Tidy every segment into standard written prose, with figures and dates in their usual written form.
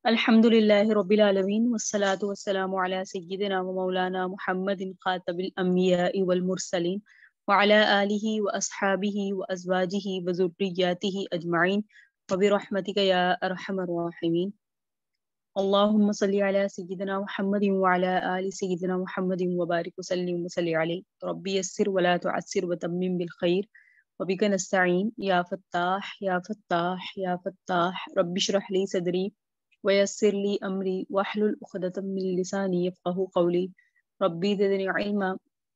الحمدللہ رب العالمین والصلاة والسلام علی سیدنا و مولانا محمد خاتم الانبیاء والمرسلین وعلی آلہ واصحابہ وازواجہ وذریاتہ اجمعین وبرحمتک یا ارحم الراحمین۔ اللہم صلی علی سیدنا محمد وعلی آل سیدنا محمد وبارک وسلم وصلی علیہ ربی یسر ولا تعسر وتمم بالخیر وبک نستعین یا فتاح یا فتاح یا فتاح رب اشرح لی صدری ويسر لي أمري واحلل عقدة من لساني يفقهوا قولي ربي زدني علما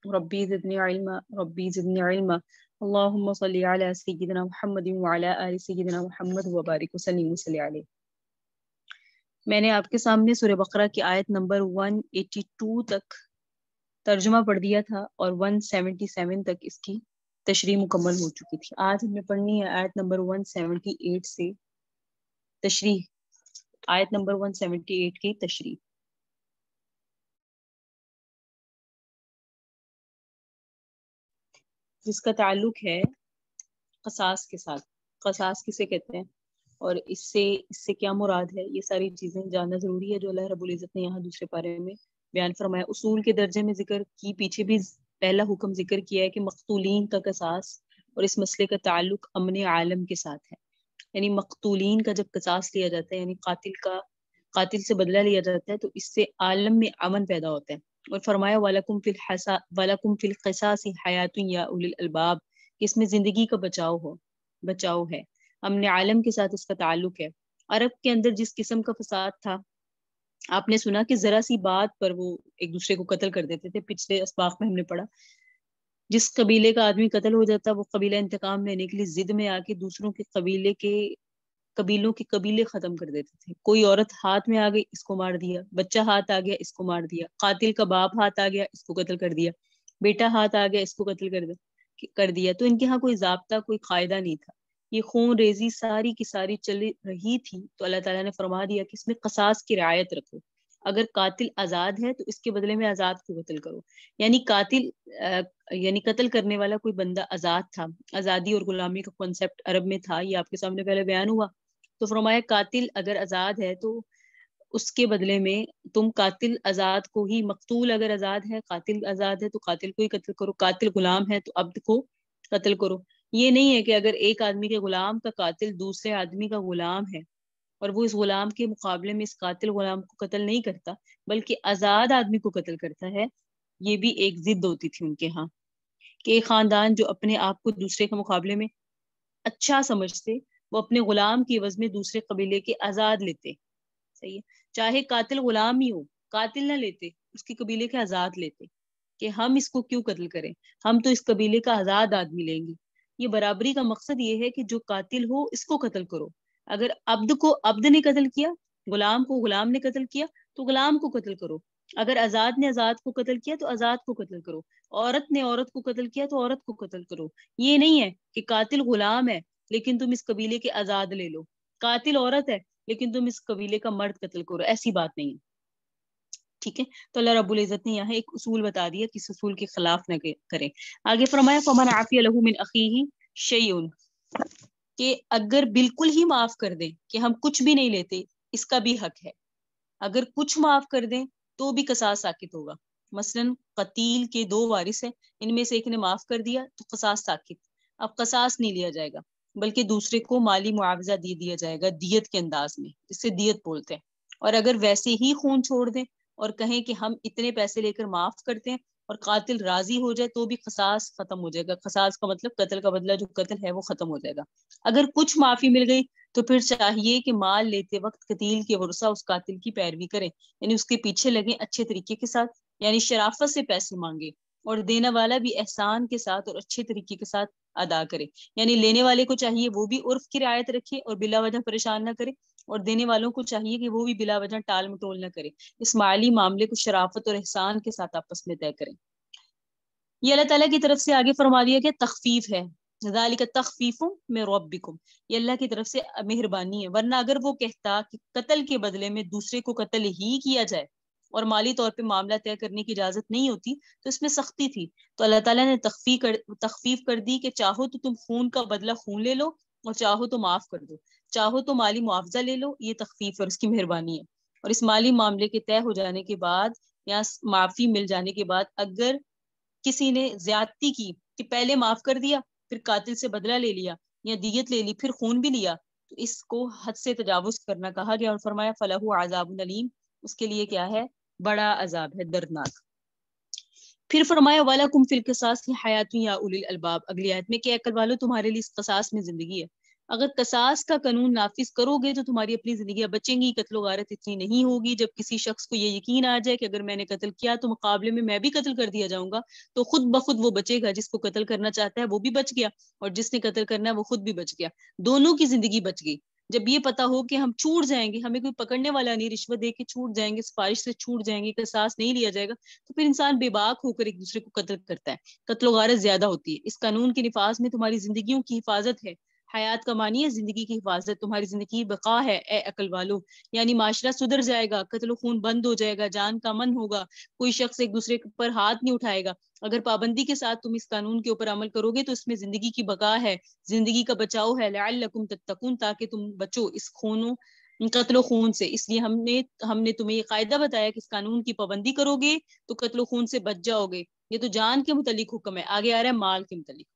ربي زدني علما ربي زدني علما اللهم صل على سيدنا محمد وعلى آل سيدنا محمد وبارك وسلم وصلی علیہ۔ میں نے آپ کے سامنے سورہ بقرہ کی آیت نمبر 182 تک ترجمہ پڑھ دیا تھا اور 177 تک اس کی تشریح مکمل ہو چکی تھی۔ آج ہم نے پڑھنی ہے آیت نمبر 178 سے تشریح، آیت نمبر 178 کی تشریح۔ جس کا تعلق ہے قصاص کے ساتھ۔ قصاص کسے کہتے ہیں اور اس سے کیا مراد ہے، یہ ساری چیزیں جاننا ضروری ہے جو اللہ رب العزت نے یہاں دوسرے پارے میں بیان فرمایا۔ اصول کے درجے میں ذکر کی، پیچھے بھی پہلا حکم ذکر کیا ہے کہ مقتولین کا قصاص، اور اس مسئلے کا تعلق امن عالم کے ساتھ ہے۔ یعنی مقتولین کا جب قصاص لیا جاتا ہے، یعنی قاتل سے بدلہ لیا جاتا ہے، تو اس سے عالم میں امن پیدا ہوتا ہے۔ اور فرمایا وَلَكُمْ فِي الْقِصَاصِ حَيَاةٌ يَا أُولِي الْأَلْبَابِ، کہ اس میں زندگی کا بچاؤ ہے، امن عالم کے ساتھ اس کا تعلق ہے۔ عرب کے اندر جس قسم کا فساد تھا، آپ نے سنا کہ ذرا سی بات پر وہ ایک دوسرے کو قتل کر دیتے تھے۔ پچھلے اسباق میں ہم نے پڑھا، جس قبیلے کا آدمی قتل ہو جاتا، وہ قبیلہ انتقام لینے کے لیے ضد میں آ کے دوسروں کے قبیلوں کے قبیلے ختم کر دیتے تھے۔ کوئی عورت ہاتھ میں آ گئی، اس کو مار دیا، بچہ ہاتھ آ گیا، اس کو مار دیا، قاتل کا باپ ہاتھ آ گیا، اس کو قتل کر دیا، بیٹا ہاتھ آ گیا، اس کو قتل کر دیا۔ تو ان کے ہاں کوئی ضابطہ، کوئی قاعدہ نہیں تھا، یہ خون ریزی ساری کی ساری چل رہی تھی۔ تو اللہ تعالیٰ نے فرما دیا کہ اس میں قصاص کی رعایت رکھو۔ اگر قاتل آزاد ہے تو اس کے بدلے میں آزاد کو قتل کرو۔ یعنی یعنی قتل کرنے والا کوئی بندہ آزاد تھا۔ آزادی اور غلامی کا کنسپٹ عرب میں تھا، یہ آپ کے سامنے پہلے بیان ہوا۔ تو فرمایا قاتل اگر آزاد ہے تو اس کے بدلے میں تم قاتل آزاد کو ہی، مقتول اگر آزاد ہے، قاتل آزاد ہے تو قاتل کو ہی قتل کرو، قاتل غلام ہے تو عبد کو قتل کرو۔ یہ نہیں ہے کہ اگر ایک آدمی کے غلام کا قاتل دوسرے آدمی کا غلام ہے اور وہ اس غلام کے مقابلے میں اس قاتل غلام کو قتل نہیں کرتا بلکہ آزاد آدمی کو قتل کرتا ہے۔ یہ بھی ایک ضد ہوتی تھی ان کے ہاں کہ ایک خاندان جو اپنے آپ کو دوسرے کے مقابلے میں اچھا سمجھتے، وہ اپنے غلام کی عوض میں دوسرے قبیلے کے آزاد لیتے۔ صحیح ہے، چاہے قاتل غلام ہی ہو، قاتل نہ لیتے، اس کے قبیلے کے آزاد لیتے کہ ہم اس کو کیوں قتل کریں، ہم تو اس قبیلے کا آزاد آدمی لیں گے۔ یہ برابری کا مقصد یہ ہے کہ جو قاتل ہو اس کو قتل کرو۔ اگر عبد کو عبد نے قتل کیا، غلام کو غلام نے قتل کیا تو غلام کو قتل کرو۔ اگر آزاد نے آزاد کو قتل کیا تو آزاد کو قتل کرو۔ عورت نے عورت کو قتل کیا تو عورت کو قتل کرو۔ یہ نہیں ہے کہ قاتل غلام ہے لیکن تم اس قبیلے کے آزاد لے لو، قاتل عورت ہے لیکن تم اس قبیلے کا مرد قتل کرو، ایسی بات نہیں ہے۔ ٹھیک ہے، تو اللہ رب العزت نے یہاں ایک اصول بتا دیا کہ اس اصول کے خلاف نہ کرے۔ آگے فرمایا فمن عفی لہ من اخیہ شیء، کہ اگر بالکل ہی معاف کر دیں کہ ہم کچھ بھی نہیں لیتے، اس کا بھی حق ہے۔ اگر کچھ معاف کر دیں تو بھی قصاص ساقط ہوگا۔ مثلا قتیل کے 2 وارث ہیں، ان میں سے ایک نے معاف کر دیا تو قصاص ساقط۔ اب قصاص نہیں لیا جائے گا بلکہ دوسرے کو مالی معاوضہ دیا جائے گا دیت کے انداز میں، جس سے دیت بولتے ہیں۔ اور اگر ویسے ہی خون چھوڑ دیں اور کہیں کہ ہم اتنے پیسے لے کر معاف کرتے ہیں اور قاتل راضی ہو جائے تو بھی قصاص ختم ہو جائے گا۔ قصاص کا مطلب قتل کا بدلہ جو قتل ہے وہ ختم ہو جائے گا۔ اگر کچھ معافی مل گئی تو پھر چاہیے کہ مال لیتے وقت قتیل کے ورثہ اس قاتل کی پیروی کریں، یعنی اس کے پیچھے لگیں اچھے طریقے کے ساتھ، یعنی شرافت سے پیسے مانگے، اور دینے والا بھی احسان کے ساتھ اور اچھے طریقے کے ساتھ ادا کرے۔ یعنی لینے والے کو چاہیے وہ بھی عرف کی رعایت رکھے اور بلا وجہ پریشان نہ کرے، اور دینے والوں کو چاہیے کہ وہ بھی بلا وجہ ٹال مٹول نہ کرے، اس مالی معاملے کو شرافت اور احسان کے ساتھ آپس میں طے کریں۔ یہ اللہ تعالیٰ کی طرف سے آگے فرما دیا کہ تخفیف ہے، ذالک تخفیف من ربکم، یہ اللہ کی طرف سے مہربانی ہے۔ ورنہ اگر وہ کہتا کہ قتل کے بدلے میں دوسرے کو قتل ہی کیا جائے اور مالی طور پہ معاملہ طے کرنے کی اجازت نہیں ہوتی تو اس میں سختی تھی۔ تو اللہ تعالیٰ نے تخفیف کر دی کہ چاہو تو تم خون کا بدلہ خون لے لو اور چاہو تو معاف کر دو۔ چاہو تو مالی معاوضہ لے لو، یہ تخفیف اور اس کی مہربانی ہے. اور اس مالی معاملے کے طے ہو جانے کے بعد یا معافی مل جانے کے بعد اگر کسی نے زیادتی کی کہ پہلے معاف کر دیا پھر قاتل سے بدلہ لے لیا یا دیت لے لی پھر خون بھی لیا، تو اس کو حد سے تجاوز کرنا کہا گیا. اور فرمایا فلہ عذاب علیم، اس کے لیے کیا ہے؟ بڑا عذاب ہے، دردناک. پھر فرمایا وَلَكُمْ فِي الْقِصَاصِ حَيَاةٌ يَا أُولِي الْأَلْبَابِ، اگلی آیت میں کہ عقل والو تمہارے لیے اس قصاص میں زندگی ہے. اگر قصاص کا قانون نافذ کرو گے تو تمہاری اپنی زندگیاں بچیں گی، قتل و غارت اتنی نہیں ہوگی. جب کسی شخص کو یہ یقین آ جائے کہ اگر میں نے قتل کیا تو مقابلے میں بھی قتل کر دیا جاؤں گا، تو خود بخود وہ بچے گا. جس کو قتل کرنا چاہتا ہے وہ بھی بچ گیا اور جس نے قتل کرنا ہے وہ خود بھی بچ گیا، دونوں کی زندگی بچ گئی. جب یہ پتا ہو کہ ہم چھوٹ جائیں گے، ہمیں کوئی پکڑنے والا نہیں، رشوت دے کے چھوٹ جائیں گے، سفارش سے چھوٹ جائیں گے، قصاص نہیں لیا جائے گا، تو پھر انسان بے باک ہو کر ایک دوسرے کو قتل کرتا ہے. قتل و غارت زیادہ ہوتی ہے. اس قانون کے نفاذ میں تمہاری زندگیوں کی حفاظت ہے. حیات کا معنی ہے زندگی کی حفاظت، تمہاری زندگی بقا ہے اے عقل والو. یعنی معاشرہ سدھر جائے گا، قتل و خون بند ہو جائے گا، جان کا من ہوگا، کوئی شخص ایک دوسرے پر ہاتھ نہیں اٹھائے گا. اگر پابندی کے ساتھ تم اس قانون کے اوپر عمل کرو گے تو اس میں زندگی کی بقا ہے، زندگی کا بچاؤ ہے. لعلکم تتقون، تاکہ تم بچو اس خونوں قتل و خون سے. اس لیے ہم نے تمہیں یہ قاعدہ بتایا کہ اس قانون کی پابندی کرو گے تو قتل و خون سے بچ جاؤ گے. یہ تو جان کے متعلق حکم ہے، آگے آ رہا ہے مال کے متعلق.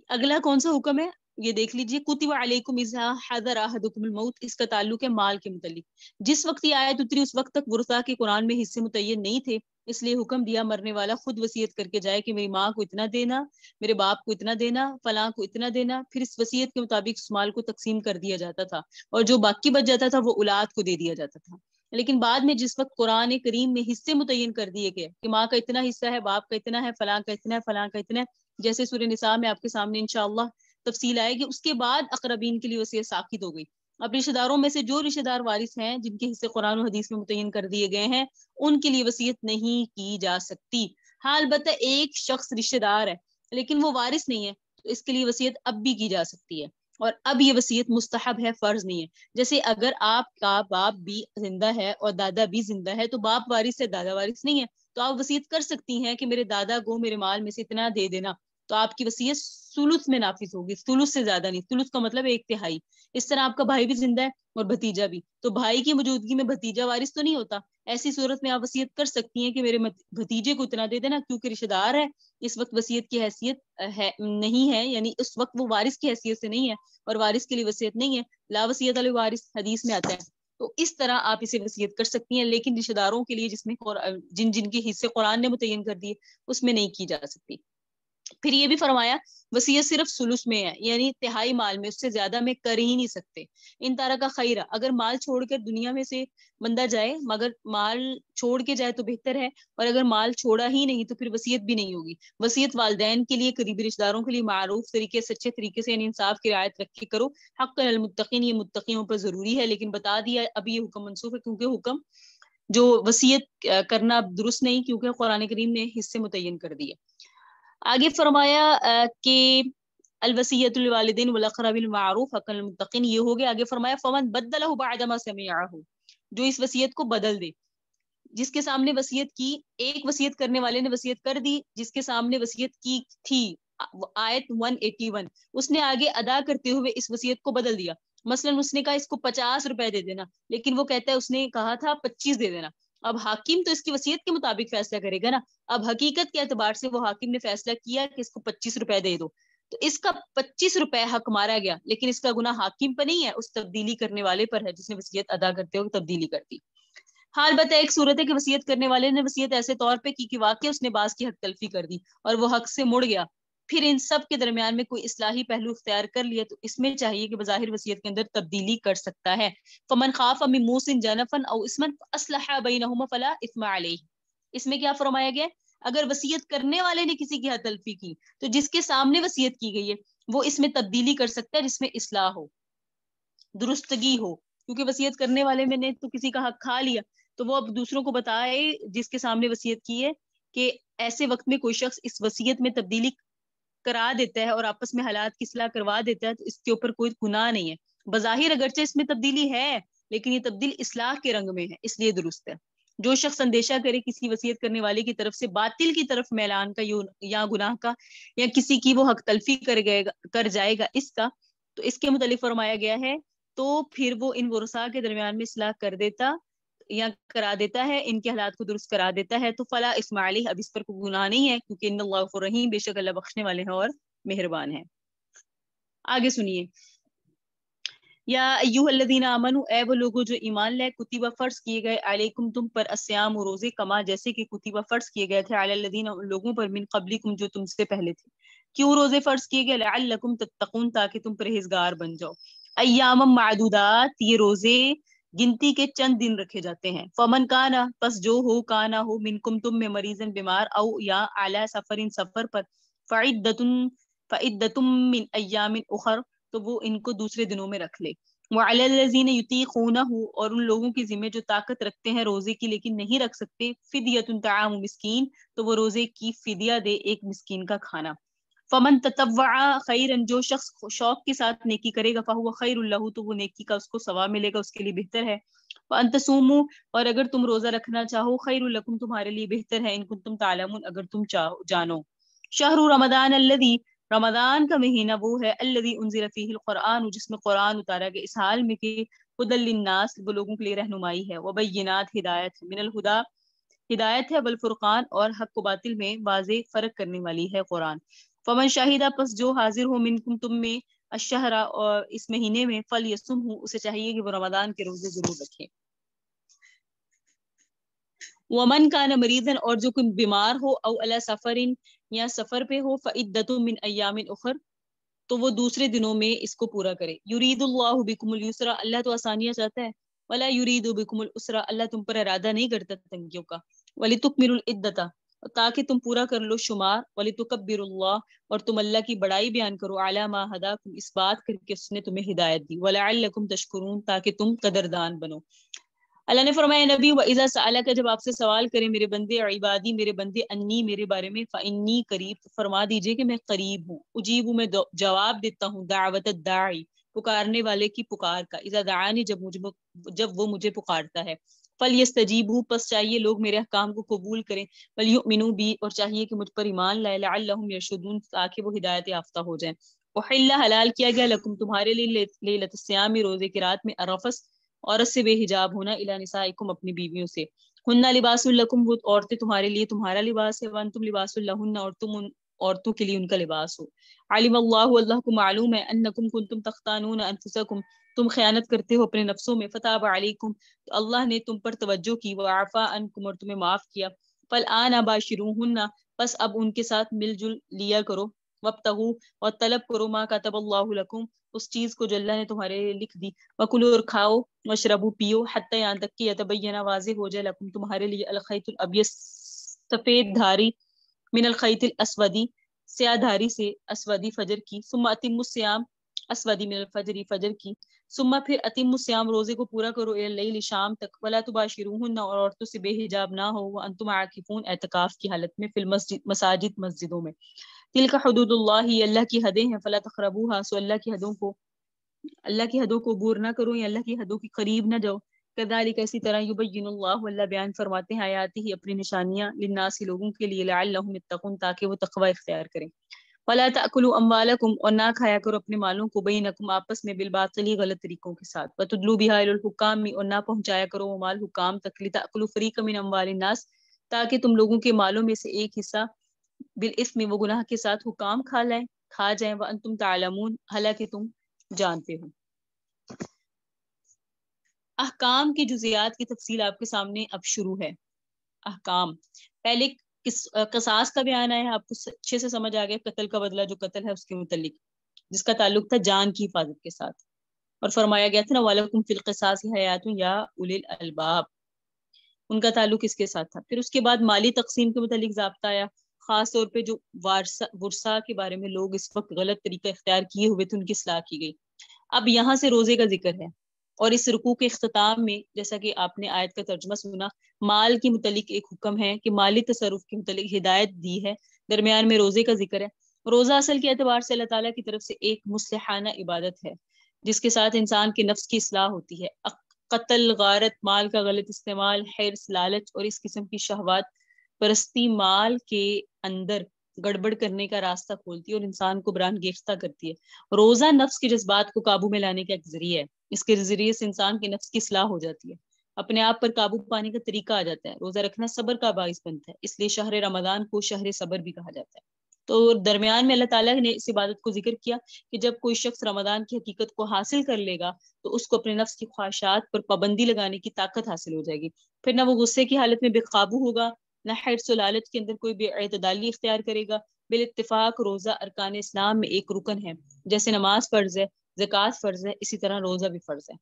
اگلا کون سا حکم ہے یہ دیکھ لیجئے. کتب علیکم اذا حضر احدکم الموت، اس کا تعلق ہے مال کے متعلق. جس وقت یہ آیت اتری اس وقت تک ورثاء کے قرآن میں حصے متعین نہیں تھے، اس لیے حکم دیا مرنے والا خود وصیت کر کے جائے کہ میری ماں کو اتنا دینا، میرے باپ کو اتنا دینا، فلاں کو اتنا دینا. پھر اس وصیت کے مطابق اس مال کو تقسیم کر دیا جاتا تھا اور جو باقی بچ جاتا تھا وہ اولاد کو دے دیا جاتا تھا. لیکن بعد میں جس وقت قرآن کریم میں حصے متعین کر دیے گئے کہ ماں کا اتنا حصہ ہے، باپ کا اتنا ہے، فلاں کا اتنا ہے، فلاں کا اتنا ہے، جیسے سورہ نساء میں آپ کے سامنے انشاءاللہ تفصیل آئے گی، اس کے بعد اقربین کے لیے وصیت ساقط ہو گئی. اب رشتہ داروں میں سے جو رشتہ دار وارث ہیں جن کے حصے قرآن و حدیث میں متعین کر دیے گئے ہیں، ان کے لیے وصیت نہیں کی جا سکتی. ہاں البتہ ایک شخص رشتہ دار ہے لیکن وہ وارث نہیں ہے تو اس کے لیے وصیت اب بھی کی جا سکتی ہے. اور اب یہ وصیت مستحب ہے، فرض نہیں ہے. جیسے اگر آپ کا باپ بھی زندہ ہے اور دادا بھی زندہ ہے تو باپ وارث ہے، دادا وارث نہیں ہے، تو آپ وصیت کر سکتی ہیں کہ میرے دادا کو میرے مال میں سے اتنا دے دینا. تو آپ کی وصیت ثلث میں نافذ ہوگی، ثلث سے زیادہ نہیں. ثلث کا مطلب 1/3. اس طرح آپ کا بھائی بھی زندہ ہے اور بھتیجا بھی، تو بھائی کی موجودگی میں بھتیجا وارث تو نہیں ہوتا. ایسی صورت میں آپ وصیت کر سکتی ہیں کہ میرے بھتیجے کو اتنا دے دینا، کیونکہ رشتہ دار ہے، اس وقت وصیت کی حیثیت نہیں ہے، یعنی اس وقت وہ وارث کی حیثیت سے نہیں ہے اور وارث کے لیے وصیت نہیں ہے. لا وصیت علی وارث حدیث میں آتا ہے. تو اس طرح آپ اسے وصیت کر سکتی ہیں، لیکن رشتہ داروں کے لیے جس میں جن کے حصے قرآن نے متعین کر دیے اس میں نہیں کی جا سکتی. پھر یہ بھی فرمایا وصیت صرف ثلث میں ہے، یعنی تہائی مال میں، اس سے زیادہ میں کر ہی نہیں سکتے. ان طرح کا خیرہ، اگر مال چھوڑ کر دنیا میں سے بندہ جائے، مگر مال چھوڑ کے جائے تو بہتر ہے، اور اگر مال چھوڑا ہی نہیں تو پھر وصیت بھی نہیں ہوگی. وصیت والدین کے لیے، قریبی رشتہ داروں کے لیے معروف طریقے سے، اچھے طریقے سے، یعنی انصاف کی رعایت رکھ کے کرو. حق المتقین، یہ متقیوں پر ضروری ہے. لیکن بتا دیا اب یہ حکم منسوخ ہے، کیونکہ حکم جو وصیت کرنا اب درست نہیں، کیونکہ قرآن کریم نے حصے متعین کر دیے. آگے فرمایا کہ الوصیۃ للوالدین والاقربین بالمعروف حقا للمتقین، یہ ہو گیا. آگے فرمایا فمن بدلہ بعد ما سمعہ، جو اس وصیت کو بدل دے. جس کے سامنے وصیت کی، ایک وصیت کرنے والے نے وصیت کر دی، جس کے سامنے وصیت کی تھی آیت 181، اس نے آگے ادا کرتے ہوئے اس وصیت کو بدل دیا. مثلا اس نے کہا اس کو 50 روپے دے دینا، لیکن وہ کہتا ہے اس نے کہا تھا 25 دے دینا. اب حاکم تو اس کی وصیت کے مطابق فیصلہ کرے گا نا. اب حقیقت کے اعتبار سے وہ حاکم نے فیصلہ کیا کہ اس کو 25 روپے دے دو، تو اس کا 25 روپے حق مارا گیا، لیکن اس کا گناہ حاکم پر نہیں ہے، اس تبدیلی کرنے والے پر ہے جس نے وصیت ادا کرتے ہوئے تبدیلی کر دی. حال بتا ایک صورت ہے کہ وصیت کرنے والے نے وصیت ایسے طور پہ کی کہ واقعی اس نے بعض کی حق تلفی کر دی اور وہ حق سے مڑ گیا. پھر ان سب کے درمیان میں کوئی اصلاحی پہلو اختیار کر لیا تو اس میں چاہیے کہ بظاہر وصیت کے اندر تبدیلی کر سکتا ہے. فمن خاف من موص جنفا او اسما فاصلح بینہما فلا اثم علیہ. اس میں کیا فرمایا گیا؟ اگر وصیت کرنے والے نے کسی کی حق تلفی کی تو جس کے سامنے وصیت کی گئی ہے وہ اس میں تبدیلی کر سکتا ہے، جس میں اصلاح ہو، درستگی ہو. کیونکہ وصیت کرنے والے میں نے تو کسی کا حق کھا لیا، تو وہ اب دوسروں کو بتائے جس کے سامنے وصیت کی ہے کہ ایسے وقت میں کوئی شخص اس وصیت میں تبدیلی کرا دیتا ہے اور آپس میں حالات کی اصلاح کروا دیتا ہے تو اس کے اوپر کوئی گناہ نہیں ہے. بظاہر اگرچہ اس میں تبدیلی ہے لیکن یہ تبدیل اصلاح کے رنگ میں ہے، اس لیے درست ہے. جو شخص اندیشہ کرے کسی وصیت کرنے والے کی طرف سے باطل کی طرف میلان کا یا گناہ کا یا کسی کی وہ حق تلفی کر جائے گا اس کا، تو اس کے متعلق فرمایا گیا ہے تو پھر وہ ان ورثاء کے درمیان میں اصلاح کر دیتا یا کرا دیتا ہے، ان کے حالات کو درست کرا دیتا ہے، تو فلا اسم علیہ، اب اس پر کوئی گناہ نہیں ہے، کیونکہ ان اللہ غفور رحیم، بے شک اللہ بخشنے والے ہیں اور مہربان ہیں۔ آگے سنیے، یا ایھا الذین آمنوا، اے وہ لوگوں جو ایمان لائے، کتب فرض کیے گئے، علیکم تم پر، الصیام روزے، کما جیسے کہ کتب فرض کیے گئے تھے، علی الذین ان لوگوں پر، من قبلکم جو تم سے پہلے تھے۔ کیوں روزے فرض کیے گئے؟ لعلکم تتقون، تاکہ تم پرہیزگار بن جاؤ۔ ایام معدودات، یہ روزے گنتی کے چند دن رکھے جاتے ہیں۔ فمن کانا، پس جو ہو، کانا ہو، منکم تم میں، مریضن بیمار، او یا علی سفرن سفر پر، فعدۃ من ایام اخر، تو وہ ان کو دوسرے دنوں میں رکھ لے۔ وعلی الذین یطیقونہ، اور ان لوگوں کی ذمہ جو طاقت رکھتے ہیں روزے کی لیکن نہیں رکھ سکتے، فدیۃ طعام مسکین، تو وہ روزے کی فدیہ دے، ایک مسکین کا کھانا۔ فمن تطوع خیرا، جو شخص شوق کے ساتھ نیکی کرے گا، فہو خیر لہ، تو وہ نیکی کا اس کو ثواب ملے گا، اس کے لیے بہتر ہے۔ وان تصوموا، اور اگر تم روزہ رکھنا چاہو، خیر لکم، تمہارے لیے بہتر ہے، ان کنتم تعلمون، اگر تم جانو۔ شہر رمضان الذی، رمضان کا مہینہ وہ ہے، الذی انزل فیہ القرآن، جس میں قرآن اتارا گیا، اس حال میں کہ ھدی للناس، وہ لوگوں کے لیے رہنمائی ہے، وبینات، ہدایت ہے، من الہدی، ہدایت ہے، والفرقان، اور حق و باطل میں واضح فرق کرنے والی ہے قرآن۔ فمن شاہدہ، پس جو حاضر ہو، منکم تم میں، الشہر، اور اس مہینے میں، فلیصمہ، اسے چاہیے کہ وہ رمضان کے روزے ضرور رکھے۔ ومن کان مریضا، اور جو کوئی بیمار ہو، او علی سفر، یا سفر پہ ہو، فعدۃ من ایام اخر، تو وہ دوسرے دنوں میں اس کو پورا کرے۔ یرید اللہ بکم الیسر، اللہ تو آسانیاں چاہتا ہے، ولا یرید بکم العسر، اللہ تم پر ارادہ نہیں کرتا تنگیوں کا، ولتکملوا العدۃ، تاکہ تم پورا کر لو شمار، ولتکبروا اللہ، اور تم اللہ کی بڑائی بیان کرو، علی ما ہداکم، اس بات کر کے اس نے تمہیں ہدایت دی، ولعلکم تشکرون، تاکہ تم قدردان بنو۔ اللہ نے فرمایا نبی، وَإِذَا سَأَلَكَ، جب آپ سے سوال کریں میرے بندے، عبادی، میرے بندے، انی، میرے بارے میں، فَإِنِّي قریب، تو فرما دیجئے کہ میں قریب ہوں، اجیب، میں جواب دیتا ہوں، دعوت الداعی، پکارنے والے کی پکار کا، اذا دعانی، جب وہ مجھے پکارتا ہے، فَلْيَسْتَجِيبُوا، پس چاہیے لوگ میرے احکام کو قبول کریں، وَلْيُؤْمِنُوا بِي، اور چاہیے کہ مجھ پر ایمان لائے، لَعَلَّهُمْ يَرْشُدُونَ، تاکہ وہ ہدایت یافتہ ہو جائیں۔ وَحِلَّ، حلال کیا گیا، لکم، تمہارے لیے، لیلۃ الصیام، روزے کی رات میں، الرفث، عورت سے بے حجاب ہونا، الی نسائکم، اپنی بیویوں سے، ہن لباس لکم، وہ عورتیں تمہارے لیے تمہارا لباس ہے، وانتم لباس لہن، اور تم ان عورتوں کے لیے ان کا لباس ہو۔ علم اللہ، اللہ کو معلوم ہے، انکم کنتم تختانون انفسکم، تم خیانت کرتے ہو اپنے نفسوں میں، فتاب علیکم، تو اللہ نے تم پر توجہ کی، وعفا عنکم، اور تمہیں معاف کیا، فالآن باشروہن، پس اب ان کے ساتھ مل جل لیا کرو، وابتغوا، اور طلب کرو، ما کتب اللہ لکم، اس چیز کو جو اللہ نے تمہارے لیے لکھ دی، وکلوا، اور کھاؤ، واشربوا، پیو، حتی یہاں تک کہ یتبین، واضح ہو جائے، لکم، تمہارے لیے، الخیط الابیض، سفید دھاری، من الخیط الاسودی، سیاہ دھاری سے، اسودی، فجر کی، ثم اتموا الصیام، اسودی من الفجر، فجر کی، ثم پھر اتموا الصیام، روزے کو پورا کرو، الی اللیل، شام تک، ولا تباشروہن، اور عورتوں سے بے حجاب نہ ہو، وانتم عاکفون، اعتکاف کی حالت میں، فی المسجد، مساجد، مسجدوں میں، تلک حدود اللہ، یہ اللہ کی حدیں ہیں، فلا تقربوها، سو اللہ کی حدوں کو عبور نہ کرو، یا اللہ کی حدوں کے قریب نہ جاؤ، کذالک، اسی طرح، یبین اللہ، اللہ بیان فرماتے ہیں آیاتہ، اپنی نشانیاں، للناس، لوگوں کے لیے، لعلہم یتقون، تاکہ وہ تقوی اختیار کریں۔ ولا تأکلوا اموالکم، اور نہ کھایا کرو اپنے مالوں کو، بینکم، آپس میں، بالباطل، غلط طریقوں کے ساتھ، وتدلوا بها الی الحکام، اور نہ پہنچایا کرو وہ مال حکام تک، لتأکلوا فریقا من اموال الناس، تاکہ تم لوگوں کے مالوں میں سے ایک حصہ، بالاثم، وہ گناہ کے ساتھ، حکام کھا جائیں، وانتم تعلمون، حالانکہ تم جانتے ہو۔ احکام کی جزیات کی تفصیل آپ کے سامنے اب شروع ہے۔ احکام، پہلے قصاص کا بیان آیا ہے، آپ کو اچھے سے سمجھ آ گیا، قتل کا بدلہ جو قتل ہے اس کے متعلق، جس کا تعلق تھا جان کی حفاظت کے ساتھ، اور فرمایا گیا تھا نا، وَلَكُمْ فِي الْقِصَاصِ حَيَاةٌ يَا أُولِي الْأَلْبَابِ، ان کا تعلق اس کے ساتھ تھا۔ پھر اس کے بعد مالی تقسیم کے متعلق ضابطہ آیا، خاص طور پہ جو ورثہ کے بارے میں لوگ اس وقت غلط طریقہ اختیار کیے ہوئے تھے، ان کی اصلاح کی گئی۔ اب یہاں سے روزے کا ذکر ہے، اور اس رکوع کے اختتام میں، جیسا کہ آپ نے آیت کا ترجمہ سنا، مال کے متعلق ایک حکم ہے کہ مالی تصرف کے متعلق ہدایت دی ہے، درمیان میں روزے کا ذکر ہے۔ روزہ اصل کے اعتبار سے اللہ تعالیٰ کی طرف سے ایک مصلحانہ عبادت ہے، جس کے ساتھ انسان کے نفس کی اصلاح ہوتی ہے۔ قتل، غارت، مال کا غلط استعمال، حرص، لالچ اور اس قسم کی شہوات پرستی مال کے اندر گڑبڑ کرنے کا راستہ کھولتی ہے اور انسان کو برانگیختہ کرتی ہے۔ روزہ نفس کے جذبات کو قابو میں لانے کا ایک ذریعہ ہے، اس کے ذریعے سے انسان کے نفس کی اصلاح ہو جاتی ہے، اپنے آپ پر قابو پانے کا طریقہ آ جاتا ہے۔ روزہ رکھنا صبر کا باعث بنتا ہے، اس لیے شہر رمضان کو شہر صبر بھی کہا جاتا ہے۔ تو درمیان میں اللہ تعالیٰ نے اس عبادت کو ذکر کیا کہ جب کوئی شخص رمضان کی حقیقت کو حاصل کر لے گا تو اس کو اپنے نفس کی خواہشات پر پابندی لگانے کی طاقت حاصل ہو جائے گی، پھر نہ وہ غصے کی حالت میں بے قابو ہوگا، نہ حرص و لالچ کے اندر کوئی بے اعتدالی اختیار کرے گا۔ بالاتفاق روزہ ارکان اسلام میں ایک رکن ہے، جیسے نماز فرض ہے، زکوٰۃ فرض ہے، اسی طرح روزہ بھی فرض ہے۔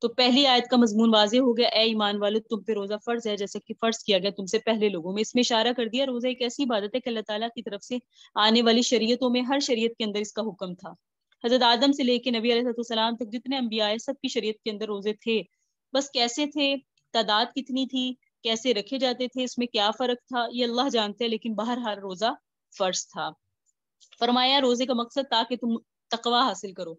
تو پہلی آیت کا مضمون واضح ہو گیا، اے ایمان والو تم پہ روزہ فرض ہے جیسے کہ فرض کیا گیا تم سے پہلے لوگوں میں۔ اس میں اشارہ کر دیا روزہ ایک ایسی عبادت ہے کہ اللہ تعالیٰ کی طرف سے آنے والی شریعتوں میں ہر شریعت کے اندر اس کا حکم تھا۔ حضرت آدم سے لے کے نبی علیہ السلام تک جتنے انبیاء ہیں سب کی شریعت کے اندر روزے تھے، بس کیسے تھے، تعداد کتنی تھی، کیسے رکھے جاتے تھے، اس میں کیا فرق تھا، یہ اللہ جانتے ہیں، لیکن بہرحال روزہ فرض تھا۔ فرمایا روزے کا مقصد تاکہ تم تقوی حاصل کرو،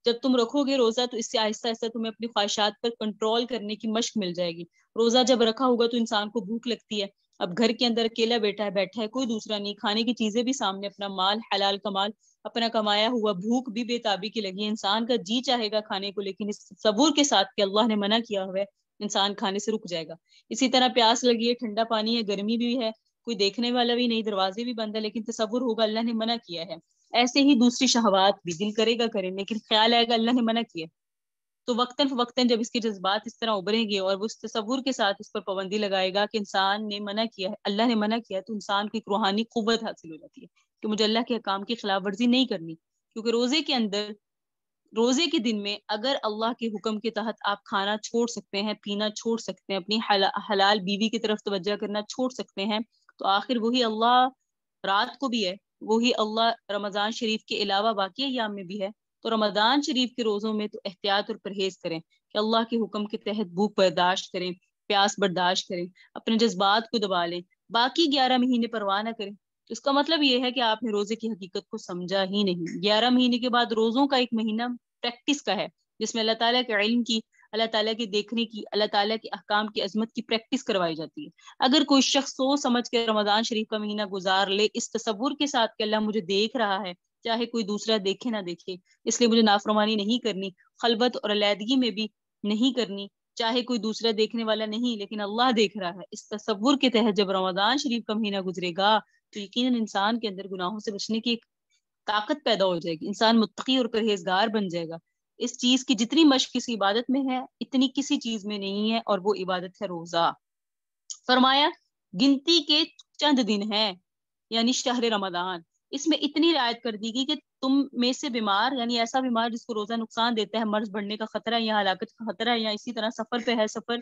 جب تم رکھو گے روزہ تو اس سے آہستہ آہستہ تمہیں اپنی خواہشات پر کنٹرول کرنے کی مشق مل جائے گی۔ روزہ جب رکھا ہوگا تو انسان کو بھوک لگتی ہے، اب گھر کے اندر اکیلا بیٹھا ہے کوئی دوسرا نہیں، کھانے کی چیزیں بھی سامنے، اپنا مال حلال کا مال اپنا کمایا ہوا، بھوک بھی بے تابی کی لگی ہے، انسان کا جی چاہے گا کھانے کو، لیکن اس تصور کے ساتھ کہ اللہ نے منع کیا ہوا ہے انسان کھانے سے رک جائے گا۔ اسی طرح پیاس لگی ہے، ٹھنڈا پانی ہے، گرمی بھی ہے، کوئی دیکھنے والا بھی نہیں، دروازے بھی بند ہے، لیکن تصور ہوگا اللہ نے منع کیا ہے۔ ایسے ہی دوسری شہوات بھی دل کرے گا کرے، لیکن خیال آئے گا اللہ نے منع کیا، تو وقتاً فوقتاً جب اس کے جذبات اس طرح ابھریں گے اور وہ اس تصور کے ساتھ اس پر پابندی لگائے گا کہ انسان نے منع کیا ہے، اللہ نے منع کیا ہے، تو انسان کو ایک روحانی قوت حاصل ہو جاتی ہے کہ مجھے اللہ کے احکام کی خلاف ورزی نہیں کرنی، کیونکہ روزے کے اندر، روزے کے دن میں اگر اللہ کے حکم کے تحت آپ کھانا چھوڑ سکتے ہیں، پینا چھوڑ سکتے ہیں، اپنی حلال بیوی کی طرف توجہ کرنا چھوڑ سکتے ہیں، تو آخر وہی اللہ رات کو بھی ہے، وہی اللہ رمضان شریف کے علاوہ باقی ایام میں بھی ہے۔ تو رمضان شریف کے روزوں میں تو احتیاط اور پرہیز کریں کہ اللہ کے حکم کے تحت بھوک برداشت کریں، پیاس برداشت کریں، اپنے جذبات کو دبا لیں، باقی 11 مہینے پرواہ نہ کریں۔ اس کا مطلب یہ ہے کہ آپ نے روزے کی حقیقت کو سمجھا ہی نہیں۔ 11 مہینے کے بعد روزوں کا ایک مہینہ پریکٹس کا ہے، جس میں اللہ تعالیٰ کے علم کی، اللہ تعالیٰ کے دیکھنے کی، اللہ تعالیٰ کے احکام کی عظمت کی پریکٹس کروائی جاتی ہے۔ اگر کوئی شخص سوچ سمجھ کے رمضان شریف کا مہینہ گزار لے اس تصور کے ساتھ کہ اللہ مجھے دیکھ رہا ہے، چاہے کوئی دوسرا دیکھے نہ دیکھے، اس لیے مجھے نافرمانی نہیں کرنی، خلوت اور علیحدگی میں بھی نہیں کرنی، چاہے کوئی دوسرا دیکھنے والا نہیں لیکن اللہ دیکھ رہا ہے، اس تصور کے تحت جب رمضان شریف کا مہینہ گزرے گا تو یقیناً انسان کے اندر گناہوں سے بچنے کی ایک طاقت پیدا ہو جائے گی، انسان متقی اور پرہیزگار بن جائے گا۔ اس چیز کی جتنی مشق اس عبادت میں ہے اتنی کسی چیز میں نہیں ہے، اور وہ عبادت ہے روزہ۔ فرمایا گنتی کے چند دن ہیں یعنی شہر رمضان، اس میں اتنی رعایت کر دی گئی کہ تم میں سے بیمار، یعنی ایسا بیمار جس کو روزہ نقصان دیتا ہے، مرض بڑھنے کا خطرہ ہے یا ہلاکت کا خطرہ ہے، یا اسی طرح سفر پہ ہے، سفر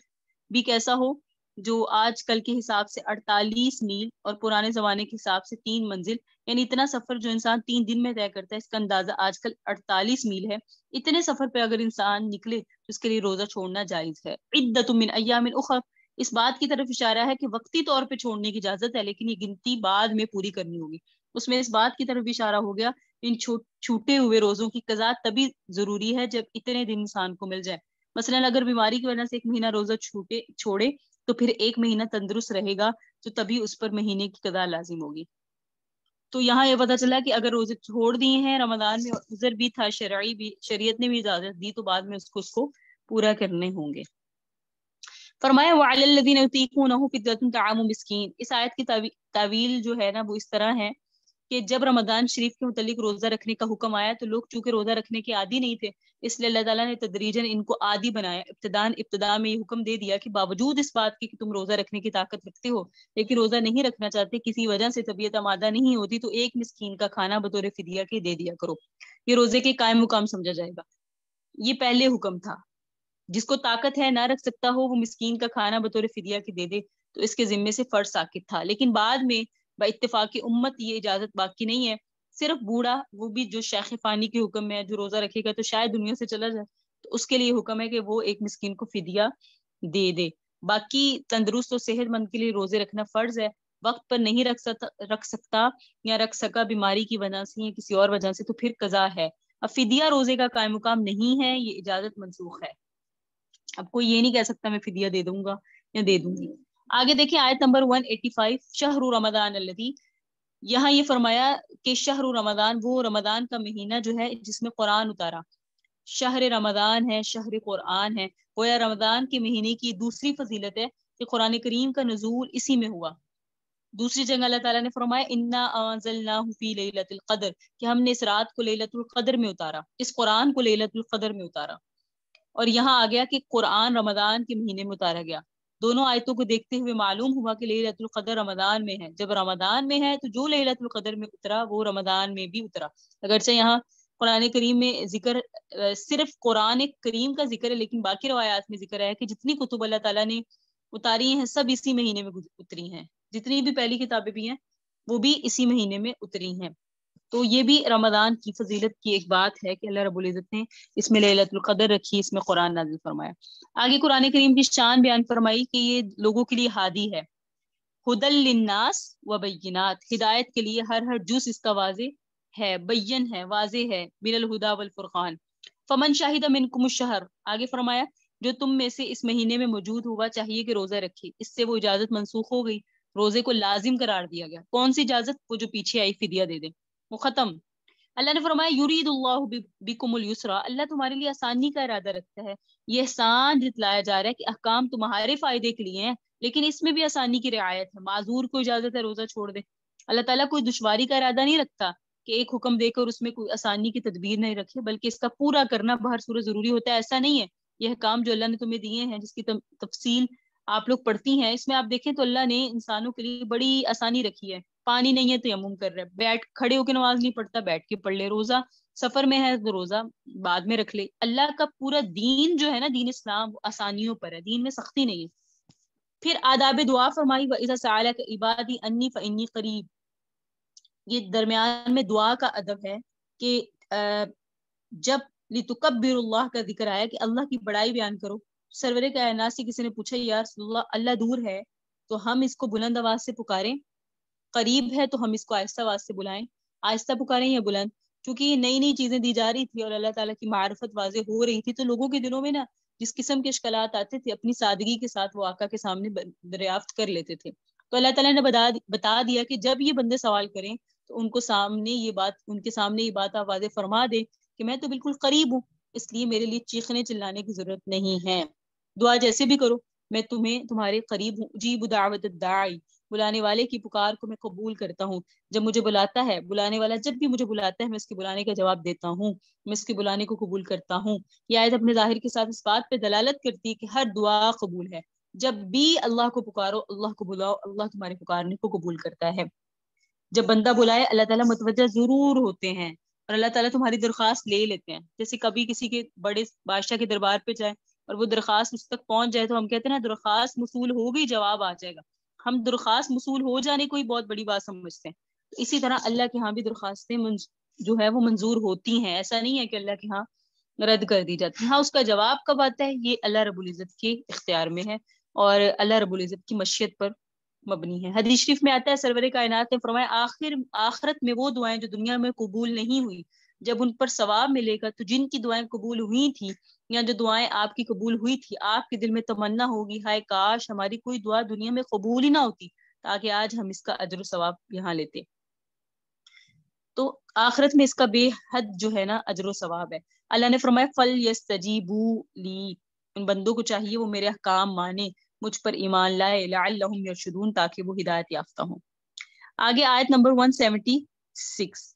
بھی کیسا ہو جو آج کل کے حساب سے 48 میل اور پرانے زمانے کے حساب سے 3 منزل، یعنی اتنا سفر جو انسان 3 دن میں طے کرتا ہے، اس کا اندازہ آج کل 48 میل ہے۔ اتنے سفر پہ اگر انسان نکلے تو اس کے لیے روزہ چھوڑنا جائز ہے۔ عدۃ من ایام اخر، اس بات کی طرف اشارہ ہے کہ وقتی طور پہ چھوڑنے کی اجازت ہے، لیکن یہ گنتی بعد میں پوری کرنی ہوگی۔ اس میں اس بات کی طرف اشارہ ہو گیا ان چھوٹے ہوئے روزوں کی قضا تبھی ضروری ہے جب اتنے دن انسان کو مل جائے۔ مثلا اگر بیماری کی وجہ سے 1 مہینہ روزہ چھوڑے تو پھر 1 مہینہ تندرست رہے گا تو تبھی اس پر مہینے کی قضا لازم ہوگی۔ تو یہاں یہ پتہ چلا کہ اگر روزے چھوڑ دیے ہیں رمضان میں، عذر بھی تھا، شرعی بھی، شریعت نے بھی اجازت دی، تو بعد میں اس کو پورا کرنے ہوں گے۔ فرمایا وعلی الذین یطیقونہ فدیۃ طعام مسکین، اس آیت کی تعویل جو ہے نا وہ اس طرح ہے کہ جب رمضان شریف کے متعلق روزہ رکھنے کا حکم آیا تو لوگ چونکہ روزہ رکھنے کے عادی نہیں تھے، اس لیے اللہ تعالیٰ نے تدریجاً ان کو عادی بنایا۔ ابتدا میں یہ حکم دے دیا کہ باوجود اس بات کے کہ تم روزہ رکھنے کی طاقت رکھتے ہو لیکن روزہ نہیں رکھنا چاہتے، کسی وجہ سے طبیعت آمادہ نہیں ہوتی، تو 1 مسکین کا کھانا بطور فدیہ کے دے دیا کرو، یہ روزے کے قائم مقام سمجھا جائے گا۔ یہ پہلے حکم تھا، جس کو طاقت ہے نہ رکھ سکتا ہو وہ مسکین کا کھانا بطور فدیہ کے دے دے تو اس کے ذمے سے فرض ساقط تھا، لیکن بعد میں با اتفاق امت یہ اجازت باقی نہیں ہے، صرف بوڑھا، وہ بھی جو شیخ فانی کے حکم میں ہے، جو روزہ رکھے گا تو شاید دنیا سے چلا جائے، تو اس کے لیے حکم ہے کہ وہ 1 مسکین کو فدیہ دے دے۔ باقی تندرست اور صحت مند کے لیے روزے رکھنا فرض ہے، وقت پر نہیں رکھ سکتا یا رکھ سکا بیماری کی وجہ سے یا کسی اور وجہ سے تو پھر قضا ہے۔ اب فدیہ روزے کا قائم مقام نہیں ہے، یہ اجازت منسوخ ہے۔ اب کوئی یہ نہیں کہہ سکتا میں فدیہ دے دوں گا یا دے دوں گی۔ آگے دیکھیں آیت نمبر 185، شہر رمضان الذی یہاں یہ فرمایا کہ شہر رمضان، وہ رمضان کا مہینہ جو ہے جس میں قرآن اتارا، شہر رمضان ہے، شہر قرآن ہے، گویا رمضان کے مہینے کی دوسری فضیلت ہے کہ قرآن کریم کا نزول اسی میں ہوا۔ دوسری جگہ اللہ تعالیٰ نے فرمایا انا انزلناہ فی لیلۃ القدر، کہ ہم نے اس رات کو لیلۃ القدر میں اتارا، اس قرآن کو لیلۃ القدر میں اتارا۔ اور یہاں آ گیا کہ قرآن رمضان کے مہینے میں اتارا گیا۔ دونوں آیتوں کو دیکھتے ہوئے معلوم ہوا کہ لیلۃ القدر رمضان میں ہے، جب رمضان میں ہے تو جو لیلۃ القدر میں اترا وہ رمضان میں بھی اترا۔ اگرچہ یہاں قرآن کریم میں ذکر صرف قرآن کریم کا ذکر ہے، لیکن باقی روایات میں ذکر ہے کہ جتنی کتب اللہ تعالیٰ نے اتاری ہیں سب اسی مہینے میں اتری ہیں، جتنی بھی پہلی کتابیں بھی ہیں وہ بھی اسی مہینے میں اتری ہیں۔ تو یہ بھی رمضان کی فضیلت کی ایک بات ہے کہ اللہ رب العزت نے اس میں لیلۃ القدر رکھی، اس میں قرآن نازل فرمایا۔ آگے قرآن کریم کی شان بیان فرمائی کہ یہ لوگوں کے لیے ہادی ہے، ہدل للناس و بینات، ہدایت کے لیے ہر جز اس کا واضح ہے، بین ہے، واضح ہے، من الہدا والفرقان۔ فمن شاہد منکم الشہر، آگے فرمایا جو تم میں سے اس مہینے میں موجود ہوا چاہیے کہ روزہ رکھے، اس سے وہ اجازت منسوخ ہو گئی، روزے کو لازم قرار دیا گیا۔ کون سی اجازت؟ وہ جو پیچھے آئی فدیہ دے دے، وہ ختم۔ اللہ نے فرمایا یرید اللہ بکم اليسر، اللہ تمہارے لیے آسانی کا ارادہ رکھتا ہے۔ یہ احسان جتلایا جا رہا ہے کہ احکام تمہارے فائدے کے لیے ہیں، لیکن اس میں بھی آسانی کی رعایت ہے، معذور کو اجازت ہے روزہ چھوڑ دے۔ اللہ تعالیٰ کوئی دشواری کا ارادہ نہیں رکھتا کہ ایک حکم دے کر اس میں کوئی آسانی کی تدبیر نہیں رکھے، بلکہ اس کا پورا کرنا بہر صورت ضروری ہوتا ہے۔ ایسا نہیں ہے، یہ احکام جو اللہ نے تمہیں دیے ہیں جس کی تفصیل آپ لوگ پڑھتی ہیں، اس میں آپ دیکھیں تو اللہ نے انسانوں کے لیے بڑی آسانی رکھی ہے۔ پانی نہیں ہے تو تیمم کر رہے، بیٹھ کھڑے ہو کے نماز نہیں پڑھتا بیٹھ کے پڑھ لے، روزہ سفر میں ہے تو روزہ بعد میں رکھ لے۔ اللہ کا پورا دین جو ہے نا، دین اسلام آسانیوں پر ہے، دین میں سختی نہیں ہے۔ پھر آداب دعا فرمائی وَإِذَا سَأَلَكَ عِبَادِي أَنِّي فَإِنِّي قَرِيبٌ، یہ درمیان میں دعا کا ادب ہے کہ جب لِتُكَبِّرُ اللہ کا ذکر آیا کہ اللہ کی بڑائی بیان کرو، سرور کائنات سے کسی نے پوچھا یا رسول اللہ اللہ دور ہے تو ہم اس کو بلند آواز سے پکاریں، قریب ہے تو ہم اس کو آہستہ آواز سے بلائیں، آہستہ پکاریں یا بلند؟ کیونکہ یہ نئی نئی چیزیں دی جا رہی تھی اور اللہ تعالیٰ کی معرفت واضح ہو رہی تھی، تو لوگوں کے دلوں میں نا جس قسم کے اشکالات آتے تھے اپنی سادگی کے ساتھ وہ آقا کے سامنے دریافت کر لیتے تھے۔ تو اللہ تعالیٰ نے بتا دیا کہ جب یہ بندے سوال کریں تو ان کے سامنے یہ بات آپ واضح فرما دیں کہ میں تو بالکل قریب ہوں، اس لیے میرے لیے چیخنے چلانے کی ضرورت نہیں ہے، دعا جیسے بھی کرو میں تمہارے قریب ہوں۔ اجیب دعوت الداعی، بلانے والے کی پکار کو میں قبول کرتا ہوں، جب مجھے بلاتا ہے بلانے والا، جب بھی مجھے بلاتا ہے میں اس کے بلانے کا جواب دیتا ہوں، میں اس کے بلانے کو قبول کرتا ہوں۔ یہ آیت اپنے ظاہر کے ساتھ اس بات پہ دلالت کرتی ہے کہ ہر دعا قبول ہے، جب بھی اللہ کو پکارو، اللہ کو بلاؤ، اللہ تمہارے پکارنے کو قبول کرتا ہے۔ جب بندہ بلائے اللہ تعالیٰ متوجہ ضرور ہوتے ہیں اور اللہ تعالیٰ تمہاری درخواست لے لیتے ہیں۔ جیسے کبھی کسی کے بڑے بادشاہ کے دربار پہ جائے اور وہ درخواست اس تک پہنچ جائے تو ہم کہتے ہیں نا درخواست موصول ہو گئی، جواب آ جائے گا۔ ہم درخواست موصول ہو جانے کو ہی بہت بڑی بات سمجھتے ہیں، اسی طرح اللہ کے ہاں بھی درخواستیں جو ہے وہ منظور ہوتی ہیں، ایسا نہیں ہے کہ اللہ کے ہاں رد کر دی جاتی۔ ہاں اس کا جواب کب آتا ہے یہ اللہ رب العزت کے اختیار میں ہے اور اللہ رب العزت کی مشیت پر مبنی ہے۔ حدیث شریف میں آتا ہے سرور کائنات نے فرمایا آخرت میں وہ دعائیں جو دنیا میں قبول نہیں ہوئی جب ان پر ثواب ملے گا تو جن کی دعائیں قبول ہوئی تھی یا جو دعائیں آپ کی قبول ہوئی تھی آپ کے دل میں تمنا ہوگی ہائے کاش ہماری کوئی دعا دنیا میں قبول ہی نہ ہوتی تاکہ آج ہم اس کا اجر و ثواب یہاں لیتے۔ تو آخرت میں اس کا بے حد جو ہے نا اجر و ثواب ہے۔ اللہ نے فرمایا فَلْيَسْتَجِيبُوا لِي، ان بندوں کو چاہیے وہ میرے احکام مانے، مجھ پر ایمان لائے، لعلہم یرشدون، تاکہ وہ ہدایت یافتہ ہوں۔ آگے آیت نمبر 176،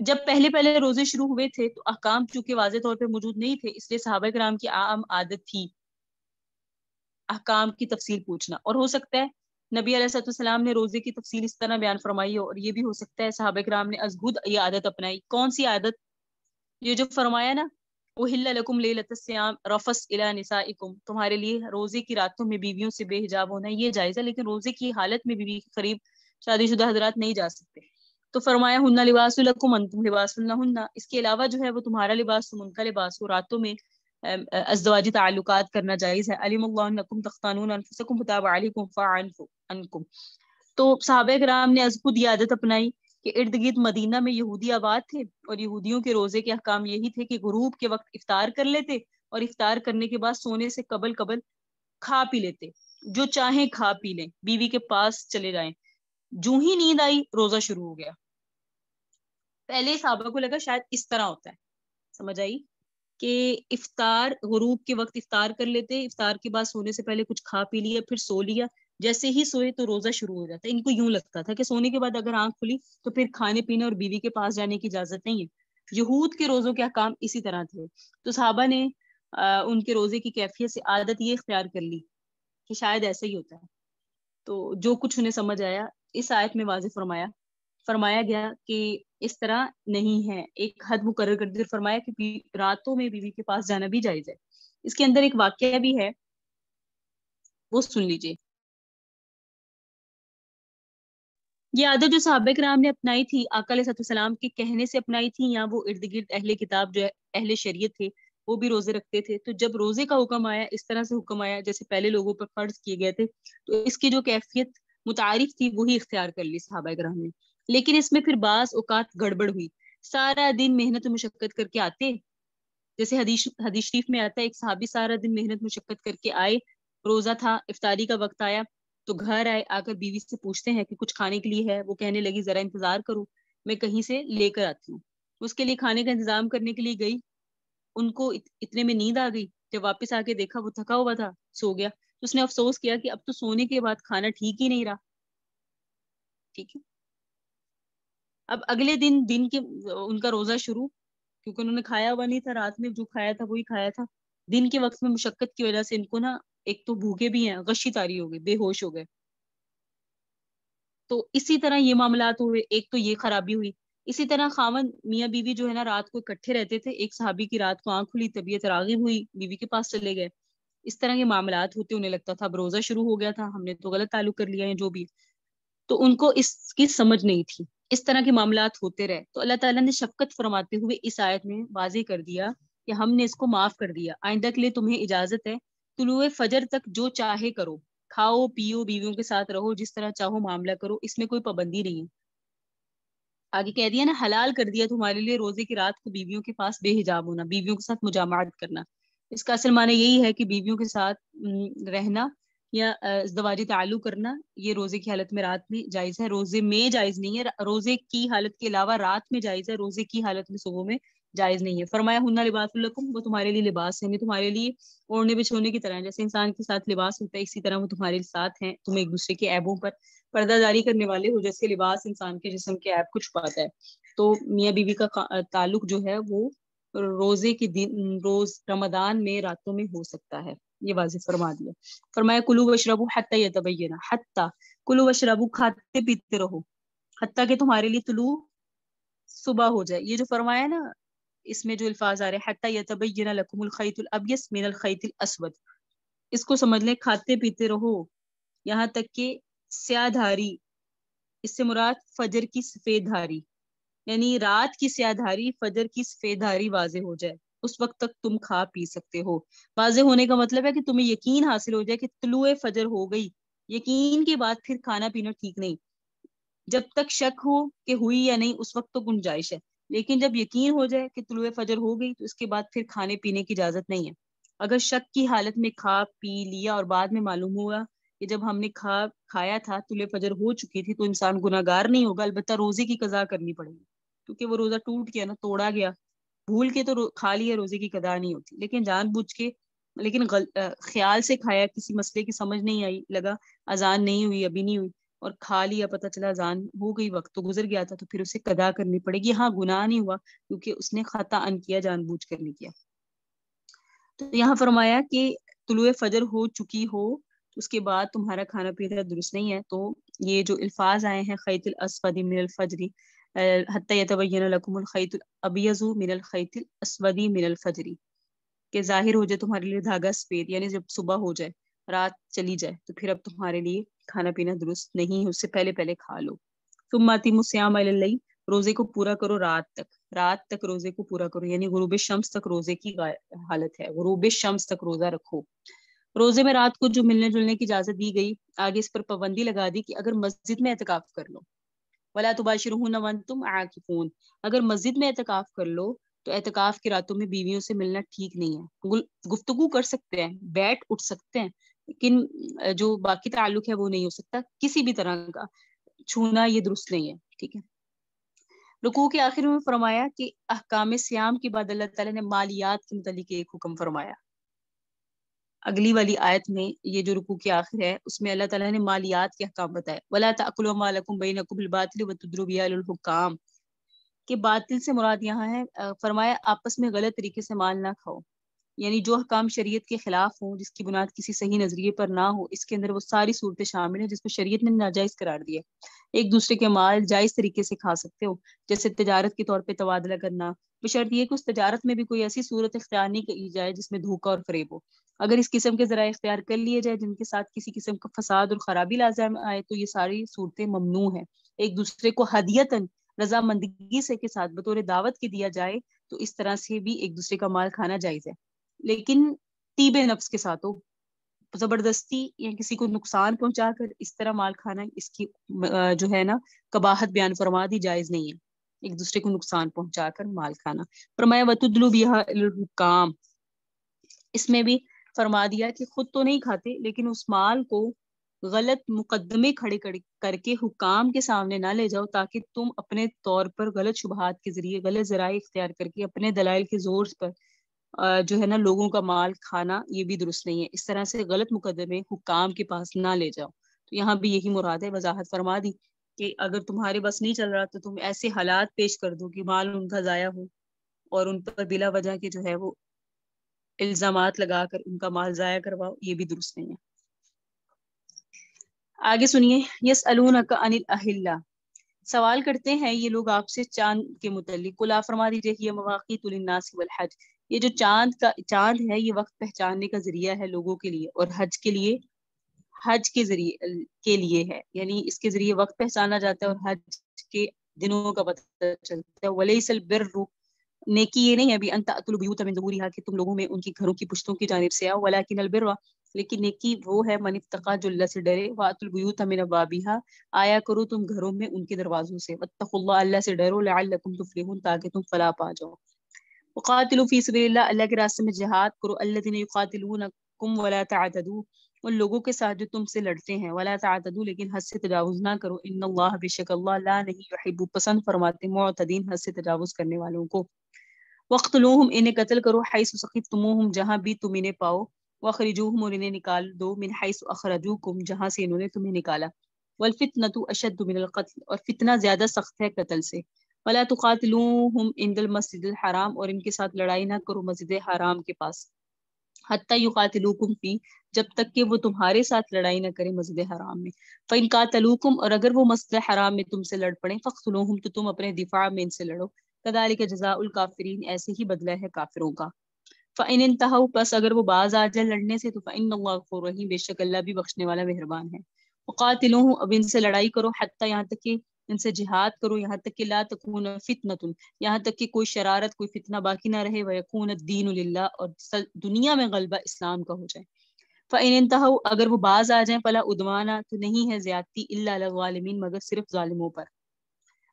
جب پہلے روزے شروع ہوئے تھے تو احکام چونکہ واضح طور پہ موجود نہیں تھے، اس لیے صحابہ کرام کی عام عادت تھی احکام کی تفصیل پوچھنا، اور ہو سکتا ہے نبی علیہ السلام نے روزے کی تفصیل اس طرح بیان فرمائی ہو، اور یہ بھی ہو سکتا ہے صحابہ کرام نے از خود یہ عادت اپنائی۔ کون سی عادت؟ یہ جو فرمایا نا احل لکم لیلۃ الصیام رفث الی نسائکم، تمہارے لیے روزے کی راتوں میں بیویوں سے بے حجاب ہونا یہ جائز ہے، لیکن روزے کی حالت میں بیوی کے قریب شادی شدہ حضرات نہیں جا سکتے۔ تو فرمایا ہن لباس لکم انتم لباس لہن، اس کے علاوہ جو ہے وہ تمہارا لباس تم ان کا لباس ہو، راتوں میں ازدواجی تعلقات کرنا جائز ہے۔ علم اللہ انکم تختانون انفسکم فتاب علیکم فاعف عنکم۔ تو صحابہ کرام نے از خود یہ عادت اپنائی کہ ارد گرد مدینہ میں یہودی آباد تھے اور یہودیوں کے روزے کے احکام یہی تھے کہ غروب کے وقت افطار کر لیتے اور افطار کرنے کے بعد سونے سے قبل کھا پی لیتے، جو چاہیں کھا پی لیں، بیوی کے پاس چلے جائیں، جو ہی نیند آئی روزہ شروع ہو گیا. پہلے صحابہ کو لگا شاید اس طرح ہوتا ہے, سمجھ آئی, کہ افطار غروب کے وقت افطار کر لیتے, افطار کے بعد سونے سے پہلے کچھ کھا پی لیا, پھر سو لیا, جیسے ہی سوئے تو روزہ شروع ہو جاتا ہے. ان کو یوں لگتا تھا کہ سونے کے بعد اگر آنکھ کھلی تو پھر کھانے پینے اور بیوی کے پاس جانے کی اجازت نہیں ہے. یہود کے روزوں کے احکام اسی طرح تھے. تو صحابہ نے ان کے روزے کی کیفیت سے عادت یہ اختیار کر لی کہ شاید ایسا ہی ہوتا ہے. تو جو کچھ انہیں سمجھ آیا اس آیت میں واضح فرمایا گیا کہ اس طرح نہیں ہے. ایک حد مقرر کر دی اور فرمایا کہ راتوں میں بیوی کے پاس جانا بھی جائز ہے. اس کے اندر ایک واقعہ بھی ہے, وہ سن لیجئے. یہ عادت جو صحابہ کرام نے اپنائی تھی, آقا علیہ السلام کے کہنے سے اپنائی تھی, یا وہ ارد گرد اہل کتاب جو اہل شریعت تھے وہ بھی روزے رکھتے تھے. تو جب روزے کا حکم آیا, اس طرح سے حکم آیا جیسے پہلے لوگوں پر فرض کیے گئے تھے, تو اس کی جو کیفیت متعارف تھی وہی اختیار کر لی صحابہ کرام نے. لیکن اس میں پھر بعض اوقات گڑبڑ ہوئی. سارا دن محنت و مشقت کر کے آتے, جیسے حدیث شریف میں آتا ہے, ایک صحابی سارا دن محنت مشقت کر کے آئے, روزہ تھا, افطاری کا وقت آیا تو گھر آئے, آ کر بیوی سے پوچھتے ہیں کہ کچھ کھانے کے لیے ہے. وہ کہنے لگی ذرا انتظار کرو, میں کہیں سے لے کر آتی ہوں. اس کے لیے کھانے کا انتظام کرنے کے لیے گئی, ان کو اتنے میں نیند آ گئی. جب واپس آ کے دیکھا وہ تھکا ہوا تھا, سو گیا. تو اس نے افسوس کیا کہ اب تو سونے کے بعد کھانا ٹھیک ہی نہیں رہا. ٹھیک ہے, اب اگلے دن کے ان کا روزہ شروع, کیونکہ انہوں نے کھایا ہوا نہیں تھا, رات میں جو کھایا تھا وہی کھایا تھا. دن کے وقت میں مشقت کی وجہ سے ان کو نا, ایک تو بھوکے بھی ہیں, غشی طاری ہو گئے, بے ہوش ہو گئے. تو اسی طرح یہ معاملات ہوئے, ایک تو یہ خرابی ہوئی. اسی طرح خاوند میاں بیوی جو ہے نا رات کو اکٹھے رہتے تھے. ایک صحابی کی رات کو آنکھ کھلی, طبیعت راغب ہوئی, بیوی کے پاس چلے گئے. اس طرح کے معاملات ہوتے, انہیں لگتا تھا اب روزہ شروع ہو گیا تھا, ہم نے تو غلط تعلق کر لیا ہے جو بھی. تو ان کو اس کی سمجھ نہیں تھی. اس طرح کے معاملات ہوتے رہے. تو اللہ تعالیٰ نے شفقت فرماتے ہوئے اس آیت میں واضح کر دیا کہ ہم نے اس کو معاف کر دیا, آئندہ کے لیے تمہیں اجازت ہے, طلوع فجر تک جو چاہے کرو, کھاؤ پیو, بیویوں کے ساتھ رہو, جس طرح چاہو معاملہ کرو, اس میں کوئی پابندی نہیں ہے. آگے کہہ دیا نا, حلال کر دیا تمہارے لیے روزے کی رات کو بیویوں کے پاس بے حجاب ہونا, بیویوں کے ساتھ مجامعات کرنا. اس کا اصل معنی یہی ہے کہ بیویوں کے ساتھ رہنا یا ازدواجی تعلق کرنا یہ روزے کی حالت میں رات میں جائز ہے, روزے میں جائز نہیں ہے. روزے کی حالت کے علاوہ رات میں جائز ہے, روزے کی حالت میں صبح میں جائز نہیں ہے. فرمایا ہن لباس لکم, وہ تمہارے لیے لباس ہے, تمہارے لیے اوڑھنے بچھونے کی طرح ہے. جیسے انسان کے ساتھ لباس ہوتا ہے اسی طرح وہ تمہارے ساتھ ہیں, تم ایک دوسرے کے عیبوں پر پردہ داری کرنے والے ہو, جیسے لباس انسان کے جسم کے عیب کو چھپاتا ہے. تو میاں بیوی کا تعلق جو ہے وہ روزے کے دن, روز رمضان میں راتوں میں ہو سکتا ہے, یہ واضح فرما دیا. فرمایا کلوا واشربوا حتی یتبین, حتی کلوا واشربوا, کھاتے پیتے رہو, حتیٰ کہ تمہارے لیے طلوع صبح ہو جائے. یہ جو فرمایا نا, اس میں جو الفاظ آ رہے ہیں حتی یتبین لکم الخیط الابیض من الخیط الاسود, اس کو سمجھ لیں کھاتے پیتے رہو یہاں تک کہ سیاہ دھاری, اس سے مراد فجر کی سفید دھاری, یعنی رات کی سیاہ دھاری فجر کی سفید دھاری واضح ہو جائے, اس وقت تک تم کھا پی سکتے ہو. واضح ہونے کا مطلب ہے کہ تمہیں یقین حاصل ہو جائے کہ طلوع فجر ہو گئی. یقین کے بعد پھر کھانا پینا ٹھیک نہیں. جب تک شک ہو کہ ہوئی یا نہیں اس وقت تو گنجائش ہے, لیکن جب یقین ہو جائے کہ طلوع فجر ہو گئی تو اس کے بعد پھر کھانے پینے کی اجازت نہیں ہے. اگر شک کی حالت میں کھا پی لیا اور بعد میں معلوم ہوا کہ جب ہم نے کھایا تھا طلوع فجر ہو چکی تھی, تو انسان گناہگار نہیں ہوگا, البتہ روزے کی قضا کرنی پڑے گی, کیونکہ وہ روزہ ٹوٹ گیا نا, توڑا گیا. بھول کے تو کھا لیا, روزے کی قضا نہیں ہوتی, لیکن جان بوجھ کے, لیکن خیال سے کھایا, کسی مسئلے کی سمجھ نہیں آئی, لگا اذان نہیں ہوئی, ابھی نہیں ہوئی, اور کھا لیا, پتہ چلا اذان ہو گئی, وقت تو گزر گیا تھا, تو پھر اسے قضا کرنی پڑے گی. ہاں گناہ نہیں ہوا کیونکہ اس نے خطا ان کیا, جان بوجھ کر نہیں کیا. تو یہاں فرمایا کہ طلوع فجر ہو چکی ہو اس کے بعد تمہارا کھانا پینا درست نہیں ہے. تو یہ جو الفاظ آئے ہیں خیط الاسود من الفجر حتی یتبین لکم الخیط الابیض من الخیط الاسود من الفجر, کہ ظاہر ہو جائے تمہارے لیے دھاگا سفید, یعنی جب صبح ہو جائے, رات چلی جائے, تو پھر اب تمہارے لیے کھانا پینا درست نہیں ہے, اس سے پہلے پہلے کھا لو. ثم اتموا الصیام الی اللیل, روزے کو پورا کرو رات تک روزے کو پورا کرو, یعنی غروب شمس تک روزے کی حالت ہے, غروب شمس تک روزہ رکھو. روزے میں رات کو جو ملنے جلنے کی اجازت دی گئی, آگے اس پر پابندی لگا دی کہ اگر مسجد میں اعتکاف کر لو, ولا تباشرون وانتم عاکفون, اگر مسجد میں اعتکاف کر لو تو اعتکاف کی راتوں میں بیویوں سے ملنا ٹھیک نہیں ہے. گفتگو کر سکتے ہیں, بیٹھ اٹھ سکتے ہیں, لیکن جو باقی تعلق ہے وہ نہیں ہو سکتا کسی بھی طرح کا, چھونا یہ درست نہیں ہے، ٹھیک ہے۔ رکوع کے آخر میں فرمایا کہ احکام سیام کے بعد اللہ تعالیٰ نے مالیات کے متعلق ایک حکم فرمایا۔ اگلی والی آیت میں یہ جو رکوع کے آخر ہے اس میں اللہ تعالیٰ نے مالیات کے احکام بتائے، وَلَا تَأْكُلُوا أَمْوَالَكُمْ بَيْنَكُمْ بِالْبَاطِلِ وَتُدْلُوا بِهَا إِلَى الْحُكَّامِ، کہ باطل سے مراد یہاں ہے فرمایا آپس میں غلط طریقے سے مال نہ کھاؤ، یعنی جو حکام شریعت کے خلاف ہوں، جس کی بنیاد کسی صحیح نظریے پر نہ ہو، اس کے اندر وہ ساری صورتیں شامل ہیں جس کو شریعت نے ناجائز قرار دیا۔ ایک دوسرے کے مال جائز طریقے سے کھا سکتے ہو، جیسے تجارت کے طور پہ تبادلہ کرنا، بشرط یہ کہ اس تجارت میں بھی کوئی ایسی صورت اختیار نہیں کی جائے جس میں دھوکہ اور فریب ہو۔ اگر اس قسم کے ذرائع اختیار کر لیے جائے جن کے ساتھ کسی قسم کا فساد اور خرابی لازم آئے تو یہ ساری صورتیں ممنوع ہیں۔ ایک دوسرے کو ہدیتاً رضامندی سے کے ساتھ بطور دعوت کے دیا جائے تو اس طرح سے بھی ایک دوسرے کا مال کھانا جائز ہے، لیکن طیب نفس کے ساتھ ہو، زبردستی یا کسی کو نقصان پہنچا کر اس طرح مال کھانا، اس کی جو ہے نا قباحت بیان فرما دی، جائز نہیں ہے ایک دوسرے کو نقصان پہنچا کر مال کھانا۔ فرمایا وَتُدْلُوا بِهَا إِلَى الْحُكَّامِ، اس میں بھی فرما دیا کہ خود تو نہیں کھاتے لیکن اس مال کو غلط مقدمے کھڑے کر کے حکام کے سامنے نہ لے جاؤ، تاکہ تم اپنے طور پر غلط شبہات کے ذریعے غلط ذرائع اختیار کر کے اپنے دلائل کے زور پر جو ہے نا لوگوں کا مال کھانا، یہ بھی درست نہیں ہے۔ اس طرح سے غلط مقدمے حکام کے پاس نہ لے جاؤ۔ تو یہاں بھی یہی مراد ہے، وضاحت فرما دی کہ اگر تمہارے بس نہیں چل رہا تو تم ایسے حالات پیش کر دو کہ مال ان کا ضائع ہو، اور ان پر بلا وجہ کے جو ہے وہ الزامات لگا کر ان کا مال ضائع کرواؤ، یہ بھی درست نہیں ہے۔ آگے سنیے، یسألونک عن الاہلہ، سوال کرتے ہیں یہ لوگ آپ سے چاند کے متعلق، قل آپ فرما دیجیے یہ مواقیت للناس والحج، یہ جو چاند ہے یہ وقت پہچاننے کا ذریعہ ہے لوگوں کے لیے، اور حج کے ذریعے کے لیے ہے، یعنی اس کے ذریعے وقت پہچانا جاتا ہے اور حج کے دنوں کا پتہ چلتا ہے۔ ولیس البر، نیکی یہ نہیں ہے ابھی ان تأتوا البیوت من ظہورها کہ تم لوگوں میں ان کی گھروں کی پشتوں کی جانب سے آؤ، ولکن البر، لیکن نیکی وہ ہے من اتقى جو اللہ سے ڈرے، واتوا البیوت من ابوابها، آیا کرو تم گھروں میں ان کے دروازوں سے، واتقوا اللہ، اللہ سے ڈرو، لعلکم تفلحون تاکہ تم فلاح پا جاؤ۔ وقاتلوا فی سبیل اللہ، اللہ کے راستے میں جہاد کرو، الذین یقاتلونکم ولا تعتدوا، ان لوگوں کے ساتھ جو تم سے لڑتے ہیں، ولا تعتدوا لیکن حد سے تجاوز نہ کرو، ان اللہ بشک اللہ لا نہیں یحب پسند فرماتے معتدین حد سے تجاوز کرنے والوں کو۔ وقتلوہم انہیں قتل کرو، حیث ثقفتموہم جہاں بھی تم انہیں پاؤ، واخرجوہم اور انہیں نکال دو، من حیث اخرجوکم جہاں سے انہوں نے تمہیں نکالا، والفتنۃ اشد من القتل اور فتنہ زیادہ سخت ہے قتل سے، ولا تقاتلوہم عند المسجد الحرام اور ان کے ساتھ لڑائی نہ کرو مسجد حرام کے پاس، حتی یقاتلوکم فی جب تک کہ وہ تمہارے ساتھ لڑائی نہ کرے مسجد حرام میں، فإن قاتلوکم اور اگر وہ مسجد حرام میں تم سے لڑ پڑیں، فاقتلوہم تو تم اپنے دفاع میں ان سے لڑو، کذالک جزاء الکافرین ایسے ہی بدلہ ہے کافروں کا۔ فإن انتہوا پس اگر وہ باز آ جائے لڑنے سے تو فإن اللہ غفور رحیم بے شک اللہ بھی بخشنے والا مہربان ہے۔ وقاتلوہم اب ان سے لڑائی کرو، حتی یہاں تک کہ ان سے جہاد کرو، یہاں تک کہ لا تکون فتنۃ یہاں تک کہ کوئی شرارت کوئی فتنہ باقی نہ رہے، ویکون الدین للہ اور دنیا میں غلبہ اسلام کا ہو جائے۔ فإن انتہوا اگر وہ باز آ جائیں، فلا عدوان تو نہیں ہے زیادتی الا علی الظالمین مگر صرف ظالموں پر۔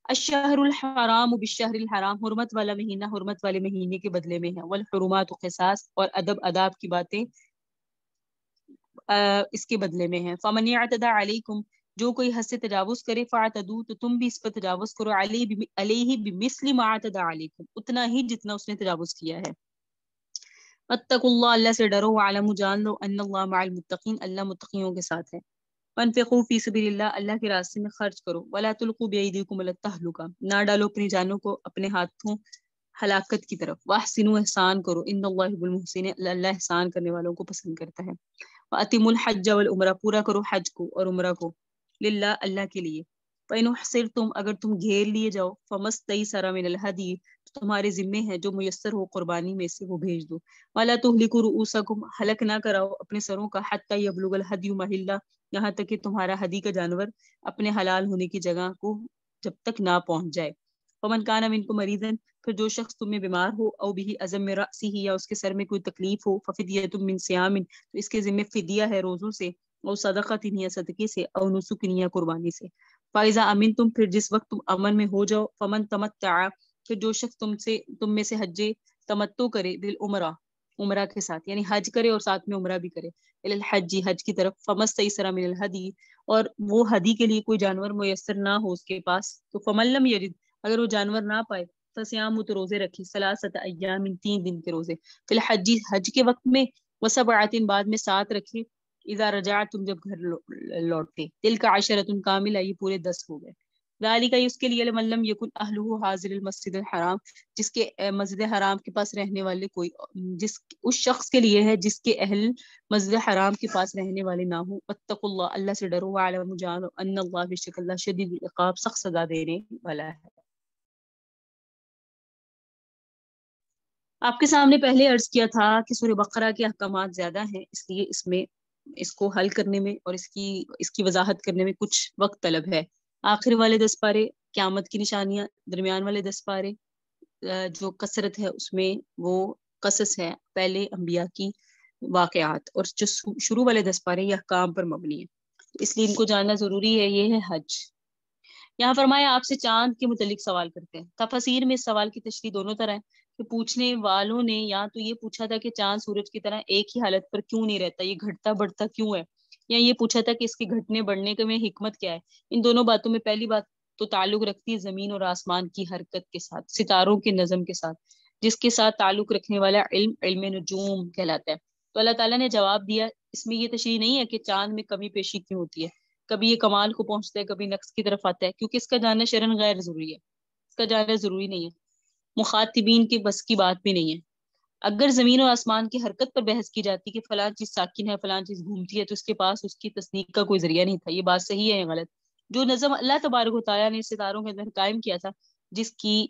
الشہر الحرام بالشہر الحرام حرمت والا مہینہ حرمت والے مہینے کے بدلے میں ہے، والحرمات قصاص اور ادب آداب کی باتیں اس کے بدلے میں ہیں۔ فمن اعتدى علیکم جو کوئی حد سے تجاوز کرے، فاعتدوا تو تم بھی اس پر تجاوز کرو، علیہ بمثل ما اعتدى علیکم اتنا ہی جتنا اس نے تجاوز کیا ہے۔ واتقوا اللہ اللہ سے ڈرو، وعلموا جان لو ان اللہ مع المتقین اللہ متقیوں کے ساتھ ہے۔ وانفقوا فی سبیل اللہ اللہ کے راستے میں خرچ کرو، ولا تلقوا بایدیکم الی التہلکہ نہ ڈالو اپنی جانوں کو اپنے ہاتھوں ہلاکت کی طرف، واحسنوا احسان کرو، ان اللہ یحب المحسنین اللہ احسان کرنے والوں کو پسند کرتا ہے۔ واتموا الحج والعمرہ پورا کرو حج کو اور عمرہ کو، للہ اللہ کے لیے۔ فإن احصرتم اگر تم گھیر لیے جاؤ، فمستیسر من الہدی تو تمہارے ذمے ہے جو میسر ہو قربانی میں سے وہ بھیج دو، ولا تہلکوا رؤوسکم ہلک نہ کراؤ اپنے سروں کا، حتی یبلغ الہدی محلہ یہاں تک کہ تمہارا ہدی کا جانور اپنے حلال ہونے کی جگہ کو جب تک نہ پہنچ جائے۔ فمن کان منکم مریضا پھر جو شخص تم میں بیمار ہو، او بھی عزم من رأسہ یا اس کے سر میں کوئی تکلیف ہو، ففدیۃ من صیام تو اس کے ذمہ فدیہ ہے روزوں سے، او صدقۃ یا صدقے سے، او نسک یا قربانی سے۔ فاذا امنتم پھر جس وقت تم امن میں ہو جاؤ، فمن تمتع پھر جو شخص تم میں سے حج تمتع کرے بالعمرہ عمرہ کے ساتھ، یعنی حج کرے اور ساتھ میں عمرہ بھی کرے، الحج حج کی طرف، فمستیسر من الہدی اور وہ ہدی کے لیے کوئی جانور میسر نہ ہو اس کے پاس تو فمن لم یجد، اگر وہ جانور نہ پائے فصیام، تو روزے رکھے ثلاثۃ ایام، 3 دن کے روزے، فی الحج، حج کے وقت میں، وسبعۃ، بعد میں 7 رکھے، اذا رجعتم، جب گھر لوٹتے، تلک عشرۃ کاملہ، یہ پورے 10 ہو گئے، ذالک، اس کے لیے لمن لم یکن اہلہ حاضر المسجد الحرام، جس کے مسجد حرام کے پاس رہنے والے کوئی، اس شخص کے لیے ہے جس کے اہل مسجد حرام کے پاس رہنے والے نہ ہوں، واتقوا اللہ، اللہ سے ڈرو، وعلم، جانو، ان اللہ، بے شک اللہ، شدید العقاب، سخت سزا دینے والا ہے۔ آپ کے سامنے پہلے عرض کیا تھا کہ سورہ بقرہ کے احکامات زیادہ ہیں، اس لیے اس میں اس کو حل کرنے میں اور اس کی وضاحت کرنے میں کچھ وقت طلب ہے۔ آخر والے 10 پارے قیامت کی نشانیاں، درمیان والے 10 پارے جو کثرت ہے اس میں وہ قصص ہے پہلے انبیاء کی واقعات، اور جو شروع والے 10 پارے یہ احکام پر مبنی ہے، اس لیے ان کو جاننا ضروری ہے۔ یہ ہے حج۔ یہاں فرمایا آپ سے چاند کے متعلق سوال کرتے ہیں۔ تفاسیر میں اس سوال کی تشریح دونوں طرح ہے کہ پوچھنے والوں نے یا تو یہ پوچھا تھا کہ چاند سورج کی طرح ایک ہی حالت پر کیوں نہیں رہتا، یہ گھٹتا بڑھتا کیوں ہے، یا یہ پوچھا تھا کہ اس کے گھٹنے بڑھنے میں حکمت کیا ہے۔ ان دونوں باتوں میں پہلی بات تو تعلق رکھتی ہے زمین اور آسمان کی حرکت کے ساتھ، ستاروں کے نظم کے ساتھ، جس کے ساتھ تعلق رکھنے والا علم نجوم کہلاتا ہے۔ تو اللہ تعالیٰ نے جواب دیا، اس میں یہ تشریح نہیں ہے کہ چاند میں کمی پیشی کیوں ہوتی ہے، کبھی یہ کمال کو پہنچتا ہے، کبھی نقص کی طرف آتا ہے، کیونکہ اس کا جاننا شرعاً غیر ضروری ہے، اس کا جاننا ضروری نہیں ہے، مخاطبین کے بس کی بات بھی نہیں ہے۔ اگر زمین اور آسمان کی حرکت پر بحث کی جاتی کہ فلاں چیز ساکن ہے، فلاں چیز گھومتی ہے، تو اس کے پاس اس کی تصدیق کا کوئی ذریعہ نہیں تھا۔ یہ بات صحیح ہے یا غلط؟ جو نظم اللہ تبارک و تعالیٰ نے ستاروں کے اندر قائم کیا تھا، جس کی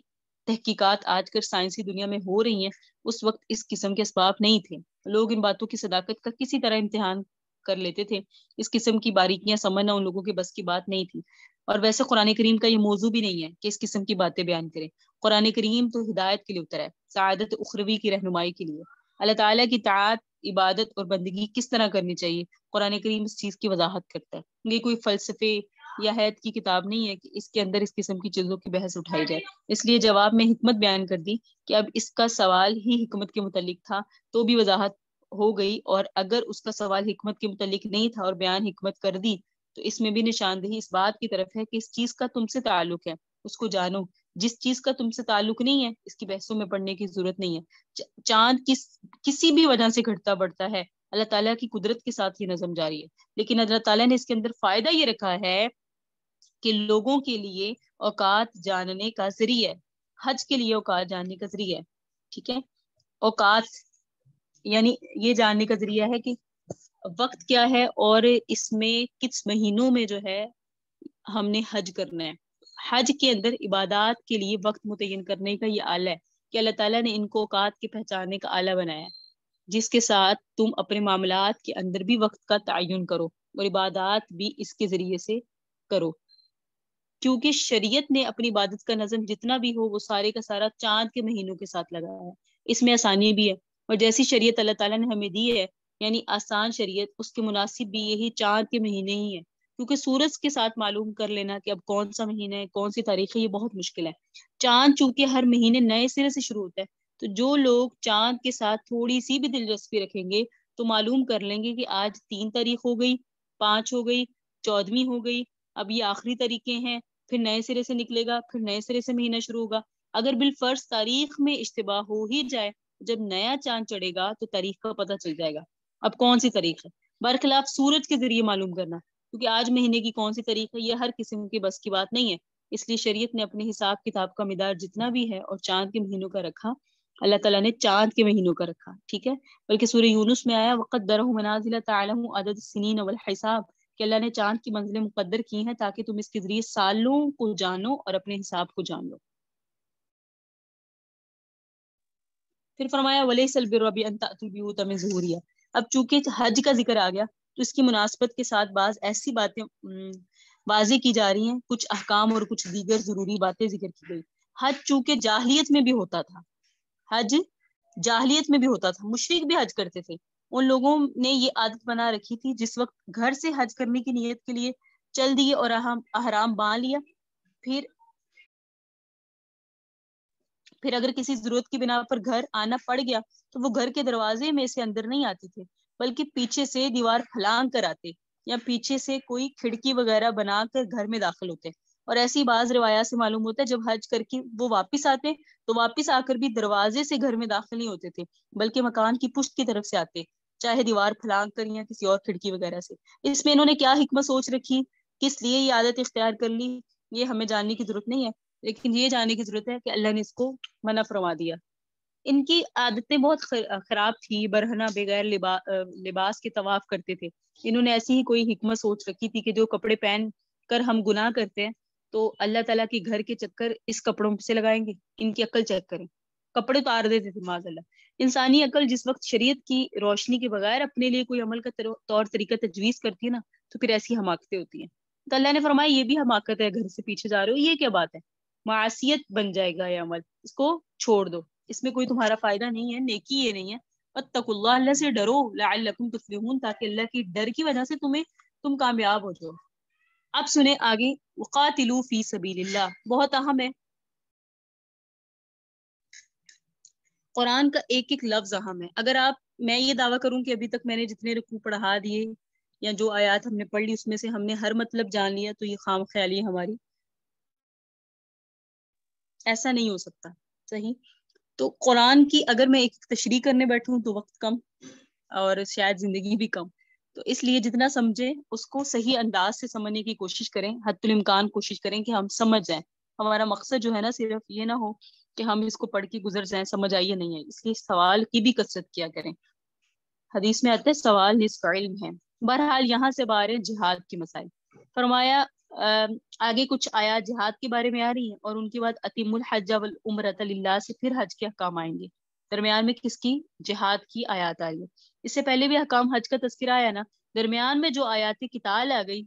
تحقیقات آج کل سائنسی دنیا میں ہو رہی ہیں، اس وقت اس قسم کے اسباب نہیں تھے۔ لوگ ان باتوں کی صداقت کا کسی طرح امتحان کر لیتے تھے، اس قسم کی باریکیاں سمجھنا ان لوگوں کے بس کی بات نہیں تھی۔ اور ویسے قرآن کریم کا یہ موضوع بھی نہیں ہے کہ اس قسم کی باتیں بیان کرے۔ قرآن کریم تو ہدایت کے لیے اترا ہے، سعادت اخروی کی رہنمائی کے لیے۔ اللہ تعالیٰ کی طاعت، عبادت اور بندگی کس طرح کرنی چاہیے، قرآن کریم اس چیز کی وضاحت کرتا ہے۔ یہ کوئی فلسفے یا حید کی کتاب نہیں ہے کہ اس کے اندر اس قسم کی چیزوں کی بحث اٹھائی جائے۔ اس لیے جواب میں حکمت بیان کر دی کہ اب اس کا سوال ہی حکمت کے متعلق تھا تو بھی وضاحت ہو گئی، اور اگر اس کا سوال حکمت کے متعلق نہیں تھا اور بیان حکمت کر دی تو اس میں بھی نشاندہی اس بات کی طرف ہے کہ اس چیز کا تم سے تعلق ہے، اس کو جانو۔ جس چیز کا تم سے تعلق نہیں ہے اس کی بحثوں میں پڑھنے کی ضرورت نہیں ہے۔ چاند کسی بھی وجہ سے گھٹتا بڑھتا ہے، اللہ تعالیٰ کی قدرت کے ساتھ یہ نظم جاری ہے، لیکن اللہ تعالیٰ نے اس کے اندر فائدہ یہ رکھا ہے کہ لوگوں کے لیے اوقات جاننے کا ذریعہ ہے، حج کے لیے اوقات جاننے کا ذریعہ ہے، ٹھیک ہے۔ اوقات یعنی یہ جاننے کا ذریعہ ہے کہ وقت کیا ہے، اور اس میں کس مہینوں میں جو ہے ہم نے حج کرنا ہے۔ حج کے اندر عبادات کے لیے وقت متعین کرنے کا یہ آلہ ہے کہ اللہ تعالیٰ نے ان کو اوقات کے پہچاننے کا آلہ بنایا ہے، جس کے ساتھ تم اپنے معاملات کے اندر بھی وقت کا تعین کرو اور عبادات بھی اس کے ذریعے سے کرو، کیونکہ شریعت نے اپنی عبادت کا نظم جتنا بھی ہو وہ سارے کا سارا چاند کے مہینوں کے ساتھ لگایا ہے۔ اس میں آسانی بھی ہے، اور جیسی شریعت اللہ تعالیٰ نے ہمیں دی ہے، یعنی آسان شریعت، اس کے مناسب بھی یہی چاند کے مہینے ہی ہیں، کیونکہ سورج کے ساتھ معلوم کر لینا کہ اب کون سا مہینہ ہے، کون سی تاریخ ہے، یہ بہت مشکل ہے۔ چاند چونکہ ہر مہینے نئے سرے سے شروع ہوتا ہے، تو جو لوگ چاند کے ساتھ تھوڑی سی بھی دلچسپی رکھیں گے تو معلوم کر لیں گے کہ آج 3 تاریخ ہو گئی، 5 ہو گئی، 14ویں ہو گئی، اب یہ آخری طریقے ہیں، پھر نئے سرے سے نکلے گا، پھر نئے سرے سے مہینہ شروع ہوگا۔ اگر بالفرض تاریخ میں اشتباہ ہو ہی جائے، جب نیا چاند چڑھے گا تو تاریخ کا پتہ چل جائے گا اب کون سی تاریخ ہے۔ برخلاف سورج کے ذریعے معلوم کرنا، کیونکہ آج مہینے کی کون سی تاریخ ہے یہ ہر قسم کی بس کی بات نہیں ہے، اس لیے شریعت نے اپنے حساب کتاب کا مدار جتنا بھی ہے اور چاند کے مہینوں کا رکھا، اللہ تعالیٰ نے چاند کے مہینوں کا رکھا، ٹھیک ہے۔ بلکہ سورہ یونس میں آیا وَقَدَّرَهُ مَنَازِلَ تَعْلَمُوا عَدَدَ السِّنِينَ وَالْحِسَابَ، کہ اللہ نے چاند کی منزلیں مقدر کی ہیں تاکہ تم اس کے ذریعے سالوں کو جانو اور اپنے حساب کو جان لو۔ پھر فرمایا وَلَيْسَ الْبِرُّ بِأَن تَأْتُوا الْبُيُوتَ مِن ظُهُورِهَا، اب چونکہ حج کا ذکر آ گیا تو اس کی مناسبت کے ساتھ بعض ایسی باتیں واضح کی جا رہی ہیں، کچھ احکام اور کچھ دیگر ضروری باتیں ذکر کی گئی۔ حج چونکہ جاہلیت میں بھی ہوتا تھا، حج جاہلیت میں بھی ہوتا تھا، مشرک بھی حج کرتے تھے، ان لوگوں نے یہ عادت بنا رکھی تھی جس وقت گھر سے حج کرنے کی نیت کے لیے چل دیے اور احرام باندھ لیا، پھر اگر کسی ضرورت کی بنا پر گھر آنا پڑ گیا تو وہ گھر کے دروازے میں سے اندر نہیں آتے تھے، بلکہ پیچھے سے دیوار پھلانگ کر آتے یا پیچھے سے کوئی کھڑکی وغیرہ بنا کر گھر میں داخل ہوتے، اور ایسی بعض روایات سے معلوم ہوتا ہے جب حج کر کے وہ واپس آتے تو واپس آ کر بھی دروازے سے گھر میں داخل نہیں ہوتے تھے، بلکہ مکان کی پشت کی طرف سے آتے، چاہے دیوار پھلانگ کر یا کسی اور کھڑکی وغیرہ سے۔ اس میں انہوں نے کیا حکمت سوچ رکھی، کس لیے یہ عادت اختیار کر لی، یہ ہمیں جاننے کی ضرورت نہیں ہے، لیکن یہ جاننے کی ضرورت ہے کہ اللہ نے اس کو منع فرما دیا۔ ان کی عادتیں بہت خراب تھی، برہنہ بغیر لباس کے طواف کرتے تھے۔ انہوں نے ایسی ہی کوئی حکمت سوچ رکھی تھی کہ جو کپڑے پہن کر ہم گناہ کرتے ہیں تو اللہ تعالیٰ کی گھر کے چکر اس کپڑوں سے لگائیں گے۔ ان کی عقل چیک کریں، کپڑے اتار دیتے تھے معاذ اللہ۔ انسانی عقل جس وقت شریعت کی روشنی کے بغیر اپنے لیے کوئی عمل کا طور طریقہ تجویز کرتی ہے نا، تو پھر ایسی حماقتیں ہوتی ہیں۔ تو اللہ نے فرمایا یہ بھی حماقت ہے، گھر سے پیچھے جا رہے ہو، یہ کیا بات ہے، معصیت بن جائے گا یہ عمل، اس کو چھوڑ دو، اس میں کوئی تمہارا فائدہ نہیں ہے، نیکی یہ نہیں ہے۔ واتقوا اللہ، اللہ سے ڈرو، لعلکم تفلحون، تاکہ اللہ کی ڈر کی وجہ سے تم کامیاب ہو جاؤ۔ اب سنیں آگے، وقاتلوا فی سبیل اللہ، بہت اہم ہے، قرآن کا ایک ایک لفظ اہم ہے۔ اگر میں یہ دعویٰ کروں کہ ابھی تک میں نے جتنے رکوع پڑھا دیے یا جو آیات ہم نے پڑھ لی اس میں سے ہم نے ہر مطلب جان لیا، تو یہ خام خیالی ہے ہماری، ایسا نہیں ہو سکتا۔ صحیح؟ تو قرآن کی اگر میں ایک تشریح کرنے بیٹھوں تو وقت کم اور شاید زندگی بھی کم، تو اس لیے جتنا سمجھیں اس کو صحیح انداز سے سمجھنے کی کوشش کریں، حد الامکان کوشش کریں کہ ہم سمجھ جائیں۔ ہمارا مقصد جو ہے نا صرف یہ نہ ہو کہ ہم اس کو پڑھ کے گزر جائیں، سمجھ آئیے نہیں ہے، اس لیے سوال کی بھی کثرت کیا کریں۔ حدیث میں آتا ہے سوال نصف علم ہے۔ بہرحال یہاں سے بارے جہاد کی مسائل فرمایا، آگے کچھ آیات جہاد کے بارے میں آ رہی ہیں، اور ان کے بعد اتم الحج والعمرۃ للہ سے پھر حج کے احکام آئیں گے۔ درمیان میں کس کی؟ جہاد کی آیات آ رہی ہے۔ اس سے پہلے بھی احکام حج کا تذکرہ آیا نا، درمیان میں جو آیات قتال آ گئی،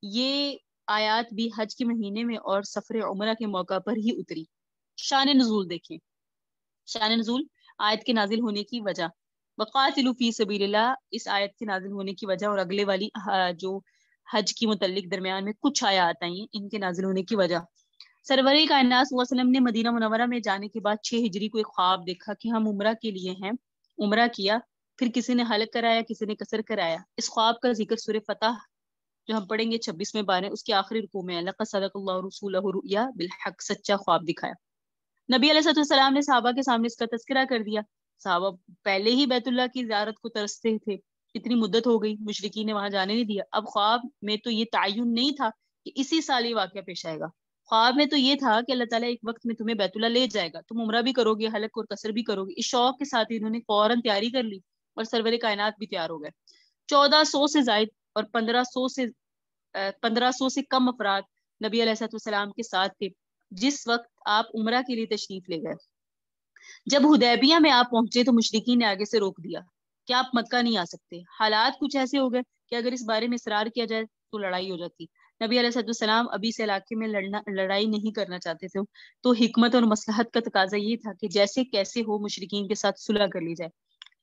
یہ آیات بھی حج کے مہینے میں اور سفر عمرہ کے موقع پر ہی اتری۔ شان نزول دیکھیں، شان نزول آیت کے نازل ہونے کی وجہ، وقاتلوا فی سبیل اللہ، اس آیت کے نازل ہونے کی وجہ، اور اگلے والی جو حج کی متعلق درمیان میں کچھ آیات آئی ہیں، ان کے نازل ہونے کی وجہ۔ سرور کائنات صلی اللہ علیہ وسلم نے مدینہ منورہ میں جانے کے بعد 6 ہجری کو ایک خواب دیکھا کہ ہم عمرہ کے لیے ہیں، عمرہ کیا، پھر کسی نے حلق کرایا، کسی نے قصر کرایا۔ اس خواب کا ذکر سورہ فتح جو ہم پڑھیں گے 26ویں بارے، اس کے آخری رکوع میں، لقد صدق اللہ رسولہ الرؤیا بالحق، سچا خواب دکھایا۔ نبی علیہ السلام نے صحابہ کے سامنے اس کا تذکرہ کر دیا۔ صحابہ پہلے ہی بیت اللہ کی زیارت کو ترستے تھے، اتنی مدت ہو گئی، مشرکین نے وہاں جانے نہیں دیا۔ اب خواب میں تو یہ تعین نہیں تھا کہ اسی سال یہ واقعہ پیش آئے گا، خواب میں تو یہ تھا کہ اللہ تعالیٰ ایک وقت میں تمہیں بیت اللہ لے جائے گا، تم عمرہ بھی کرو گے، حلق اور قصر بھی کرو گے۔ اس شوق کے ساتھ انہوں نے فوراً تیاری کر لی اور سرور کائنات بھی تیار ہو گئے۔ 1400 سے زائد اور 1500 سے کم افراد نبی علیہ السلام کے ساتھ تھے جس وقت آپ عمرہ کے لیے تشریف لے گئے۔ جب حدیبیہ میں آپ پہنچے تو مشرکین نے آگے سے روک دیا کہ آپ مکہ نہیں آ سکتے۔ حالات کچھ ایسے ہو گئے کہ اگر اس بارے میں اصرار کیا جائے تو لڑائی ہو جاتی۔ نبی علیہ السلام ابھی اس علاقے میں لڑائی نہیں کرنا چاہتے تھے، تو حکمت اور مصلحت کا تقاضا یہ تھا کہ جیسے کیسے ہو مشرکین کے ساتھ صلح کر لی جائے۔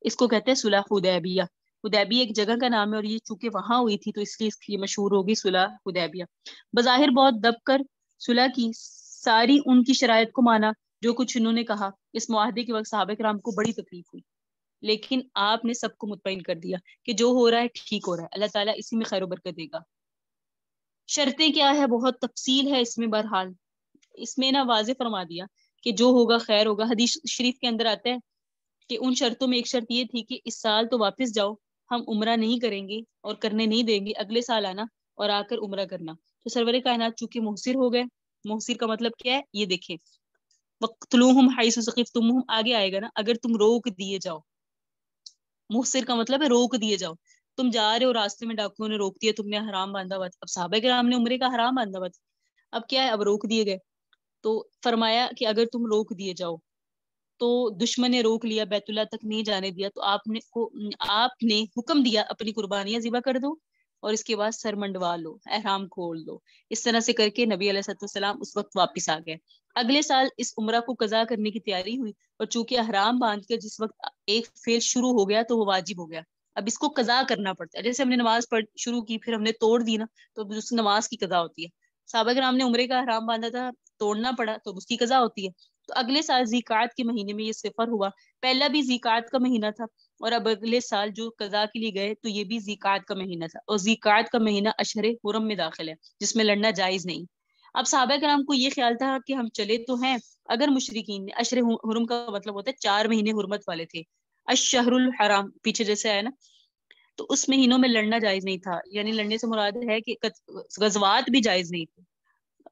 اس کو کہتے ہیں صلح حدیبیہ۔ حدیبیہ ایک جگہ کا نام ہے، اور یہ چونکہ وہاں ہوئی تھی تو اس لیے اس کی مشہور ہوگی صلح حدیبیہ۔ بظاہر بہت دب کر صلح کی، ساری ان کی شرائط کو مانا جو کچھ انہوں نے کہا۔ اس معاہدے کے وقت صحابہ کرام کو بڑی تکلیف ہوئی، لیکن آپ نے سب کو مطمئن کر دیا کہ جو ہو رہا ہے ٹھیک ہو رہا ہے، اللہ تعالیٰ اسی میں خیر و برکت دے گا۔ شرطیں کیا ہے، بہت تفصیل ہے اس میں، بہرحال اس میں نا واضح فرما دیا کہ جو ہوگا خیر ہوگا۔ حدیث شریف کے اندر آتا ہے کہ ان شرطوں میں ایک شرط یہ تھی کہ اس سال تو واپس جاؤ، ہم عمرہ نہیں کریں گے اور کرنے نہیں دیں گے، اگلے سال آنا اور آ کر عمرہ کرنا۔ تو سرور کائنات چونکہ محسر ہو گئے، محسر کا مطلب کیا ہے یہ دیکھیں، وَقْتُلُوهُمْ حَيْثُ ثَقِفْتُمُوهُمْ آگے آئے گا نا، اگر تم روک دیے جاؤ، محسر کا مطلب ہے روک دیے جاؤ۔ تم جا رہے ہو، راستے میں ڈاکوؤں نے روک دیا، تم نے حرام باندھا ہوا تھا، اب صحابہ کرام نے عمرے کا حرام باندھا ہوا تھا، اب کیا ہے، اب روک دیے گئے۔ تو فرمایا کہ اگر تم روک دیے جاؤ، تو دشمن نے روک لیا، بیت اللہ تک نہیں جانے دیا، تو آپ نے حکم دیا اپنی قربانیاں ذبح کر دو اور اس کے بعد سر منڈوا لو، احرام کھول دو۔ اس طرح سے کر کے نبی علیہ السلام اس وقت واپس آ گئے۔ اگلے سال اس عمرہ کو قضا کرنے کی تیاری ہوئی، اور چونکہ احرام باندھ کے جس وقت ایک فعل شروع ہو گیا تو وہ واجب ہو گیا، اب اس کو قضا کرنا پڑتا ہے۔ جیسے ہم نے نماز شروع کی، پھر ہم نے توڑ دی نا، تو اس نماز کی قضا ہوتی ہے۔ صحابہ کرام نے عمرے کا احرام باندھا تھا، توڑنا پڑا، تو اس کی قضا ہوتی ہے۔ تو اگلے سال ذی قعد کے مہینے میں یہ سفر ہوا، پہلا بھی ذی قعد کا مہینہ تھا، اور اب اگلے سال جو قضا کے لیے گئے تو یہ بھی ذیقعد کا مہینہ تھا، اور ذیقعد کا مہینہ اشہر حرم میں داخل ہے جس میں لڑنا جائز نہیں۔ اب صحابہ کرام کو یہ خیال تھا کہ ہم چلے تو ہیں، اگر مشرکین نے، اشہر حرم کا مطلب ہوتا ہے 4 مہینے حرمت والے تھے، الشہر الحرام پیچھے جیسے آیا نا، تو اس مہینوں میں لڑنا جائز نہیں تھا، یعنی لڑنے سے مراد ہے کہ غزوات بھی جائز نہیں تھے،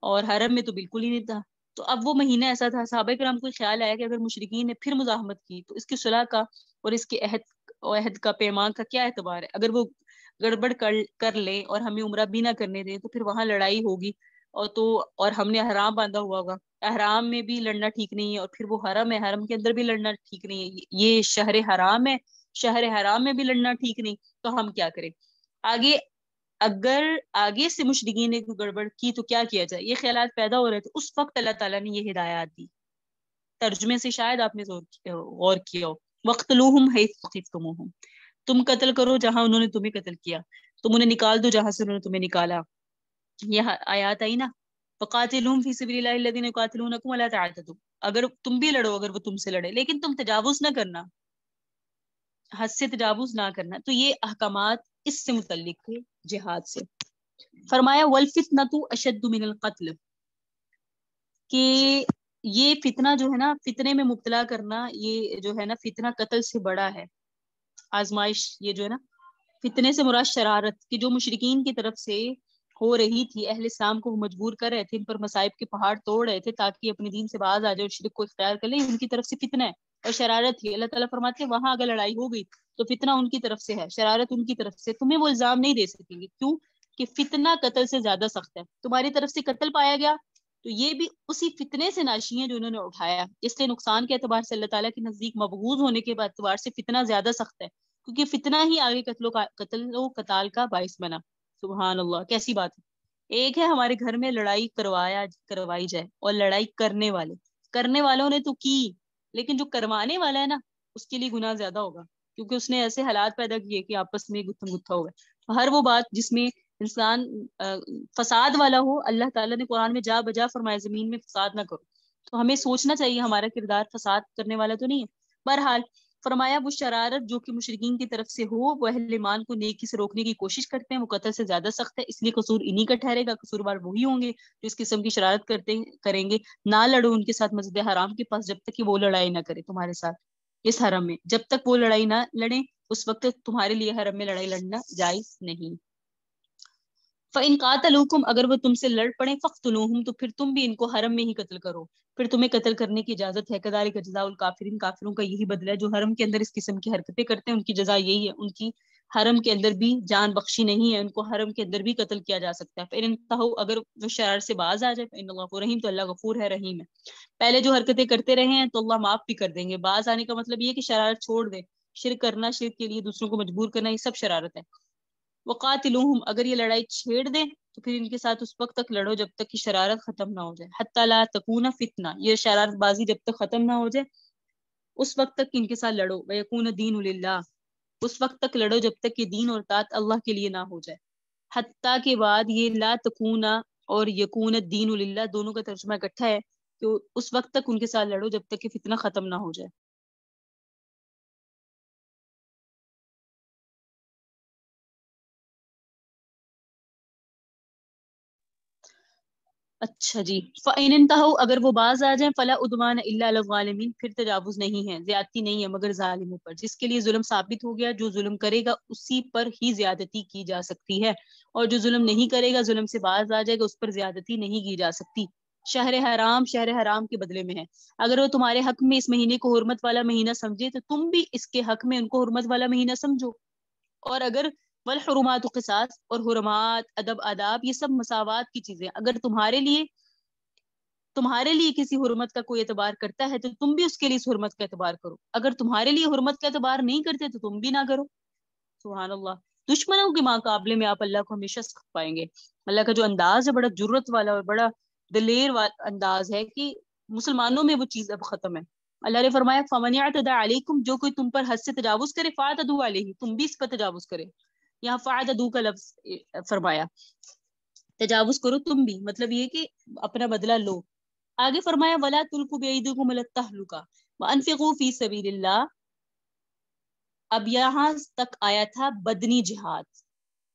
اور حرم میں تو بالکل ہی نہیں تھا۔ تو اب وہ مہینہ ایسا تھا، صحابہ کرام کو خیال آیا کہ اگر مشرکین نے پھر مزاحمت کی تو اس کی صلح کا اور اس کے عہد کا، پیمان کا کیا اعتبار ہے؟ اگر وہ گڑبڑ کر لے اور ہمیں عمرہ بھی نہ کرنے دیں تو پھر وہاں لڑائی ہوگی، اور ہم نے احرام باندھا ہوا ہوگا، احرام میں بھی لڑنا ٹھیک نہیں ہے، اور پھر وہ حرم ہے، حرم کے اندر بھی لڑنا ٹھیک نہیں ہے، یہ شہر حرام ہے، شہر حرام میں بھی لڑنا ٹھیک نہیں، تو ہم کیا کریں آگے؟ اگر آگے سے مشرکین نے کوئی گڑبڑ کی تو کیا کیا جائے، یہ خیالات پیدا ہو رہے تھے۔ اس وقت اللہ تعالیٰ نے یہ ہدایات دی، ترجمے سے شاید آپ نے غور کیا ہو، وَاقْتُلُوهُمْ حَيْثُ ثَقِفْتُمُوهُمْ، تم قتل کرو جہاں انہوں نے تمہیں قتل کیا، تم انہیں نکال دو جہاں سے انہوں نے تمہیں نکالا۔ یہ آیات آئی نا، فَقَاتِلُوهُمْ فِي سَبِيلِ اللَّهِ الَّذِينَ يُقَاتِلُونَكُمْ وَلَا تَعْتَدُوا، اگر تم بھی لڑو، اگر وہ تم سے لڑے، لیکن تم تجاوز نہ کرنا، حد سے تجاوز نہ کرنا۔ تو یہ احکامات اس سے متعلق تھے، جہاد سے۔ فرمایا وَالْفِتْنَةُ أَشَدُّ مِنَ الْقَتْلِ، کہ یہ فتنہ جو ہے نا، فتنے میں مبتلا کرنا، یہ جو ہے نا فتنہ قتل سے بڑا ہے، آزمائش یہ جو ہے نا، فتنے سے مراد شرارت، کہ جو مشرکین کی طرف سے ہو رہی تھی، اہل اسلام کو مجبور کر رہے تھے، ان پر مصائب کے پہاڑ توڑ رہے تھے تاکہ اپنے دین سے باز آ جائے اور شرک کو اختیار کر لیں، ان کی طرف سے فتنہ ہے اور شرارت تھی۔ اللہ تعالیٰ فرماتے ہیں وہاں اگر لڑائی ہو گئی تو فتنہ ان کی طرف سے ہے، شرارت ان کی طرف سے، تمہیں وہ الزام نہیں دے سکیں گے، کیوں کہ فتنہ قتل سے زیادہ سخت ہے، تمہاری طرف سے قتل پایا گیا تو یہ بھی اسی فتنے سے ناشی ہیں جو انہوں نے اٹھایا، اس لیے نقصان کے اعتبار سے اللہ تعالیٰ کے نزدیک مبغوض ہونے کے اعتبار سے فتنہ زیادہ سخت ہے، کیونکہ فتنہ ہی آگے قتل و قتال کا باعث بنا۔ سبحان اللہ، کیسی بات ہے! ایک ہے ہمارے گھر میں لڑائی کروائی جائے، اور لڑائی کرنے والوں نے تو کی، لیکن جو کروانے والا ہے نا اس کے لیے گناہ زیادہ ہوگا، کیونکہ اس نے ایسے حالات پیدا کیے کہ آپس میں گتھم گتھا ہو گئے۔ ہر وہ بات جس میں انسان فساد والا ہو، اللہ تعالیٰ نے قرآن میں جا بجا فرمایا زمین میں فساد نہ کرو، تو ہمیں سوچنا چاہیے ہمارا کردار فساد کرنے والا تو نہیں ہے۔ بہرحال فرمایا وہ شرارت جو کہ مشرکین کی طرف سے ہو، وہ اہل ایمان کو نیکی سے روکنے کی کوشش کرتے ہیں، وہ قتل سے زیادہ سخت ہے، اس لیے قصور انہی کا ٹھہرے گا، قصوروار وہی ہوں گے جو اس قسم کی شرارت کریں گے۔ نہ لڑو ان کے ساتھ مسجد حرام کے پاس جب تک کہ وہ لڑائی نہ کرے تمہارے ساتھ اس حرم میں، جب تک وہ لڑائی نہ لڑیں اس وقت تمہارے لیے حرم میں لڑائی لڑنا جائز نہیں۔ فَإِن قَاتَلُوكُمْ، اگر وہ تم سے لڑ پڑیں، فَاقْتُلُوهُمْ، تو پھر تم بھی ان کو حرم میں ہی قتل کرو، پھر تمہیں قتل کرنے کی اجازت ہے۔ كَذَلِكَ جَزَاءُ الْكَافِرِينَ، کافروں کا یہی بدلہ ہے، جو حرم کے اندر اس قسم کی حرکتیں کرتے ہیں ان کی جزا یہی ہے، ان کی حرم کے اندر بھی جان بخشی نہیں ہے، ان کو حرم کے اندر بھی قتل کیا جا سکتا ہے۔ پھر انتہوا، اگر وہ شرار سے باز آ جائے، فإن اللہ غفور رحیم، تو اللہ غفور ہے رحیم ہے۔ پہلے جو حرکتیں کرتے رہے ہیں تو اللہ معاف بھی کر دیں گے، باز آنے کا مطلب یہ ہے کہ شرارت چھوڑ دیں، شرک کرنا، شرک کے لیے دوسروں کو مجبور کرنا، یہ سب شرارت ہے۔ وقاتلوہم، اگر یہ لڑائی چھیڑ دیں تو پھر ان کے ساتھ اس وقت تک لڑو جب تک کہ شرارت ختم نہ ہو جائے، حتی لا تکون فتنہ، یہ شرارت بازی جب تک ختم نہ ہو جائے اس وقت تک ان کے ساتھ لڑو، ویکون الدین للہ، اس وقت تک لڑو جب تک کہ دین اور اطاعت اللہ کے لیے نہ ہو جائے۔ حتی کے بعد یہ لا تکون اور یکون الدین للہ دونوں کا ترجمہ اکٹھا ہے، تو اس وقت تک ان کے ساتھ لڑو جب تک کہ فتنہ ختم نہ ہو جائے۔ اچھا جی، فَإِنِ انتهوا، اگر وہ باز آ جائیں، فَلَا عُدْوَانَ إِلَّا عَلَى الظَّالِمِينَ، پھر تجاوز نہیں ہے، زیادتی نہیں ہے مگر ظالموں پر، جس کے لیے ظلم ثابت ہو گیا، جو ظلم کرے گا اسی پر ہی زیادتی کی جا سکتی ہے، اور جو ظلم نہیں کرے گا، ظلم سے باز آ جائے گا، اس پر زیادتی نہیں کی جا سکتی۔ شہر حرام کے بدلے میں ہے، اگر وہ تمہارے حق میں اس مہینے کو حرمت والا مہینہ سمجھے تو تم بھی اس کے حق میں ان کو حرمت والا مہینہ سمجھو، اور اگر والحرمات قصاص، اور حرمات، ادب، آداب، یہ سب مساوات کی چیزیں، اگر تمہارے لیے کسی حرمت کا کوئی اعتبار کرتا ہے تو تم بھی اس کے لیے اس حرمت کا اعتبار کرو، اگر تمہارے لیے حرمت کا اعتبار نہیں کرتے تو تم بھی نہ کرو۔ سبحان اللہ، دشمنوں کے مقابلے میں آپ اللہ کو ہمیشہ سخت پائیں گے۔ اللہ کا جو انداز ہے بڑا جرت والا اور بڑا دلیر انداز ہے کہ مسلمانوں میں وہ چیز اب ختم ہے۔ اللہ نے فرمایا فَمَنِ اعْتَدَىٰ عَلَيْكُمْ، جو کوئی تم پر حد سے تجاوز کرے، فَاعْتَدُوا عَلَيْهِ، تم بھی اس پر تجاوز کرے، یہاں فَاعْتَدُوا کا لفظ فرمایا، تجاوز کرو تم بھی، مطلب یہ کہ اپنا بدلہ لو۔ آگے فرمایا وَلَا تُلْقُوا بِأَيْدِيكُمْ إِلَى التَّهْلُكَةِ وَأَنفِقُوا فِي سَبِيلِ اللَّهِ، اب یہاں تک آیا تھا بدنی جہاد.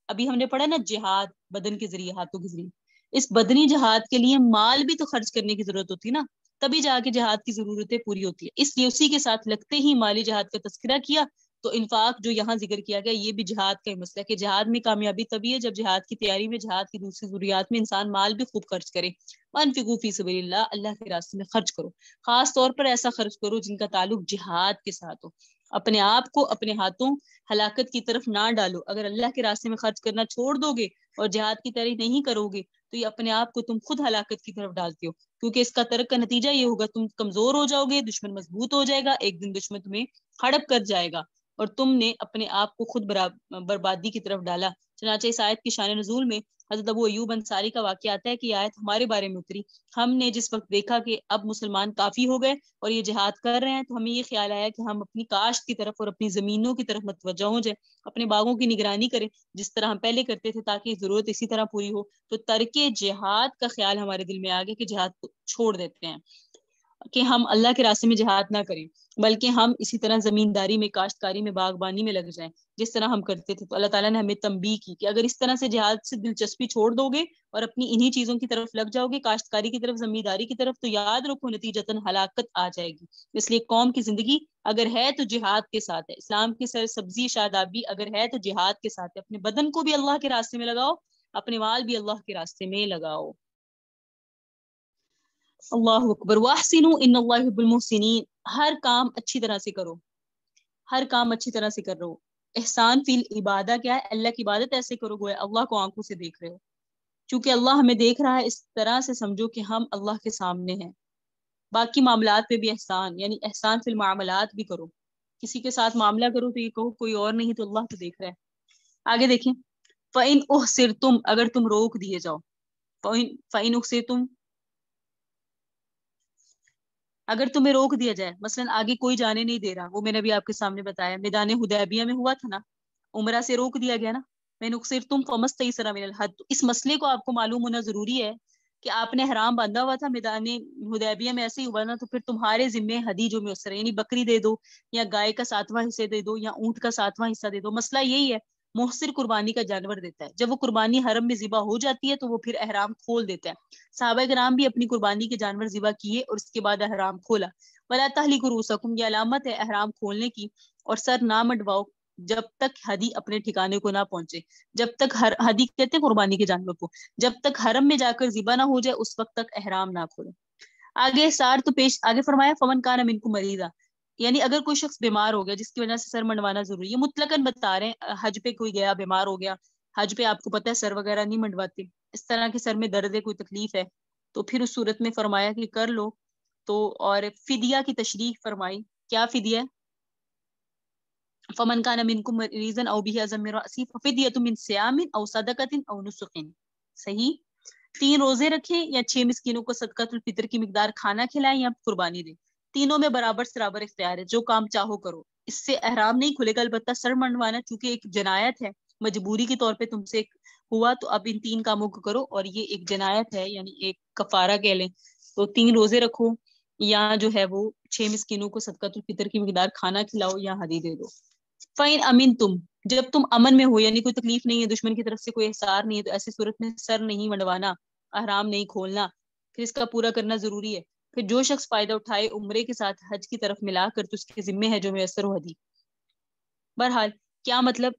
ابھی ہم نے پڑھا نا جہاد بدن کے ذریعے, ہاتھوں کے ذریعے. اس بدنی جہاد کے لیے مال بھی تو خرچ کرنے کی ضرورت ہوتی ہے نا, تبھی جا کے جہاد کی ضرورتیں پوری ہوتی ہے. اس لیے اسی کے ساتھ لگتے ہی مالی جہاد کا تذکرہ کیا. تو انفاق جو یہاں ذکر کیا گیا یہ بھی جہاد کا ہی مسئلہ ہے کہ جہاد میں کامیابی تبھی ہے جب جہاد کی تیاری میں, جہاد کی دوسری ضروریات میں انسان مال بھی خوب خرچ کرے. وانفقوا فی سبیل اللہ, اللہ کے راستے میں خرچ کرو. خاص طور پر ایسا خرچ کرو جن کا تعلق جہاد کے ساتھ ہو. اپنے آپ کو اپنے ہاتھوں ہلاکت کی طرف نہ ڈالو. اگر اللہ کے راستے میں خرچ کرنا چھوڑ دو گے اور جہاد کی تیاری نہیں کرو گے تو یہ اپنے آپ کو تم خود ہلاکت کی طرف ڈالتے ہو, کیونکہ اس کا ترک کا نتیجہ یہ ہوگا تم کمزور ہو جاؤ گے, دشمن مضبوط ہو جائے گا, ایک دن دشمن تمہیں ہڑپ کر جائے گا اور تم نے اپنے آپ کو خود بربادی کی طرف ڈالا. چنانچہ اس آیت کی شان نزول میں حضرت ابو ایوب انصاری کا واقعہ آتا ہے کہ یہ آیت ہمارے بارے میں اتری. ہم نے جس وقت دیکھا کہ اب مسلمان کافی ہو گئے اور یہ جہاد کر رہے ہیں تو ہمیں یہ خیال آیا کہ ہم اپنی کاشت کی طرف اور اپنی زمینوں کی طرف متوجہ ہو جائیں, اپنے باغوں کی نگرانی کریں جس طرح ہم پہلے کرتے تھے تاکہ ضرورت اسی طرح پوری ہو. تو ترک جہاد کا خیال ہمارے دل میں آ گیا کہ جہاد کو چھوڑ دیتے ہیں, کہ ہم اللہ کے راستے میں جہاد نہ کریں بلکہ ہم اسی طرح زمینداری میں, کاشتکاری میں, باغبانی میں لگ جائیں جس طرح ہم کرتے تھے. تو اللہ تعالیٰ نے ہمیں تنبیہ کی کہ اگر اس طرح سے جہاد سے دلچسپی چھوڑ دو گے اور اپنی انہی چیزوں کی طرف لگ جاؤ گے, کاشتکاری کی طرف, زمینداری کی طرف, تو یاد رکھو نتیجتاً ہلاکت آ جائے گی. اس لیے قوم کی زندگی اگر ہے تو جہاد کے ساتھ ہے, اسلام کی سر سبزی شادابی اگر ہے تو جہاد کے ساتھ ہے. اپنے بدن کو بھی اللہ کے راستے میں لگاؤ, اپنے مال بھی اللہ کے راستے میں لگاؤ. اللہ اکبر. واحسنوا ان اللہ یحب المحسنین. ہر کام اچھی طرح سے کرو, ہر کام اچھی طرح سے کر رہو. احسان فی العبادہ کیا ہے؟ اللہ کی عبادت ایسے کرو گویا اللہ کو آنکھوں سے دیکھ رہے ہو. چونکہ اللہ ہمیں دیکھ رہا ہے اس طرح سے سمجھو کہ ہم اللہ کے سامنے ہیں. باقی معاملات پہ بھی احسان, یعنی احسان فی المعاملات بھی کرو. کسی کے ساتھ معاملہ کرو تو یہ کہو کوئی اور نہیں تو اللہ تو دیکھ رہا ہے. آگے دیکھیں, فَإِنْ أُحْصِرْتُمْ, اگر تم روک دیے جاؤ. فَإِنْ أُحْصِرْتُمْ, اگر تمہیں روک دیا جائے, مثلا آگے کوئی جانے نہیں دے رہا, وہ میں نے بھی آپ کے سامنے بتایا میدان حدیبیہ میں ہوا تھا نا, عمرہ سے روک دیا گیا نا. میں نقصر تم فمستیسر من الحج. اس مسئلے کو آپ کو معلوم ہونا ضروری ہے کہ آپ نے حرام باندھا ہوا تھا, میدان حدیبیہ میں ایسے ہی ہوا نا, تو پھر تمہارے ذمے ہدی جو میسر ہے, یعنی بکری دے دو یا گائے کا 7واں حصہ دے دو یا اونٹ کا 7واں حصہ دے دو. مسئلہ یہی ہے, محسر قربانی کا جانور دیتا ہے, جب وہ قربانی حرم میں ذبح ہو جاتی ہے تو وہ پھر احرام کھول دیتا ہے. صحابہ کرام بھی اپنی قربانی کے جانور ذبح کیے اور اس کے بعد احرام کھولا. ولا تحلقوا رؤوسکم, یہ علامت ہے احرام کھولنے کی. اور سر نہ منڈواؤ جب تک ہدی اپنے ٹھکانے کو نہ پہنچے, جب تک ہدی کہتے ہیں قربانی کے جانور کو, جب تک حرم میں جا کر ذبح نہ ہو جائے اس وقت تک احرام نہ کھولے. آگے سار تو پیش آگے فرمایا فمن کان منکم مریضا, یعنی اگر کوئی شخص بیمار ہو گیا جس کی وجہ سے سر منڈوانا ضروری ہے. مطلقاً بتا رہے ہیں, حج پہ کوئی گیا بیمار ہو گیا, حج پہ آپ کو پتہ ہے سر وغیرہ نہیں منڈواتے, اس طرح کے سر میں درد ہے, کوئی تکلیف ہے, تو پھر اس صورت میں فرمایا کہ کر لو. تو اور فدیہ کی تشریح فرمائی. کیا فدیہ؟ فمن کان منکم مریضا او به اذى من رأسه ففدیۃ من صیام او صدقۃ او نسک. صحیح, 3 روزے رکھیں یا 6 مسکینوں کو صدقۃ الفطر کی مقدار کھانا کھلائیں یا قربانی دیں. تینوں میں برابر سرابر اختیار ہے, جو کام چاہو کرو. اس سے احرام نہیں کھلے گا, البتہ سر منڈوانا چونکہ ایک جنایت ہے, مجبوری کے طور پہ تم سے ہوا, تو اب ان 3 کاموں کو کرو, اور یہ ایک جنایت ہے یعنی ایک کفارہ کہہ لیں. تو 3 روزے رکھو یا جو ہے وہ 6 مسکینوں کو صدقۃ الفطر کی مقدار کھانا کھلاؤ یا ہدی دے دو. فَإِنْ أَمِنْتُمْ, جب تم امن میں ہو, یعنی کوئی تکلیف نہیں ہے, دشمن کی طرف سے کوئی احصار نہیں ہے, تو ایسی صورت میں سر نہیں منڈوانا, احرام نہیں کھولنا, پھر اس کا پورا کرنا ضروری ہے. پھر جو شخص فائدہ اٹھائے عمرے کے ساتھ حج کی طرف ملا کر تو اس کے ذمے ہے جو میسر ہو ہدی. بہرحال کیا مطلب,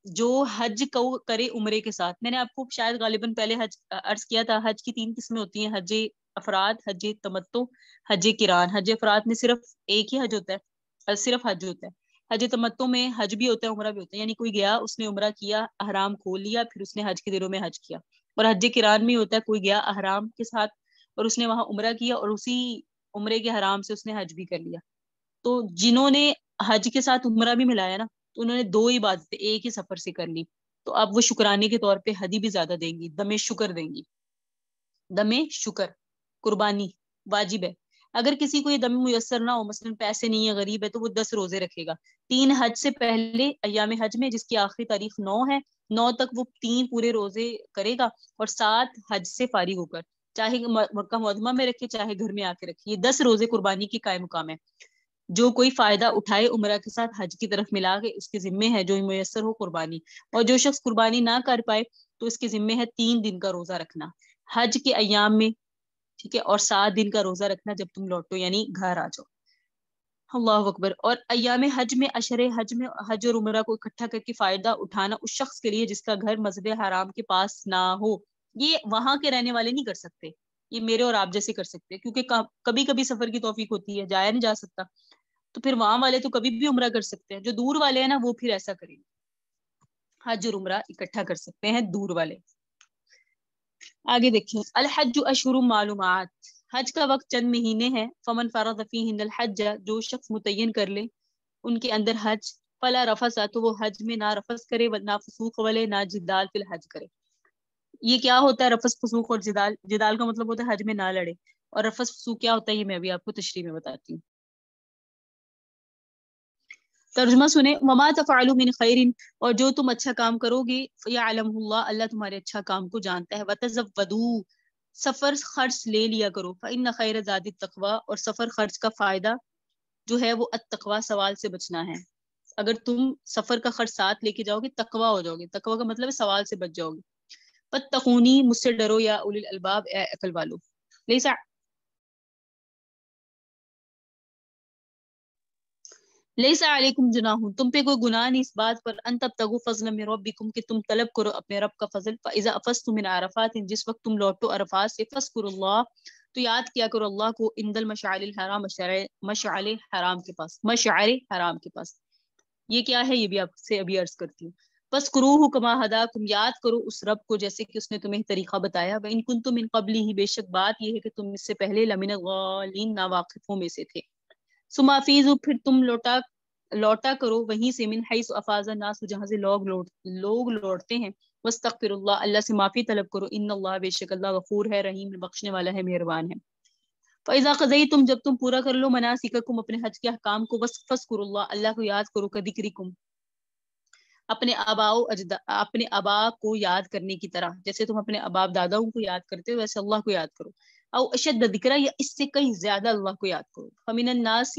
جو حج کو کرے عمرے کے ساتھ, میں نے آپ کو شاید غالباً پہلے حج عرض کیا تھا, حج کی 3 قسمیں ہوتی ہیں, حج افراد, حج تمتع, حج قران. حج افراد میں صرف ایک ہی حج ہوتا ہے, صرف حج ہوتا ہے. حج تمتع میں حج بھی ہوتا ہے عمرہ بھی ہوتا ہے, یعنی کوئی گیا اس نے عمرہ کیا, احرام کھول لیا, پھر اس نے حج کے دنوں میں حج کیا. اور حج قران میں ہوتا ہے کوئی گیا احرام کے ساتھ اور اس نے وہاں عمرہ کیا اور اسی عمرے کے حرام سے اس نے حج بھی کر لیا. تو جنہوں نے حج کے ساتھ عمرہ بھی ملایا نا, تو انہوں نے 2 عبادتیں ایک ہی سفر سے کر لی, تو اب وہ شکرانے کے طور پہ ہدی بھی زیادہ دیں گی, دم شکر دیں گی. دم شکر قربانی واجب ہے. اگر کسی کو یہ دم میسر نہ ہو, مثلا پیسے نہیں ہے, غریب ہے, تو وہ 10 روزے رکھے گا. 3 حج سے پہلے ایام حج میں, جس کی آخری تاریخ 9 ہے, 9 تک وہ 3 پورے روزے کرے گا, اور 7 حج سے فارغ ہو کر چاہے مکہ معظمہ میں رکھے چاہے گھر میں آ کے رکھے, یہ 10 روزے قربانی کی قائم مقام ہے. جو کوئی فائدہ اٹھائے عمرہ کے ساتھ حج کی طرف ملا کے اس کے ذمے ہے جو میسر ہو قربانی، اور جو شخص قربانی نہ کر پائے تو اس کے ذمے ہے 3 دن کا روزہ رکھنا حج کے ایام میں، ٹھیک ہے، اور 7 دن کا روزہ رکھنا جب تم لوٹو یعنی گھر آ جاؤ۔ اللہ اکبر۔ اور ایام حج میں حج میں حج اور عمرہ کو اکٹھا کر کے فائدہ اٹھانا اس شخص کے لیے جس کا گھر مسجد حرام کے پاس نہ ہو، یہ وہاں کے رہنے والے نہیں کر سکتے، یہ میرے اور آپ جیسے کر سکتے، کیونکہ کبھی کبھی سفر کی توفیق ہوتی ہے، جایا نہیں جا سکتا، تو پھر وہاں والے تو کبھی بھی عمرہ کر سکتے ہیں، جو دور والے ہیں نا وہ پھر ایسا کریں، حج اور عمرہ اکٹھا کر سکتے ہیں دور والے۔ آگے دیکھیں، الحج اشہر معلومات، حج کا وقت چند مہینے ہیں، فمن فرض فیہن الحج، جو شخص متعین کر لے ان کے اندر حج، فلا رفث، تو وہ حج میں نہ رفث کرے، نہ فسوق والے، نہ جدال فی الحج کرے۔ یہ کیا ہوتا ہے رفث فسوق اور جدال؟ جدال کا مطلب ہوتا ہے حج میں نہ لڑے، اور رفث فسوق کیا ہوتا ہے یہ میں بھی آپ کو تشریح میں بتاتی ہوں۔ ترجمہ سنیں، وما تفعلوا من خیر، اور جو تم اچھا کام کرو گے، یعلمہ اللہ، اللہ تمہارے اچھا کام کو جانتا ہے، وتزودوا، سفر خرچ لے لیا کرو، فإن خیر زاد التقوی، اور سفر خرچ کا فائدہ جو ہے وہ التقوی، سوال سے بچنا ہے۔ اگر تم سفر کا خرچ ساتھ لے کے جاؤ گے تقوی ہو جاؤ گے، تقوی کا مطلب ہے سوال سے بچ جاؤ گے۔ فاتقونی، مجھ سے ڈرو، یا اولی الالباب، اے عقل والو، لیسا علیکم جناح، تم پہ کوئی گناہ نہیں اس بات پر، ان تبتغوا فضلا من ربکم، کہ تم طلب کرو اپنے رب کا فضل، فاذا افضتم من عرفات، جس وقت تم لوٹو عرفات سے، فاذکروا اللہ، تو یاد کیا کرو اللہ کو، عند المشعر الحرام، مشعر حرام کے پاس، مشعر حرام کے پاس، یہ کیا ہے یہ بھی آپ سے ابھی عرض کرتی ہوں۔ بس کروہ کما ہداکم، یاد کرو اس رب کو جیسے کہ اس نے تمہیں طریقہ بتایا، وان کنتم من قبلہ، بے شک بات یہ ہے کہ تم اس سے پہلے لمن الضالین، ناواقفوں میں سے تھے، ثم افیضوا، پھر تم لوٹا کرو وہیں سے، من حیث افاض الناس، جہاں سے لوگ لوٹتے ہیں، واستغفر اللہ، اللہ سے معافی طلب کرو، ان اللہ، بے شک اللہ، غفور ہے، رحیم ہے، بخشنے والا ہے، مہربان ہے۔ فَإِذَا قَضَيْتُمْ، جب تم پورا کر لو مناسککم، اپنے حج کے احکام کو، فاذکروا اللہ، اللہ کو یاد کرو، کذکرکم، اپنے آبا کو یاد کرنے کی طرح، جیسے تم اپنے باپ داداؤں کو یاد کرتے ہو ویسے اللہ کو یاد کرو، او اشد ذکرا، یا اس سے کہیں زیادہ اللہ کو یاد کرو۔ فمن الناس،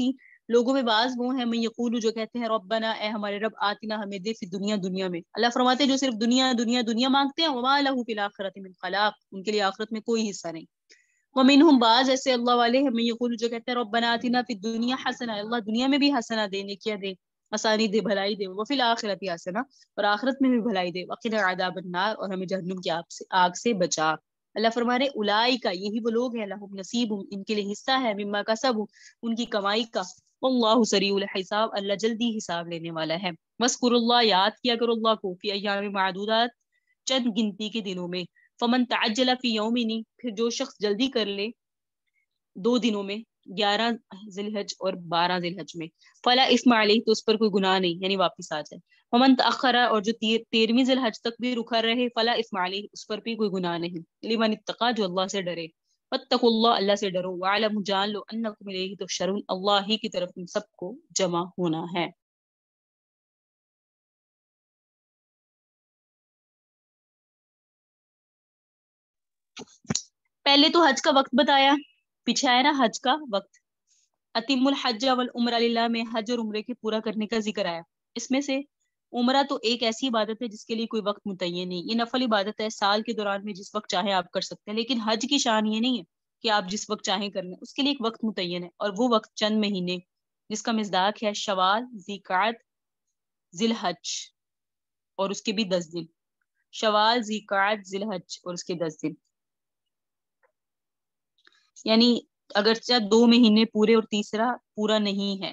لوگوں میں بعض وہ ہیں، من یقول، جو کہتے ہیں ربنا، اے ہمارے رب، آتنا، ہمیں دے، فی دنیا میں، اللہ فرماتے ہیں جو صرف دنیا دنیا دنیا مانگتے ہیں، وما لہ فی الآخرۃ من خلاق، ان کے لیے آخرت میں کوئی حصہ نہیں۔ ومنہم، بعض ایسے اللہ والے ہیں، من یقول، جو کہتے ہیں ربنا آتنا فی الدنیا حسنہ، اللہ دنیا میں بھی حسنہ دے، نیکیاں دے، آسانی دے، بھلائی دے، وفی الآخرۃ حسنہ، اور آخرت میں بھی بھلائی دے، وقنا عذاب النار، اور ہمیں جہنم کی آگ سے بچا۔ اللہ فرما رہے اولئک، یہی وہ لوگ ہیں، لہم نصیب، ان کے لیے حصہ ہے، مما کسبوا، ان کی کمائی کا، واللہ سریع الحساب، اللہ جلدی حساب لینے والا ہے۔ واذکروا اللہ، یاد کیا کرو اللہ کو، فی ایام معدودات، چند گنتی کے دنوں میں، فمن تعجل فی یومین، پھر جو شخص جلدی کر لے 2 دنوں میں، 11 ذی الحج اور 12 ذی الحج میں، فلا اثم علیہ، تو اس پر کوئی گناہ نہیں، یعنی واپس آ جائے۔ ومن تأخر، اور جو 13ویں ذی الحج تک بھی رکا رہے، فلا اثم علیہ، اس پر بھی کوئی گناہ نہیں، لمن اتقى، جو اللہ سے ڈرے۔ واتقوا اللہ، اللہ سے ڈرو، وعلموا، جان لو، انکم الیہ تحشرون، اللہ ہی کی طرف تم سب کو جمع ہونا ہے۔ پہلے تو حج کا وقت بتایا، پیچھے آیا نا حج کا وقت، اتم الحج والعمرہ للہ میں حج اور عمرے کے پورا کرنے کا ذکر آیا۔ اس میں سے عمرہ تو ایک ایسی عبادت ہے جس کے لیے کوئی وقت متعین نہیں، یہ نفل عبادت ہے، سال کے دوران میں جس وقت چاہیں آپ کر سکتے ہیں، لیکن حج کی شان یہ نہیں ہے کہ آپ جس وقت چاہیں کر لیں، اس کے لیے ایک وقت متعین ہے، اور وہ وقت چند مہینے، جس کا مصداق ہے شوال، ذیقعد، ذی الحج، اور اس کے بھی 10 دن، شوال، ذیقعد، ذی الحج، اور اس کے 10 دن، یعنی اگرچہ 2 مہینے پورے اور تیسرا پورا نہیں ہے،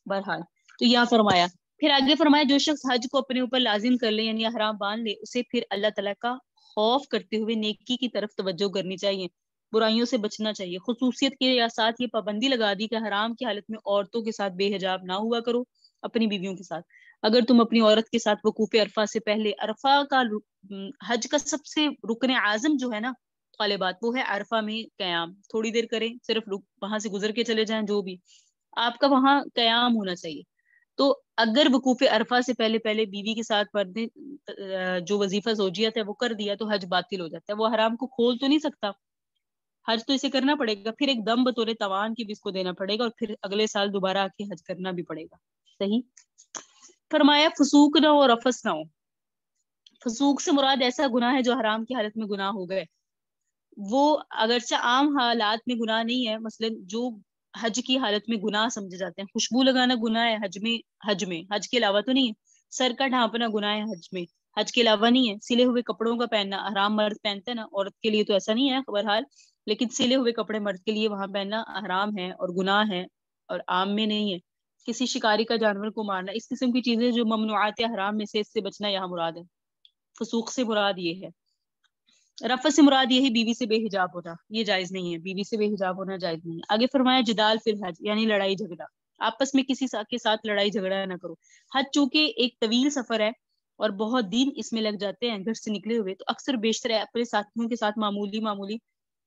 بہرحال تو یہاں فرمایا، پھر آگے فرمایا جو شخص حج کو اپنے اوپر لازم کر لے، یعنی احرام باندھ لے، اسے پھر اللہ تعالیٰ کا خوف کرتے ہوئے نیکی کی طرف توجہ کرنی چاہیے، برائیوں سے بچنا چاہیے۔ خصوصیت کے ساتھ یہ پابندی لگا دی کہ حرام کی حالت میں عورتوں کے ساتھ بے حجاب نہ ہوا کرو، اپنی بیویوں کے ساتھ۔ اگر تم اپنی عورت کے ساتھ وقوف عرفہ سے پہلے، عرفہ کا حج کا سب سے رکن اعظم جو ہے نا طالبات، وہ ہے عرفہ میں قیام، تھوڑی دیر کریں، صرف وہاں سے گزر کے چلے جائیں، جو بھی آپ کا وہاں قیام ہونا چاہیے۔ تو اگر وقوف عرفہ سے پہلے پہلے بیوی کے ساتھ پردے جو وظیفہ زوجیت ہے وہ کر دیا تو حج باطل ہو جاتا ہے، وہ حرام کو کھول تو نہیں سکتا، حج تو اسے کرنا پڑے گا، پھر ایک دم بطور توان کی بھی اس کو دینا پڑے گا، اور پھر اگلے سال دوبارہ آ کے حج کرنا بھی پڑے گا. صحیح. فرمایا فسوق نہ ہو، رفث نہ ہو. فسوق سے مراد ایسا گناہ ہے جو حرام کی حالت میں گناہ ہو گئے. وہ اگرچہ عام حالات میں گناہ نہیں ہے، مثلا جو حج کی حالت میں گناہ سمجھے جاتے ہیں، خوشبو لگانا گناہ ہے حج کے علاوہ تو نہیں ہے. سر کا ڈھانپنا گناہ ہے حج کے علاوہ نہیں ہے. سلے ہوئے کپڑوں کا پہننا حرام مرد پہنتا ہے نا، عورت کے لیے تو ایسا نہیں ہے بہرحال، لیکن سلے ہوئے کپڑے مرد کے لیے وہاں پہننا حرام ہے اور گناہ ہے، اور عام میں نہیں ہے. کسی شکاری کا جانور کو مارنا، اس قسم کی چیزیں جو ممنوعات حرام میں سے، اس سے بچنا یہاں مراد ہے. فسوق سے مراد یہ ہے. رفث سے مراد یہ ہے بیوی سے بے حجاب ہونا، یہ جائز نہیں ہے، بیوی سے بے حجاب ہونا جائز نہیں ہے. آگے فرمایا جدال فی الحج، یعنی لڑائی جھگڑا. آپس میں کسی کے ساتھ لڑائی جھگڑا نہ کرو. حج چونکہ ایک طویل سفر ہے اور بہت دن اس میں لگ جاتے ہیں گھر سے نکلے ہوئے، تو اکثر بیشتر اپنے ساتھیوں کے ساتھ معمولی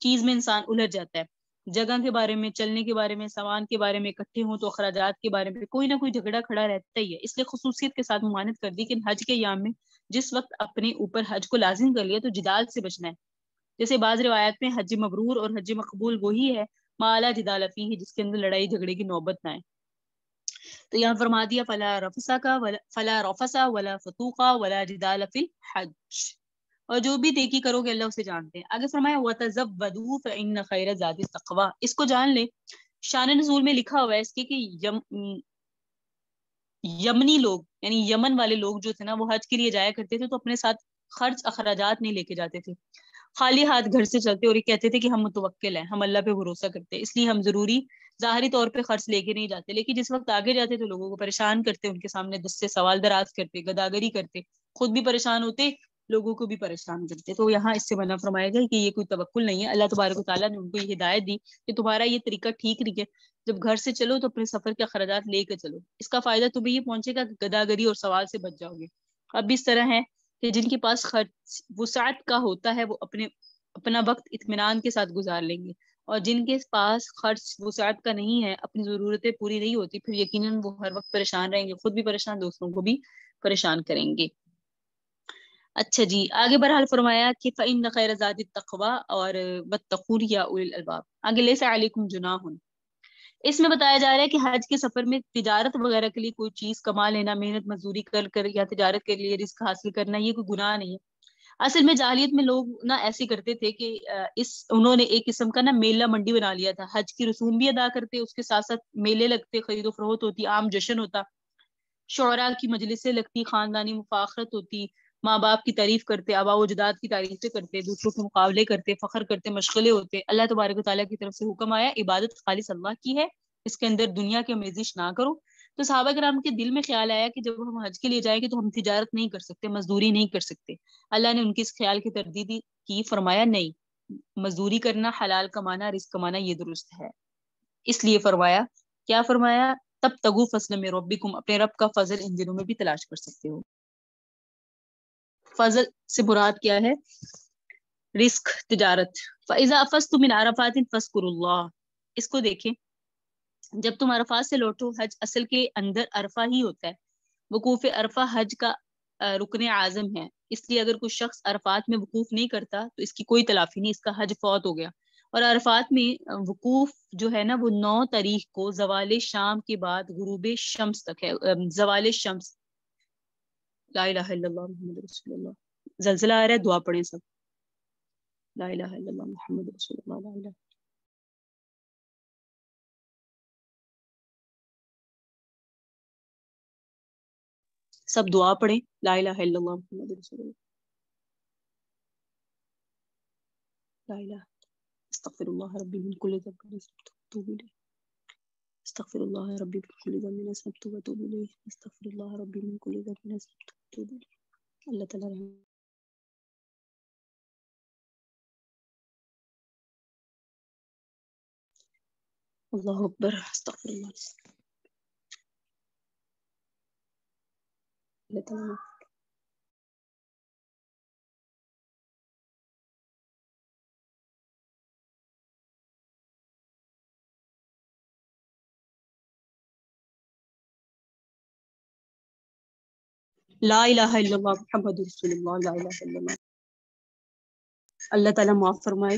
چیز میں انسان الجھ جاتا ہے. جگہ کے بارے میں، چلنے کے بارے میں، سامان کے بارے میں، اکٹھے ہوں تو اخراجات کے بارے میں کوئی نہ کوئی جھگڑا کھڑا رہتا ہی ہے. اس لیے خصوصیت کے ساتھ ممانعت کر دی کہ حج کے ایام میں جس وقت اپنے اوپر حج کو لازم کر لیا تو جدال سے بچنا ہے. جیسے بعض روایت میں حج مبرور اور حج مقبول وہی ہے ما لا جدال فیہ، جس کے اندر لڑائی جھگڑے کی نوبت نہ آئے. تو یہاں فرما دیا فلا رفسا ولا فسوقا ولا جدال فی الحج، اور جو بھی نیکی کرو گے اللہ اسے جانتے ہیں. آگے فرمایا وتزودوا فإن خیر الزاد التقوی. اس کو جان لے، شان نزول میں لکھا ہوا ہے اس کے کہ یمنی لوگ، یعنی یمن والے لوگ جو تھے نا، وہ حج کے لیے جایا کرتے تھے تو اپنے ساتھ خرچ اخراجات نہیں لے کے جاتے تھے، خالی ہاتھ گھر سے چلتے، اور یہ کہتے تھے کہ ہم متوکل ہیں، ہم اللہ پہ بھروسہ کرتے ہیں، اس لیے ہم ضروری ظاہری طور پہ خرچ لے کے نہیں جاتے. لیکن جس وقت آگے جاتے تو لوگوں کو پریشان کرتے، ان کے سامنے دس سے سوال دراز کرتے، گداگری کرتے، خود بھی پریشان ہوتے، لوگوں کو بھی پریشان کرتے. تو یہاں اس سے منع فرمایا گیا کہ یہ کوئی توکل نہیں ہے. اللہ تبارک و تعالیٰ نے ان کو یہ ہدایت دی کہ تمہارا یہ طریقہ ٹھیک نہیں ہے، جب گھر سے چلو تو اپنے سفر کے اخراجات لے کے چلو، اس کا فائدہ تمہیں یہ پہنچے گا کہ گداگری اور سوال سے بچ جاؤ گے. اب بھی اس طرح ہے کہ جن کے پاس خرچ وسعت کا ہوتا ہے وہ اپنا وقت اطمینان کے ساتھ گزار لیں گے، اور جن کے پاس خرچ وسعت کا نہیں ہے، اپنی ضرورتیں پوری نہیں ہوتی، پھر یقیناً وہ ہر وقت پریشان رہیں گے، خود بھی پریشان، دوسروں کو بھی پریشان کریں گے. اچھا جی، آگے بہرحال فرمایا کہ فإن خیر الزاد التقوی اور واتقون یا اولی الالباب. آگے لیس علیکم جناح، اس میں بتایا جا رہا ہے کہ حج کے سفر میں تجارت وغیرہ کے لیے کوئی چیز کما لینا، محنت مزدوری کر یا تجارت کے لیے رزق حاصل کرنا، یہ کوئی گناہ نہیں ہے. اصل میں جاہلیت میں لوگ نا ایسے کرتے تھے کہ انہوں نے ایک قسم کا نا میلہ منڈی بنا لیا تھا. حج کی رسوم بھی ادا کرتے، اس کے ساتھ ساتھ میلے لگتے، خرید و فروخت ہوتی، عام جشن ہوتا، شعراء کی مجلسیں لگتی، خاندانی مفاخرت ہوتی، ماں باپ کی تعریف کرتے، آباء و اجداد کی تعریفیں کرتے، دوسروں کے مقابلے کرتے، فخر کرتے، مشغلے ہوتے. اللہ تبارک و تعالیٰ کی طرف سے حکم آیا عبادت خالص اللہ کی ہے، اس کے اندر دنیا کی آمیزش نہ کرو. تو صحابہ کرام کے دل میں خیال آیا کہ جب ہم حج کے لیے جائیں گے تو ہم تجارت نہیں کر سکتے، مزدوری نہیں کر سکتے. اللہ نے ان کے اس خیال کی تردید کی، فرمایا نہیں، مزدوری کرنا، حلال کمانا، رزق کمانا یہ درست ہے. اس لیے فرمایا، کیا فرمایا، تب تگو فضل میں ربکم، اپنے رب کا فضل ان دنوں میں بھی تلاش کر سکتے ہو. فضل سے مراد کیا ہے؟ رزق، تجارت. فَإِذَا أَفَضْتُم مِّنْ عَرَفَاتٍ فَاذْكُرُوا اللَّهَ. اس کو دیکھیں، جب تم عرفات سے لوٹو، حج اصل کے اندر عرفہ ہی ہوتا ہے. وقوف عرفہ حج کا رکن اعظم ہے، اس لیے اگر کوئی شخص عرفات میں وقوف نہیں کرتا تو اس کی کوئی تلافی نہیں، اس کا حج فوت ہو گیا. اور عرفات میں وقوف جو ہے نا وہ 9 تاریخ کو زوال شام کے بعد غروب شمس تک ہے. زوال شمس، لا الہ الا اللہ محمد رسول اللہ. زلزلہ آ رہا ہے، دعا پڑھیں سب. لا الہ الا اللہ محمد رسول اللہ. لا الہ. سب دعا پڑھیں، لا الہ الا اللہ محمد رسول اللہ. لا الہ. استغفر اللہ ربی من کل ذنب واتوب الیہ. استغفر اللہ ربی من کل ذنب واتوب الیہ. استغفر اللہ ربی من کل ذنب واتوب الیہ. اللہ تعالی رحم. اللہ اکبر. استغفر اللہ. اللہ تعالی. لا الہ الا اللہ محمد رسول اللہ. لا الہ الا اللہ. اللہ تعالیٰ معاف فرمائے.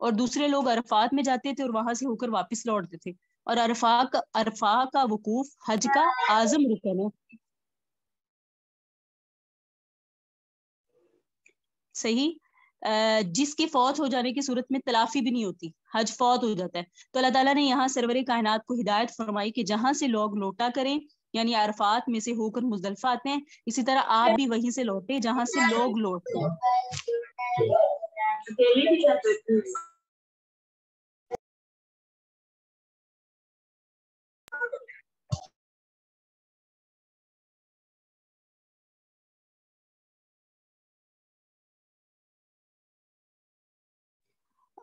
اور دوسرے لوگ عرفات میں جاتے تھے اور وہاں سے ہو کر واپس لوٹتے تھے. اور عرفہ کا وقوف حج کا اعظم رکن ہے. صحیح. جس کے فوت ہو جانے کی صورت میں تلافی بھی نہیں ہوتی، حج فوت ہو جاتا ہے. تو اللہ تعالیٰ نے یہاں سرور کائنات کو ہدایت فرمائی کہ جہاں سے لوگ لوٹا کریں، یعنی عرفات میں سے ہو کر مزدلفہ آتے ہیں، اسی طرح آپ بھی وہیں سے لوٹے جہاں سے لوگ لوٹتے ہیں.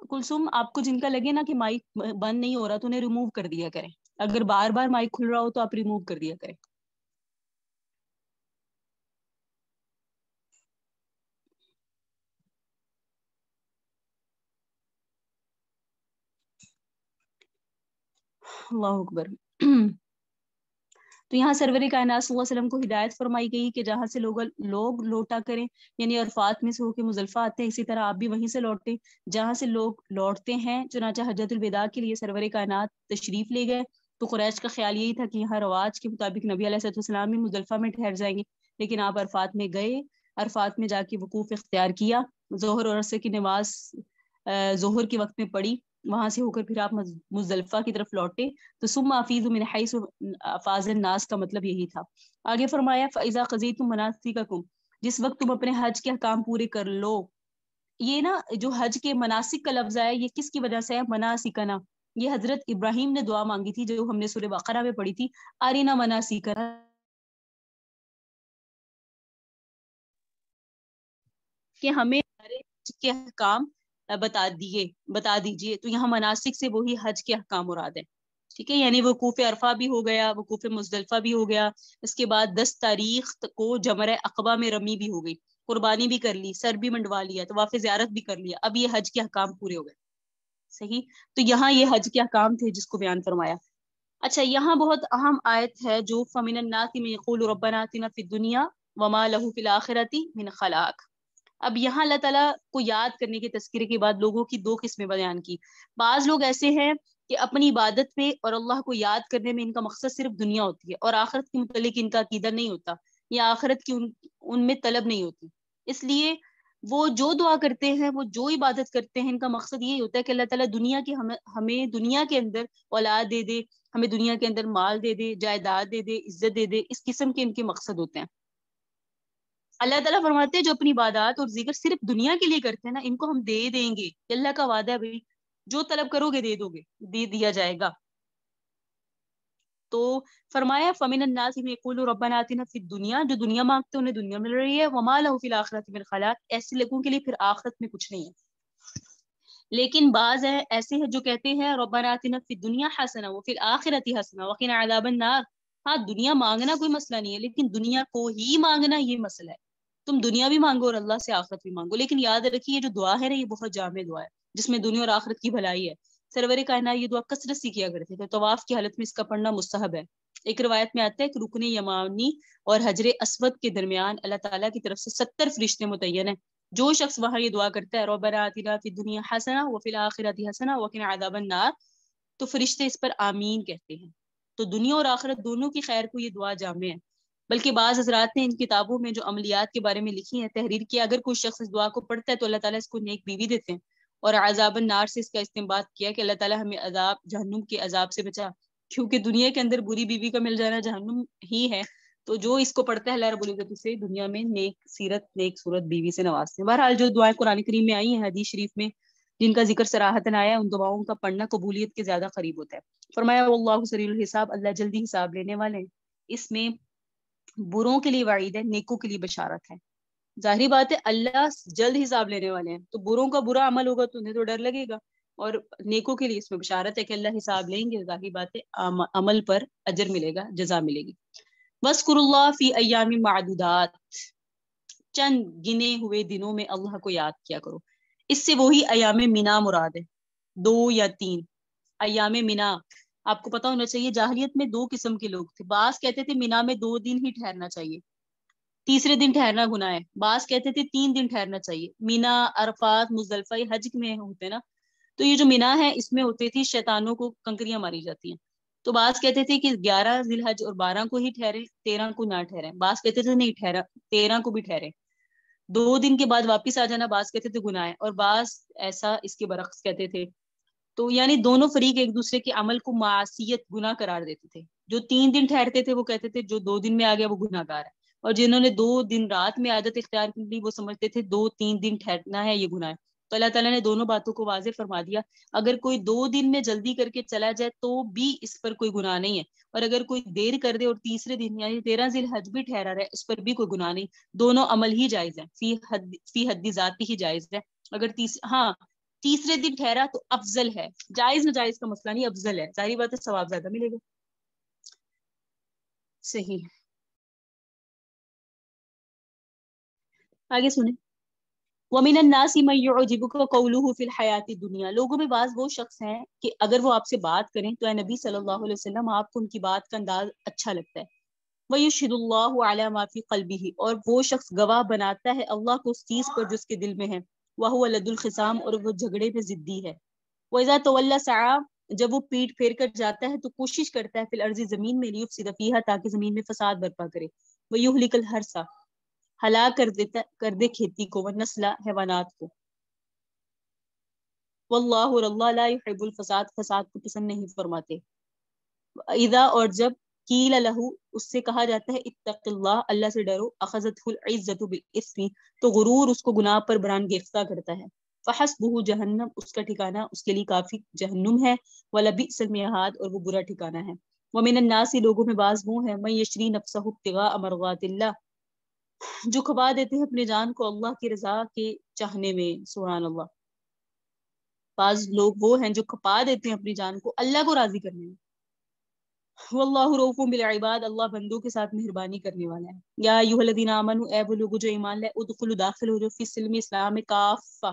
کلثوم، آپ کو جن کا لگے نا کہ مائک بند نہیں ہو رہا تو انہیں ریموو کر دیا کریں. اگر بار بار مائک کھل رہا ہو تو آپ ریموو کر دیا کریں. اللہ اکبر. تو یہاں سرور کائنات صلی اللہ علیہ وسلم کو ہدایت فرمائی گئی کہ جہاں سے لوگ لوٹا کریں، یعنی عرفات میں سے ہو کے مزدلفہ آتے ہیں، اسی طرح آپ بھی وہیں سے لوٹیں جہاں سے لوگ لوٹتے ہیں. چنانچہ حجۃ الوداع کے لیے سرور کائنات تشریف لے گئے تو قریش کا خیال یہی تھا کہ یہاں رواج کے مطابق نبی علیہ السلام بھی مزدلفہ میں ٹھہر جائیں گے، لیکن آپ عرفات میں گئے، عرفات میں جا کے وقوف اختیار کیا، ظہر اور عصر کی نماز ظہر کے وقت میں پڑھی، وہاں سے ہو کر پھر آپ مزدلفہ کی طرف لوٹے. تو ثم افیضوا من حیث افاض الناس کا مطلب یہی تھا. آگے فرمایا فاذا قضیتم مناسککم، جس وقت تم اپنے حج کے احکام پورے کر لو. یہ نا جو حج کے مناسک کا لفظ ہے، یہ کس کی وجہ سے ہے؟ مناسکنا. یہ حضرت ابراہیم نے دعا مانگی تھی جو ہم نے سورہ بقرہ میں پڑھی تھی، ارینا مناسکنا، کہ ہمیں ہمارے حج کے احکام بتا دیجئے. تو یہاں مناسک سے وہی حج کے احکام مراد ہے. ٹھیک ہے، یعنی وقوف عرفہ بھی ہو گیا، وقوف مزدلفہ بھی ہو گیا، اس کے بعد 10 تاریخ کو جمرہ عقبہ میں رمی بھی ہو گئی، قربانی بھی کر لی، سر بھی منڈوا لیا، طواف زیارت بھی کر لیا. اب یہ حج کے احکام پورے ہو گئے. صحیح. تو یہاں یہ حج کے احکام تھے جس کو بیان فرمایا. اچھا، یہاں بہت اہم آیت ہے جو فَمِنَ النَّاسِ مَن يَقُولُ رَبَّنَا آتِنَا فِي الدُّنْيَا وَمَا لَهُ فِي الْآخِرَةِ مِنْ خَلَاقٍ. اب یہاں اللہ تعالیٰ کو یاد کرنے کے تذکرے کے بعد لوگوں کی 2 قسمیں بیان کی. بعض لوگ ایسے ہیں کہ اپنی عبادت میں اور اللہ کو یاد کرنے میں ان کا مقصد صرف دنیا ہوتی ہے اور آخرت کے متعلق ان کا عقیدہ نہیں ہوتا، یا آخرت کی ان میں طلب نہیں ہوتی. اس لیے وہ جو دعا کرتے ہیں، وہ جو عبادت کرتے ہیں، ان کا مقصد یہی ہوتا ہے کہ اللہ تعالیٰ دنیا کی ہمیں دنیا کے اندر اولاد دے دے، ہمیں دنیا کے اندر مال دے دے، جائیداد دے دے، عزت دے دے. اس قسم کے ان کے مقصد ہوتے ہیں. اللہ تعالیٰ فرماتے ہیں جو اپنی عبادات اور ذکر صرف دنیا کے لیے کرتے ہیں نا، ان کو ہم دے دیں گے. اللہ کا وعدہ ہے بھائی، جو طلب کرو گے دے دو گے، دے دیا جائے گا. تو فرمایا فَمِنَ النَّاسِ مَن يَقُولُ رَبَّنَا آتِنَا فِي الدُّنْيَا، جو دنیا مانگتے ہیں انہیں دنیا مل رہی ہے، وَمَا لَهُ فِي الْآخِرَةِ مِنْ خَلَاقٍ، ایسے لوگوں کے لیے پھر آخرت میں کچھ نہیں ہے. لیکن بعض ایسے ہیں جو کہتے ہیں رَبَّنَا آتِنَا فِي الدُّنْيَا حَسَنَةً وَفِي الْآخِرَةِ حَسَنَةً وَقِنَا عَذَابَ النَّارِ. ہاں، دنیا مانگنا کوئی مسئلہ نہیں ہے، لیکن دنیا کو ہی مانگنا یہ مسئلہ ہے. تم دنیا بھی مانگو اور اللہ سے آخرت بھی مانگو. لیکن یاد رکھیے جو دعا ہے نا، یہ بہت جامع دعا ہے جس میں دنیا اور آخرت کی بھلائی ہے. سرور کائنات یہ دعا کثرت سے کیا کرتے تھے. طواف کی حالت میں اس کا پڑھنا مستحب ہے. ایک روایت میں آتا ہے کہ رکن یمانی اور حجر اسود کے درمیان اللہ تعالیٰ کی طرف سے 70 فرشتے متعین ہیں. جو شخص وہاں یہ دعا کرتا ہے ربنا آتنا فی الدنیا حسنہ وفی الآخرۃ حسنہ وقنا عذاب النار، تو فرشتے اس پر آمین کہتے ہیں. تو دنیا اور آخرت دونوں کی خیر کو یہ دعا جامع ہے. بلکہ بعض حضرات نے ان کتابوں میں جو عملیات کے بارے میں لکھی ہیں تحریر کیا، اگر کوئی شخص اس دعا کو پڑھتا ہے تو اللہ تعالیٰ اس کو نیک بیوی دیتے ہیں. اور عذاب النار سے اس کا استنباط کیا کہ اللہ تعالیٰ ہمیں جہنم کے عذاب سے بچا، کیونکہ دنیا کے اندر بری بیوی کا مل جانا جہنم ہی ہے. تو جو اس کو پڑھتا ہے اللہ رب العزت اسے دنیا میں نیک سیرت نیک صورت بیوی سے نوازتے ہیں. بہرحال جو دعائیں قرآن کریم میں آئی ہیں، حدیث شریف میں جن کا ذکر صراحتاً آیا ہے، ان دعاؤں کا پڑھنا قبولیت کے زیادہ قریب ہوتا ہے. فرمایا واللہ سریع الحساب، اللہ جلدی حساب لینے والے ہیں. اس میں بروں کے لیے وعید ہے، نیکوں کے لیے بشارت ہے. ظاہری بات ہے اللہ جلد حساب لینے والے ہیں، تو بروں کا برا عمل ہوگا تو انہیں تو ڈر لگے گا، اور نیکوں کے لیے اس میں بشارت ہے کہ اللہ حساب لیں گے. ظاہری بات ہے عمل پر اجر ملے گا، جزا ملے گی. وَاذْكُرُوا اللَّهَ فِي أَيَّامٍ مَّعْدُودَاتٍ، چند گنے ہوئے دنوں میں اللہ کو یاد کیا کرو. اس سے وہی ایام مینا مراد ہے، 2 یا 3 ایام مینا. آپ کو پتا ہونا چاہیے جاہلیت میں 2 قسم کے لوگ تھے. بعض کہتے تھے مینا میں 2 دن ہی ٹھہرنا چاہیے، تیسرے دن ٹھہرنا گناہ ہے. بعض کہتے تھے 3 دن ٹھہرنا چاہیے. مینا، عرفات، مزدلفہ حج میں ہوتے نا، تو یہ جو مینا ہے اس میں ہوتی تھی شیطانوں کو کنکریاں ماری جاتی ہیں. تو بعض کہتے تھے کہ 11 ذی الحج اور 12 کو ہی ٹھہرے، 13 کو نہ ٹھہرے. بعض کہتے تھے نہیں ٹھہرا 13 کو بھی ٹھہرے، 2 دن کے بعد واپس آ جانا. بعض کہتے تھے گناہ ہے، اور بعض ایسا اس کے برعکس کہتے تھے. تو یعنی دونوں فریق ایک دوسرے کے عمل کو معصیت گناہ قرار دیتے تھے. جو 3 دن ٹھہرتے تھے وہ کہتے تھے جو 2 دن میں آ گیا وہ گناہ گار ہے، اور جنہوں نے 2 دن رات میں عادت اختیار کی لی وہ سمجھتے تھے 2-3 دن ٹھہرنا ہے یہ گناہ ہے. تو اللہ تعالیٰ نے دونوں باتوں کو واضح فرما دیا. اگر کوئی 2 دن میں جلدی کر کے چلا جائے تو بھی اس پر کوئی گناہ نہیں ہے، اور اگر کوئی دیر کر دے اور تیسرے دن یعنی 13 ذی الحج بھی ٹھہرا رہے اس پر بھی کوئی گناہ نہیں. دونوں عمل ہی جائز ہے، فی حد ذاتی ہی جائز ہے. اگر تیسرے دن ٹھہرا تو افضل ہے. جائز ناجائز کا مسئلہ نہیں، افضل ہے. ظاہری بات ہے ثواب زیادہ ملے گا. صحیح. آگے سنیں. وَمِنَ النَّاسِ مَن يُعْجِبُكَ قَوْلُهُ فِي الْحَيَاةِ الدُّنْيَا. لوگوں میں بعض وہ شخص ہیں کہ اگر وہ آپ سے بات کریں تو اے نبی صلی اللہ علیہ وسلم آپ کو ان کی بات کا انداز اچھا لگتا ہے. وَيُشْهِدُ اللَّهُ عَلَى مَا فِي قَلْبِهِ. اور وہ شخص گواہ بناتا ہے اللہ کو اس چیز پر جو اس کے دل میں ہے. وَهُوَ لَدُ الْخِصَامِ. اور وہ جھگڑے پہ ضدی ہے. وَإِذَا تَوَلَّى سَعَىٰ. جب وہ پیٹ پھیر کر جاتا ہے تو کوشش کرتا ہے فی الارض زمین میں لیفسد فیہا تاکہ زمین میں فساد برپا کرے. وَيُهْلِكَ الْحَرْثَ. ہلاک کر دے کھیتی کو، والنسل حیوانات کو. واللہ اور اللہ لا يحب الفساد. فساد کو پسند نہیں فرماتے. اذا اور جب قیل لہ اس سے کہا جاتا ہے اتق اللہ اللہ سے ڈرو، اخذته العزۃ بالاثم تو غرور اس کو گناہ پر بران گرفتہ کرتا ہے. فحسبہ جہنم اس کا ٹھکانہ اس کے لیے کافی جہنم ہے. ولبئس المہاد اور وہ برا ٹھکانہ ہے. ومن الناس لوگوں میں بعض وہ ہیں من یشری نفسہ ابتغاء مرضات اللہ جو کھپا دیتے ہیں اپنے جان کو اللہ کی رضا کے چاہنے میں. سبحان اللہ. بعض لوگ وہ ہیں جو کھپا دیتے ہیں اپنی جان کو اللہ کو راضی کرنے میں. واللہ رؤوف بالعباد. اللہ بندوں کے ساتھ مہربانی کرنے والا ہے. یا ایھا الذین آمنوا اے وہ لوگ جو ایمان لائے ادخلوا داخل ہو جو فی السلم اسلام میں کافہ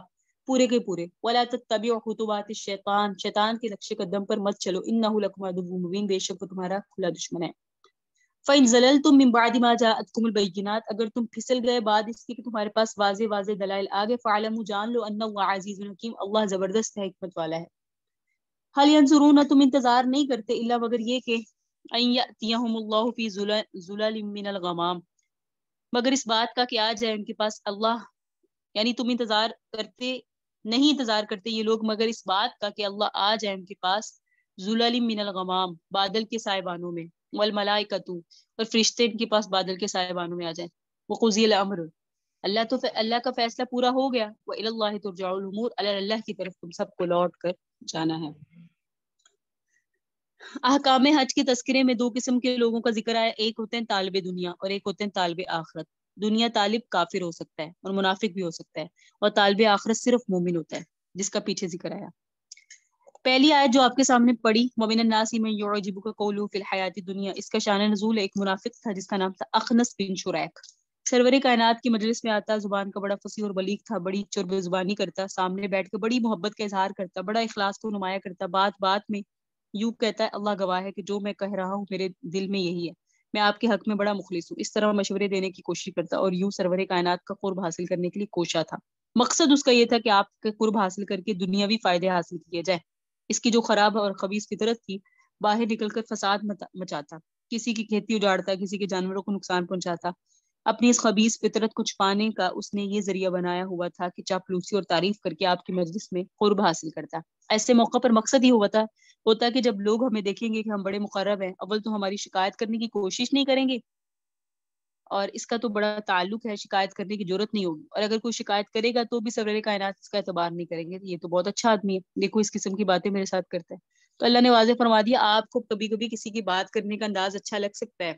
پورے کے پورے. ولا تتبعوا خطوات الشیطان شیطان کے نقش قدم پر مت چلو. انہ لکم عدو مبین بے شک وہ تمہارا کھلا دشمن ہے. فَإِن زَلَلْتُم مِّن بَعْدِ مَا جَاءَتْكُمُ الْبَيِّنَاتُ اگر تم پھسل گئے بعد اس کے کہ تمہارے پاس واضح دلائل آگے. فَاعْلَمُوا جان لو أَنَّ اللَّهَ عَزِيزٌ حَكِيمٌ اللہ زبردست ہے حکمت والا ہے. هل ينظرون تم انتظار نہیں کرتے الا مگر یہ کہ ان یأتیہم اللہ فی ظلال من الغمام مگر اس بات کا کہ آ جائے ان کے پاس اللہ. یعنی تم انتظار کرتے یہ لوگ مگر اس بات کا کہ اللہ آ جائے ان کے پاس ظلال من الغمام بادل کے سائبانوں میں. والملائکۃ اور فرشتے ان کے پاس بادل کے سائبانوں میں آ جائیں. وقضی الامر اللہ کا فیصلہ پورا ہو گیا. وإلی اللہ ترجع الامور اللہ کی طرف تم سب کو لوٹ کر جانا ہے. احکام حج کے تذکرے میں 2 قسم کے لوگوں کا ذکر آیا. ایک ہوتے ہیں طالب دنیا اور ایک ہوتے ہیں طالب آخرت. دنیا طالب کافر ہو سکتا ہے اور منافق بھی ہو سکتا ہے، اور طالب آخرت صرف مومن ہوتا ہے جس کا پیچھے ذکر آیا. پہلی آیت جو آپ کے سامنے پڑھی وَمِنَ النَّاسِ مَن يُعْجِبُكَ قَوْلُهُ فِي الْحَيَاةِ الدُّنْيَا اس کا شان نزول ایک منافق تھا جس کا نام تھا اخنس بن شریک. سرور کائنات کی مجلس میں آتا، زبان کا بڑا فصیح اور بلیغ تھا، بڑی چرب زبانی کرتا، سامنے بیٹھ کے بڑی محبت کا اظہار کرتا، بڑا اخلاص کو نمایاں کرتا. بات بات میں یوں کہتا ہے اللہ گواہ ہے کہ جو میں کہہ رہا ہوں میرے دل میں یہی ہے. میں آپ کے حق میں بڑا مخلص ہوں. اس طرح مشورے دینے کی کوشش کرتا اور یوں سرور کائنات کا قرب حاصل کرنے کے لیے کوشاں تھا. مقصد اس کا یہ تھا کہ آپ کا قرب حاصل کر کے دنیاوی فائدے حاصل کیے جائے. اس کی جو خراب اور خبیث فطرت تھی باہر نکل کر فساد مچاتا، کسی کی کھیتی اجاڑتا، کسی کے جانوروں کو نقصان پہنچاتا. اپنی اس خبیث فطرت کو چھپانے کا اس نے یہ ذریعہ بنایا ہوا تھا کہ چاپلوسی اور تعریف کر کے آپ کی مجلس میں قرب حاصل کرتا. ایسے موقع پر مقصد یہ ہوتا کہ جب لوگ ہمیں دیکھیں گے کہ ہم بڑے مقرب ہیں اول تو ہماری شکایت کرنے کی کوشش نہیں کریں گے، اور اس کا تو بڑا تعلق ہے شکایت کرنے کی ضرورت نہیں ہوگی، اور اگر کوئی شکایت کرے گا تو بھی سرور کائنات اس کا اعتبار نہیں کریں گے. یہ تو بہت اچھا آدمی ہے، دیکھو اس قسم کی باتیں میرے ساتھ کرتا ہے. تو اللہ نے واضح فرما دیا آپ کو کبھی کبھی کسی کی بات کرنے کا انداز اچھا لگ سکتا ہے،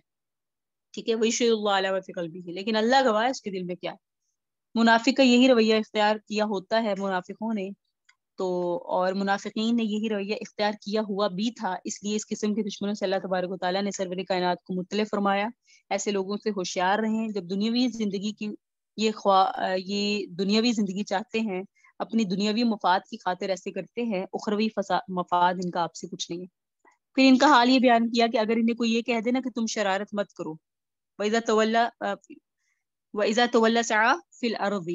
ٹھیک ہے، وہی شیء اللہ علیہ فی قلبہ، لیکن اللہ گواہ ہے اس کے دل میں کیا ہے. منافق کا یہی رویہ اختیار کیا ہوتا ہے منافقوں نے تو، اور منافقین نے یہی رویہ اختیار کیا ہوا بھی تھا. اس لیے اس قسم کے دشمنوں سے اللہ تبارک و تعالیٰ نے سرور کائنات کو مطلع فرمایا ایسے لوگوں سے ہوشیار رہیں جب دنیاوی زندگی کی یہ دنیاوی زندگی چاہتے ہیں، اپنی دنیاوی مفاد کی خاطر ایسے کرتے ہیں، اخروی مفاد ان کا آپ سے کچھ نہیں ہے. پھر ان کا حال یہ بیان کیا کہ اگر انہیں کوئی یہ کہہ دے نا کہ تم شرارت مت کرو، وَإِذَا تَوَلَّى سَعَىٰ فِي الْأَرْضِ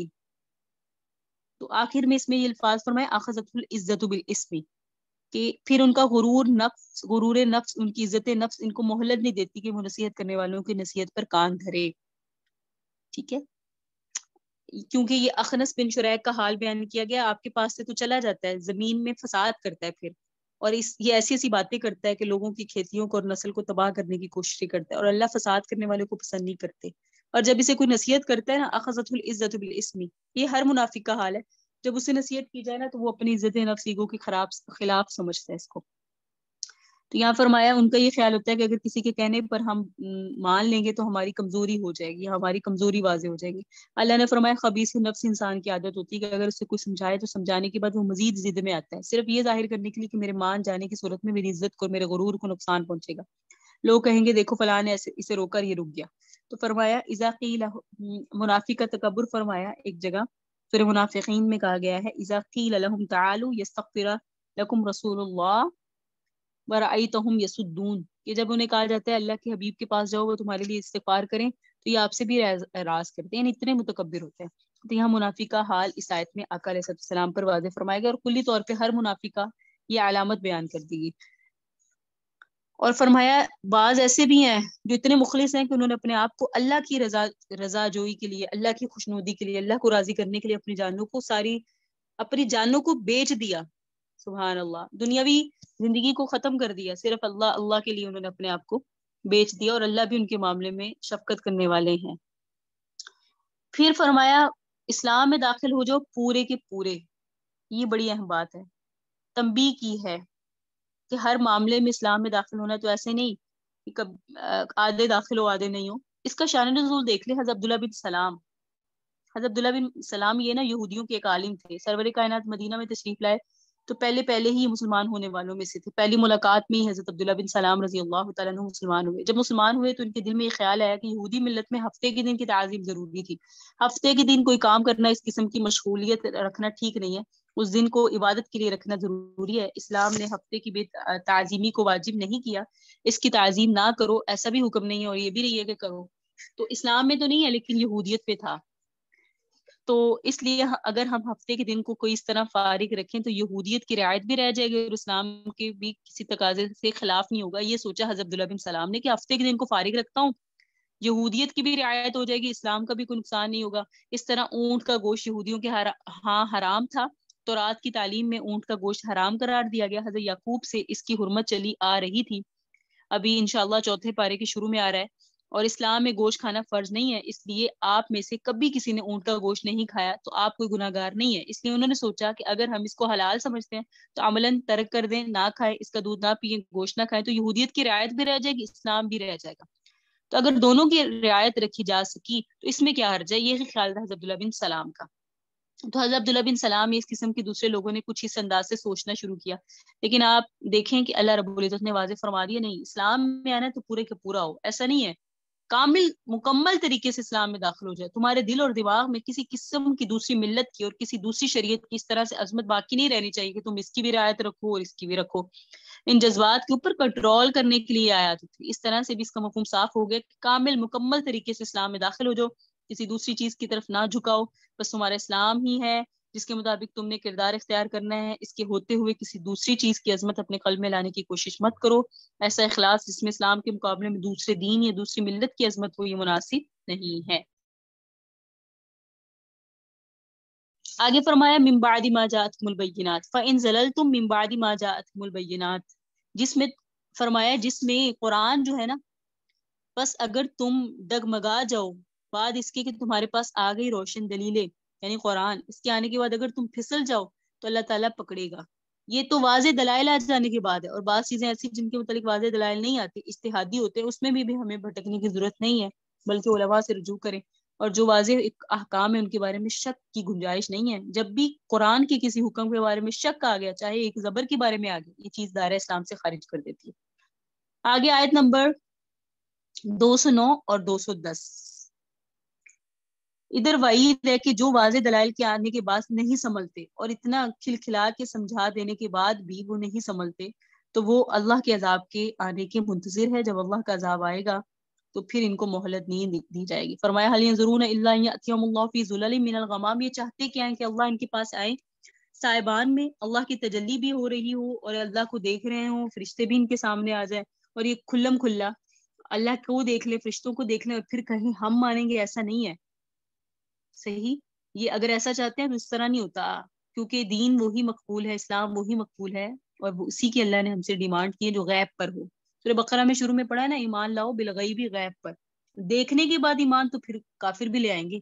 تو آخر میں اس میں یہ الفاظ فرمائے اخذت العزت بالاسم، کہ پھر ان کا غرور نفس، ان کی عزت نفس ان کو مہلت نہیں دیتی کہ وہ نصیحت کرنے والوں کی نصیحت پر کان دھرے. ٹھیک ہے، کیونکہ یہ اخنس بن شریک کا حال بیان کیا گیا، آپ کے پاس سے تو چلا جاتا ہے، زمین میں فساد کرتا ہے پھر، اور یہ ایسی ایسی باتیں کرتا ہے کہ لوگوں کی کھیتیوں کو اور نسل کو تباہ کرنے کی کوشش کرتا ہے، اور اللہ فساد کرنے والوں کو پسند نہیں کرتے. اور جب اسے کوئی نصیحت کرتا ہے نا، اخذت العزت بالاسم، یہ ہر منافق کا حال ہے، جب اسے نصیحت کی جائے نا تو وہ اپنی عزت نفس ایگو کے خلاف سمجھتا ہے اس کو. تو یہاں فرمایا ان کا یہ خیال ہوتا ہے کہ اگر کسی کے کہنے پر ہم مان لیں گے تو ہماری کمزوری ہو جائے گی، ہماری کمزوری واضح ہو جائے گی. اللہ نے فرمایا خبیث نفس انسان کی عادت ہوتی ہے کہ اگر اسے کوئی سمجھائے تو سمجھانے کے بعد وہ مزید ضد میں آتا ہے، صرف یہ ظاہر کرنے کے لیے کہ میرے مان جانے کی صورت میں میری عزت کو، میرے غرور کو نقصان پہنچے گا. لوگ کہیں گے دیکھو فلاں نے اسے روک کر یہ رک گیا. تو فرمایا اذا قیل، منافق کا تکبر فرمایا ایک جگہ سورہ منافقین میں کہا گیا ہے اذا قیل لهم تعالوا یستغفر لکم رسول اللہ ورأیتہم یسدون، کہ جب انہیں کہا جاتا ہے اللہ کے حبیب کے پاس جاؤ وہ تمہارے لیے استغفار کریں تو یہ آپ سے بھی اعراض کرتے ہیں، یعنی اتنے متکبر ہوتے ہیں. تو یہاں منافق کا حال اس آیت میں آقا علیہ السلام پر واضح فرمایا گیا، اور کلی طور پہ ہر منافق کا یہ علامت بیان کر دی گئی. اور فرمایا بعض ایسے بھی ہیں جو اتنے مخلص ہیں کہ انہوں نے اپنے آپ کو اللہ کی رضا جوئی کے لیے، اللہ کی خوشنودی کے لیے، اللہ کو راضی کرنے کے لیے اپنی جانوں کو بیچ دیا. سبحان اللہ، دنیاوی زندگی کو ختم کر دیا، صرف اللہ کے لیے انہوں نے اپنے آپ کو بیچ دیا، اور اللہ بھی ان کے معاملے میں شفقت کرنے والے ہیں. پھر فرمایا اسلام میں داخل ہو جاؤ پورے کے پورے، یہ بڑی اہم بات ہے، تنبیہ کی ہے کہ ہر معاملے میں اسلام میں داخل ہونا تو ایسے نہیں کہ آدھے داخل ہو آدھے نہیں ہو. اس کا شان نزول دیکھ لیں. حضرت عبداللہ بن سلام یہ نا یہودیوں کے ایک عالم تھے، سرور کائنات مدینہ میں تشریف لائے تو پہلے ہی مسلمان ہونے والوں میں سے تھے. پہلی ملاقات میں ہی حضرت عبداللہ بن سلام رضی اللہ تعالیٰ عنہ مسلمان ہوئے. جب مسلمان ہوئے تو ان کے دل میں یہ خیال آیا کہ یہودی ملت میں ہفتے کے دن کی تعظیم ضروری تھی، ہفتے کے دن کوئی کام کرنا، اس قسم کی مشغولیت رکھنا ٹھیک نہیں ہے، اس دن کو عبادت کے لیے رکھنا ضروری ہے. اسلام نے ہفتے کی بے تعظیمی کو واجب نہیں کیا، اس کی تعظیم نہ کرو ایسا بھی حکم نہیں ہے، اور یہ بھی نہیں ہے کہ کرو. تو اسلام میں تو نہیں ہے لیکن یہودیت پہ تھا. تو اس لیے اگر ہم ہفتے کے دن کو کوئی اس طرح فارغ رکھیں تو یہودیت کی رعایت بھی رہ جائے گی اور اسلام کے بھی کسی تقاضے سے خلاف نہیں ہوگا. یہ سوچا حضرت عبداللہ بن سلام نے کہ ہفتے کے دن کو فارغ رکھتا ہوں، یہودیت کی بھی رعایت ہو جائے گی، اسلام کا بھی کوئی نقصان نہیں ہوگا. اس طرح اونٹ کا گوشت یہودیوں کے ہاں حرام تھا، تو رات کی تعلیم میں اونٹ کا گوشت حرام قرار دیا گیا. حضرت یعقوب سے اس کی حرمت چلی آ رہی تھی، ابھی انشاءاللہ چوتھے پارے کے شروع میں آ رہا ہے. اور اسلام میں گوشت کھانا فرض نہیں ہے، اس لیے آپ میں سے کبھی کسی نے اونٹ کا گوشت نہیں کھایا تو آپ کوئی گناہ گار نہیں ہے. اس لیے انہوں نے سوچا کہ اگر ہم اس کو حلال سمجھتے ہیں تو عملاً ترک کر دیں، نہ کھائیں، اس کا دودھ نہ پیئیں، گوشت نہ کھائیں، تو یہودیت کی رعایت بھی رہ جائے گی، اسلام بھی رہ جائے گا. تو اگر دونوں کی رعایت رکھی جا سکی تو اس میں کیا حرج ہے، یہ خیال تھا حضرت عبداللہ بن سلام کا. تو حضرت عبداللہ بن سلام اس قسم کے دوسرے لوگوں نے کچھ اس انداز سے سوچنا شروع کیا، لیکن آپ دیکھیں کہ اللہ رب العزت نے واضح فرما دیا نہیں، اسلام میں آنا تو پورے کے پورا ہو، ایسا نہیں ہے، کامل مکمل طریقے سے اسلام میں داخل ہو جائے. تمہارے دل اور دماغ میں کسی قسم کی دوسری ملت کی اور کسی دوسری شریعت کی اس طرح سے عظمت باقی نہیں رہنی چاہیے کہ تم اس کی بھی رعایت رکھو اور اس کی بھی رکھو. ان جذبات کے اوپر کنٹرول کرنے کے لیے آیا تھی. اس طرح سے بھی اس کا مفہوم صاف ہو گیا کہ کامل مکمل طریقے سے اسلام میں داخل ہو جاؤ، کسی دوسری چیز کی طرف نہ جھکاؤ، بس تمہارا اسلام ہی ہے جس کے مطابق تم نے کردار اختیار کرنا ہے. اس کے ہوتے ہوئے کسی دوسری چیز کی عظمت اپنے قلب میں لانے کی کوشش مت کرو. ایسا اخلاص جس میں اسلام کے مقابلے میں دوسرے دین یا دوسری ملت کی عظمت ہو، یہ مناسب نہیں ہے. آگے فرمایا من بعد ما جاءتکم البینات فإن زللتم من بعد ما جاءتکم البینات، جس میں فرمایا جس میں قرآن جو ہے نا، بس اگر تم ڈگمگا جاؤ بعد اس کے کہ تمہارے پاس آ گئی روشن دلیلیں یعنی قرآن، اس کے آنے کے بعد اگر تم پھسل جاؤ تو اللہ تعالیٰ پکڑے گا. یہ تو واضح دلائل آ جانے کے بعد ہے، اور بعض چیزیں ایسی جن کے متعلق واضح دلائل نہیں آتی، اجتہادی ہوتے ہیں، اس میں بھی ہمیں بھٹکنے کی ضرورت نہیں ہے، بلکہ علماء سے رجوع کریں. اور جو واضح احکام ہے ان کے بارے میں شک کی گنجائش نہیں ہے. جب بھی قرآن کے کسی حکم کے بارے میں شک آ گیا، چاہے ایک زبر کے بارے میں آ گیا، یہ چیز دائرہ اسلام سے خارج کر دیتی ہے. آگے آیت نمبر 209 اور 210، ادھر وعید ہے کہ جو واضح دلائل کے آنے کے بعد نہیں سنبھلتے اور اتنا کھلکھلا کے سمجھا دینے کے بعد بھی وہ نہیں سنبھلتے تو وہ اللہ کے عذاب کے آنے کے منتظر ہے. جب اللہ کا عذاب آئے گا تو پھر ان کو مہلت نہیں دی جائے گی. فرمایا هل ينظرون الا ان ياتيهم الله في ظلال من الغمام، یہ چاہتے کیا ہیں کہ اللہ ان کے پاس آئے سائبان میں، اللہ کی تجلی بھی ہو رہی ہو اور اللہ کو دیکھ رہے ہوں، فرشتے بھی ان کے سامنے آ جائیں اور یہ کھلم کھلا اللہ کو دیکھ لے، فرشتوں کو دیکھ لیں اور پھر کہیں ہم مانیں گے. ایسا نہیں ہے. صحیح. یہ اگر ایسا چاہتے ہیں تو اس طرح نہیں ہوتا، کیونکہ دین وہی مقبول ہے، اسلام وہی مقبول ہے، اور وہ اسی کی اللہ نے ہم سے ڈیمانڈ کی ہے جو غیب پر ہو. سورہ بقرہ میں شروع میں پڑھا ہے نا، ایمان لاؤ بالغیبی، غیب پر. دیکھنے کے بعد ایمان تو پھر کافر بھی لے آئیں گے.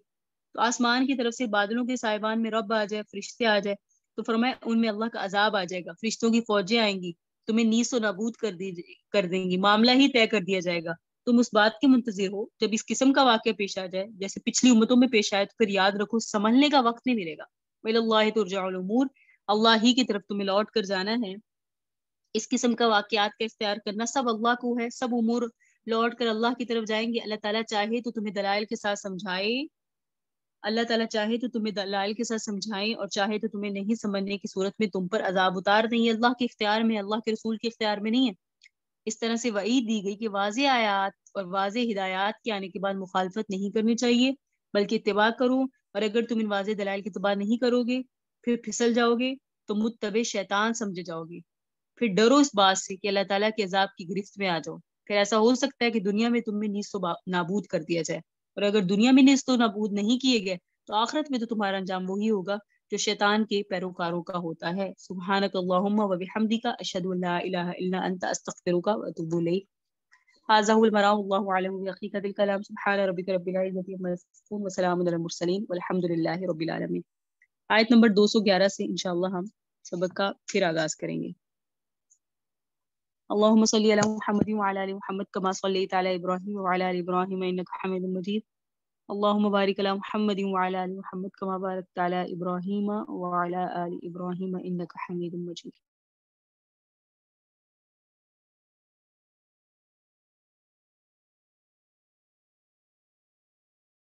تو آسمان کی طرف سے بادلوں کے سائبان میں رب آ جائے، فرشتے آ جائے، تو فرمایا ان میں اللہ کا عذاب آ جائے گا، فرشتوں کی فوجیں آئیں گی، تمہیں نیست و نابود کر دیں گی، معاملہ ہی طے کر دیا جائے گا. تم اس بات کے منتظر ہو جب اس قسم کا واقعہ پیش آ جائے جیسے پچھلی امتوں میں پیش آئے، تو پھر یاد رکھو سنبھلنے کا وقت نہیں ملے گا. وَإِلَى اللَّهِ تُرْجَعُ الْأُمُورُ، اللہ ہی کی طرف تمہیں لوٹ کر جانا ہے. اس قسم کا واقعات کا اختیار کرنا سب اللہ کو ہے، سب امور لوٹ کر اللہ کی طرف جائیں گے. اللہ تعالیٰ چاہے تو تمہیں دلائل کے ساتھ سمجھائے، اللہ تعالیٰ چاہے تو تمہیں دلائل کے ساتھ سمجھائیں، اور چاہے تو تمہیں نہیں سمجھنے کی صورت میں تم پر عذاب اتار دیں. یہ اللہ کے اختیار میں، اللہ کے رسول کے اختیار میں نہیں ہے. اس طرح سے وعید دی گئی کہ واضح آیات اور واضح ہدایات کے آنے کے بعد مخالفت نہیں کرنی چاہیے، بلکہ اتباع کرو. اور اگر تم ان واضح دلائل کی اتباع نہیں کرو گے پھر پھسل جاؤ گے تو متبع شیطان سمجھے جاؤ گے. پھر ڈرو اس بات سے کہ اللہ تعالیٰ کے عذاب کی گرفت میں آ جاؤ. پھر ایسا ہو سکتا ہے کہ دنیا میں تم میں نیست و نابود کر دیا جائے، اور اگر دنیا میں نیست و نابود نہیں کیے گئے تو آخرت میں تو تمہارا انجام وہی ہوگا جو شیطان کے پیروکاروں کا ہوتا ہے. سبحانک اللہم و بحمدک، اشہد ان لا الہ الا انت، استغفرک و اتوب الیک. هذا هو المرام، والله اعلم بحقیقت الکلام. سبحان ربک رب العزۃ عما یصفون وسلام علی المرسلین والحمد للہ رب العالمین. آیت نمبر 211 سے انشاءاللہ ہم سبق کا پھر آغاز کریں گے. اللهم صل على محمد وعلى ال محمد كما صليت على ابراهيم وعلى ال ابراهيم انك حميد مجيد. اللهم بارك على محمد وعلى ال محمد كما باركت على ابراهيم وعلى ال ابراهيم انك حميد مجيد.